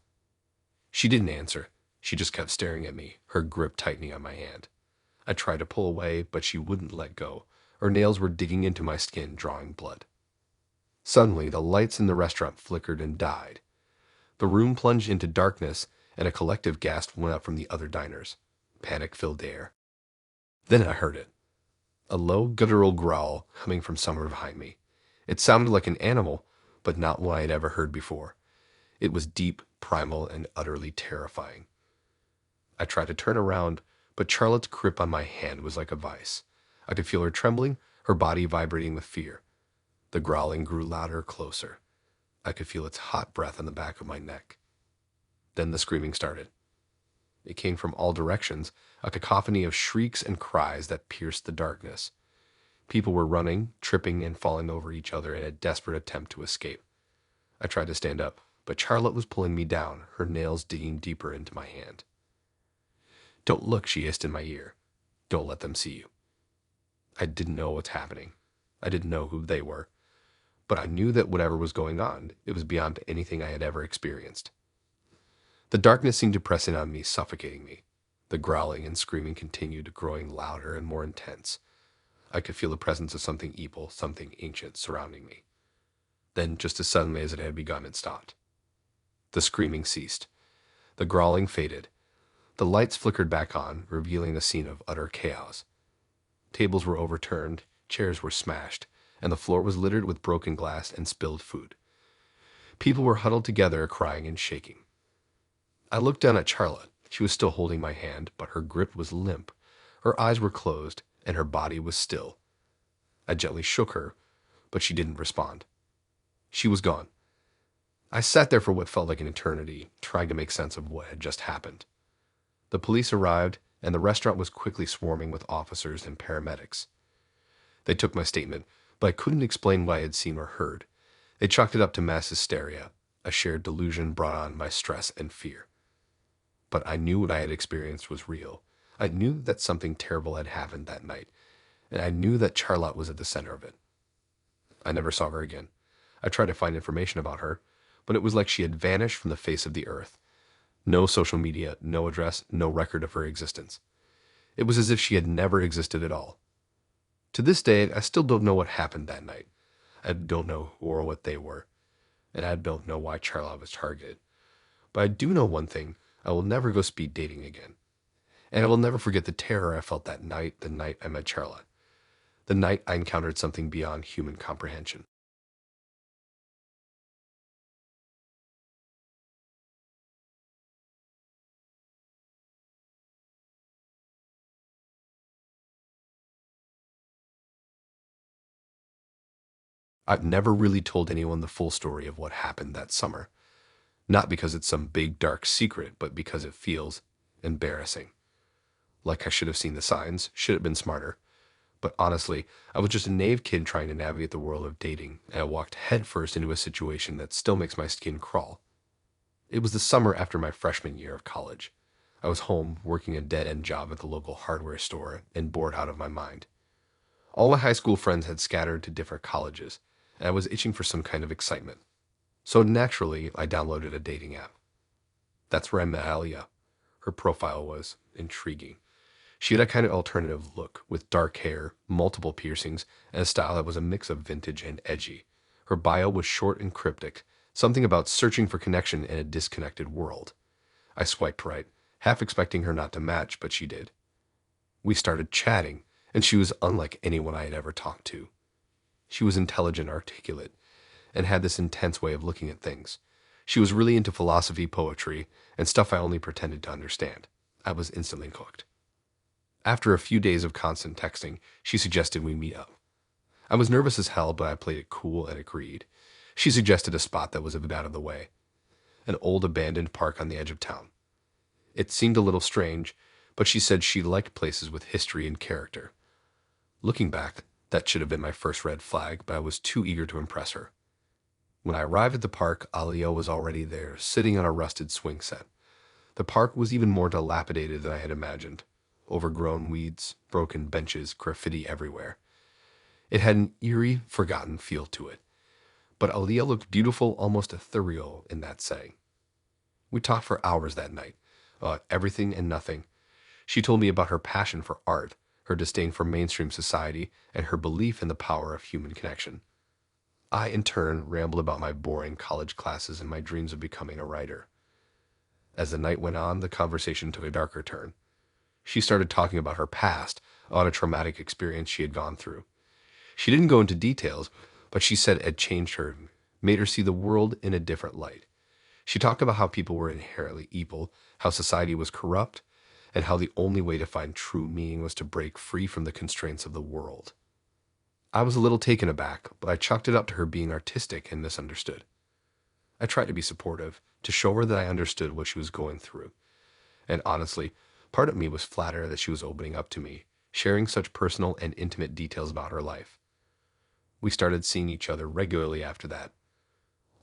She didn't answer. She just kept staring at me, her grip tightening on my hand. I tried to pull away, but she wouldn't let go. Her nails were digging into my skin, drawing blood. Suddenly, the lights in the restaurant flickered and died. The room plunged into darkness, and a collective gasp went up from the other diners. Panic filled the air. Then I heard it. A low, guttural growl coming from somewhere behind me. It sounded like an animal, but not one I had ever heard before. It was deep, primal, and utterly terrifying. I tried to turn around, but Charlotte's grip on my hand was like a vice. I could feel her trembling, her body vibrating with fear. The growling grew louder, closer. I could feel its hot breath on the back of my neck. Then the screaming started. It came from all directions, a cacophony of shrieks and cries that pierced the darkness. People were running, tripping, and falling over each other in a desperate attempt to escape. I tried to stand up, but Charlotte was pulling me down, her nails digging deeper into my hand. "Don't look," she hissed in my ear. "Don't let them see you." I didn't know what's happening. I didn't know who they were. But I knew that whatever was going on, it was beyond anything I had ever experienced. The darkness seemed to press in on me, suffocating me. The growling and screaming continued, growing louder and more intense. I could feel the presence of something evil, something ancient, surrounding me. Then, just as suddenly as it had begun, it stopped. The screaming ceased. The growling faded. The lights flickered back on, revealing a scene of utter chaos. Tables were overturned, chairs were smashed, and the floor was littered with broken glass and spilled food. People were huddled together, crying and shaking. I looked down at Charlotte. She was still holding my hand, but her grip was limp. Her eyes were closed, and her body was still. I gently shook her, but she didn't respond. She was gone. I sat there for what felt like an eternity, trying to make sense of what had just happened. The police arrived, and the restaurant was quickly swarming with officers and paramedics. They took my statement, but I couldn't explain what I had seen or heard. They chalked it up to mass hysteria, a shared delusion brought on by stress and fear. But I knew what I had experienced was real. I knew that something terrible had happened that night, and I knew that Charlotte was at the center of it. I never saw her again. I tried to find information about her, but it was like she had vanished from the face of the earth. No social media, no address, no record of her existence. It was as if she had never existed at all. To this day, I still don't know what happened that night. I don't know who or what they were, and I don't know why Charlotte was targeted. But I do know one thing: I will never go speed dating again. And I will never forget the terror I felt that night, the night I met Charlotte. The night I encountered something beyond human comprehension. I've never really told anyone the full story of what happened that summer. Not because it's some big dark secret, but because it feels embarrassing. Like I should have seen the signs, should have been smarter. But honestly, I was just a naive kid trying to navigate the world of dating, and I walked headfirst into a situation that still makes my skin crawl. It was the summer after my freshman year of college. I was home, working a dead-end job at the local hardware store, and bored out of my mind. All my high school friends had scattered to different colleges, and I was itching for some kind of excitement. So naturally, I downloaded a dating app. That's where I met Alia. Her profile was intriguing. She had a kind of alternative look, with dark hair, multiple piercings, and a style that was a mix of vintage and edgy. Her bio was short and cryptic, something about searching for connection in a disconnected world. I swiped right, half expecting her not to match, but she did. We started chatting, and she was unlike anyone I had ever talked to. She was intelligent, articulate, and had this intense way of looking at things. She was really into philosophy, poetry, and stuff I only pretended to understand. I was instantly hooked. After a few days of constant texting, she suggested we meet up. I was nervous as hell, but I played it cool and agreed. She suggested a spot that was a bit out of the way, an old abandoned park on the edge of town. It seemed a little strange, but she said she liked places with history and character. Looking back, that should have been my first red flag, but I was too eager to impress her. When I arrived at the park, Aliyah was already there, sitting on a rusted swing set. The park was even more dilapidated than I had imagined. Overgrown weeds, broken benches, graffiti everywhere. It had an eerie, forgotten feel to it. But Aliyah looked beautiful, almost ethereal in that setting. We talked for hours that night, about everything and nothing. She told me about her passion for art, her disdain for mainstream society, and her belief in the power of human connection. I, in turn, rambled about my boring college classes and my dreams of becoming a writer. As the night went on, the conversation took a darker turn. She started talking about her past, about a traumatic experience she had gone through. She didn't go into details, but she said it had changed her, made her see the world in a different light. She talked about how people were inherently evil, how society was corrupt, and how the only way to find true meaning was to break free from the constraints of the world. I was a little taken aback, but I chalked it up to her being artistic and misunderstood. I tried to be supportive, to show her that I understood what she was going through. And honestly, part of me was flattered that she was opening up to me, sharing such personal and intimate details about her life. We started seeing each other regularly after that.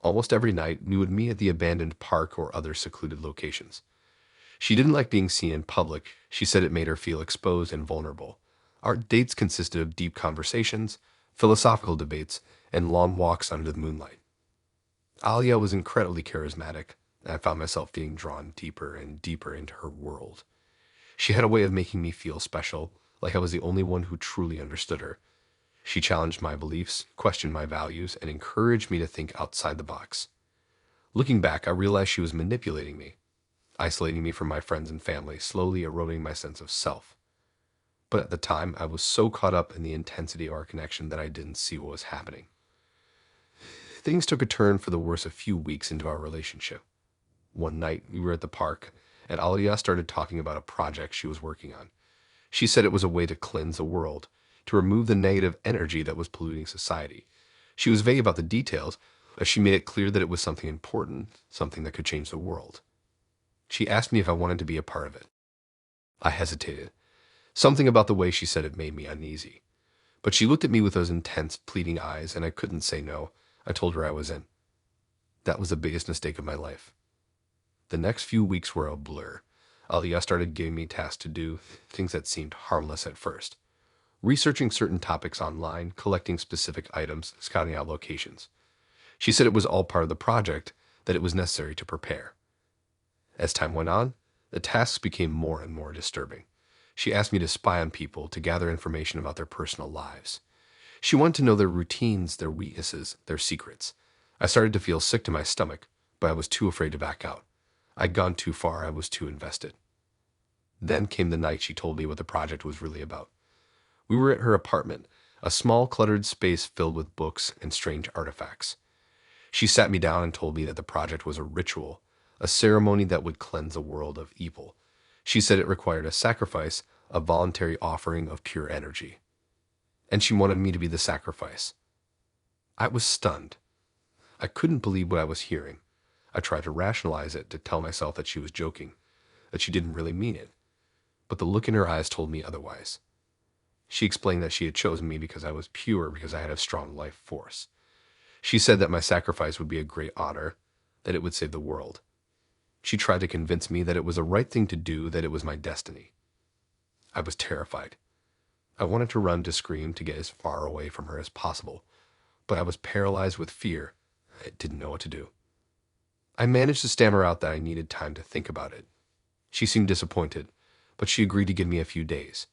Almost every night, we would meet at the abandoned park or other secluded locations. She didn't like being seen in public. She said it made her feel exposed and vulnerable. Our dates consisted of deep conversations, philosophical debates, and long walks under the moonlight. Aliyah was incredibly charismatic, and I found myself being drawn deeper and deeper into her world. She had a way of making me feel special, like I was the only one who truly understood her. She challenged my beliefs, questioned my values, and encouraged me to think outside the box. Looking back, I realized she was manipulating me, isolating me from my friends and family, slowly eroding my sense of self. But at the time, I was so caught up in the intensity of our connection that I didn't see what was happening. Things took a turn for the worse a few weeks into our relationship. One night, we were at the park, and Aliyah started talking about a project she was working on. She said it was a way to cleanse the world, to remove the negative energy that was polluting society. She was vague about the details, but she made it clear that it was something important, something that could change the world. She asked me if I wanted to be a part of it. I hesitated. Something about the way she said it made me uneasy. But she looked at me with those intense, pleading eyes, and I couldn't say no. I told her I was in. That was the biggest mistake of my life. The next few weeks were a blur. Aliyah started giving me tasks to do, things that seemed harmless at first. Researching certain topics online, collecting specific items, scouting out locations. She said it was all part of the project, that it was necessary to prepare. As time went on, the tasks became more and more disturbing. She asked me to spy on people, to gather information about their personal lives. She wanted to know their routines, their weaknesses, their secrets. I started to feel sick to my stomach, but I was too afraid to back out. I'd gone too far, I was too invested. Then came the night she told me what the project was really about. We were at her apartment, a small cluttered space filled with books and strange artifacts. She sat me down and told me that the project was a ritual, a ceremony that would cleanse the world of evil. She said it required a sacrifice, a voluntary offering of pure energy. And she wanted me to be the sacrifice. I was stunned. I couldn't believe what I was hearing. I tried to rationalize it, to tell myself that she was joking, that she didn't really mean it. But the look in her eyes told me otherwise. She explained that she had chosen me because I was pure, because I had a strong life force. She said that my sacrifice would be a great honor, that it would save the world. She tried to convince me that it was the right thing to do, that it was my destiny. I was terrified. I wanted to run, to scream, to get as far away from her as possible, but I was paralyzed with fear. I didn't know what to do. I managed to stammer out that I needed time to think about it. She seemed disappointed, but she agreed to give me a few days.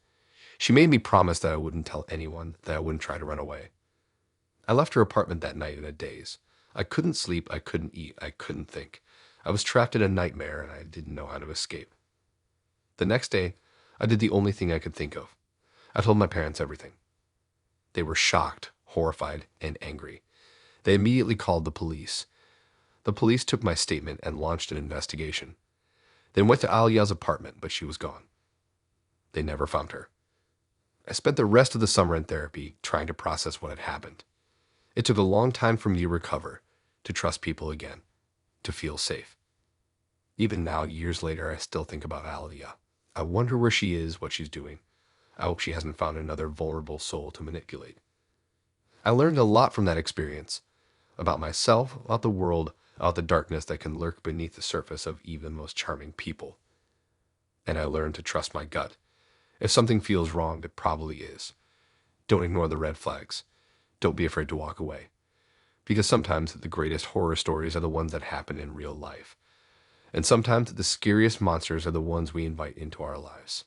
She made me promise that I wouldn't tell anyone, that I wouldn't try to run away. I left her apartment that night in a daze. I couldn't sleep, I couldn't eat, I couldn't think. I was trapped in a nightmare, and I didn't know how to escape. The next day, I did the only thing I could think of. I told my parents everything. They were shocked, horrified, and angry. They immediately called the police. The police took my statement and launched an investigation. They went to Aliyah's apartment, but she was gone. They never found her. I spent the rest of the summer in therapy trying to process what had happened. It took a long time for me to recover, to trust people again, to feel safe. Even now, years later, I still think about Aliyah. I wonder where she is, what she's doing. I hope she hasn't found another vulnerable soul to manipulate. I learned a lot from that experience. about myself, about the world, about the darkness that can lurk beneath the surface of even the most charming people. And I learned to trust my gut. If something feels wrong, it probably is. Don't ignore the red flags. Don't be afraid to walk away. Because sometimes the greatest horror stories are the ones that happen in real life. And sometimes the scariest monsters are the ones we invite into our lives.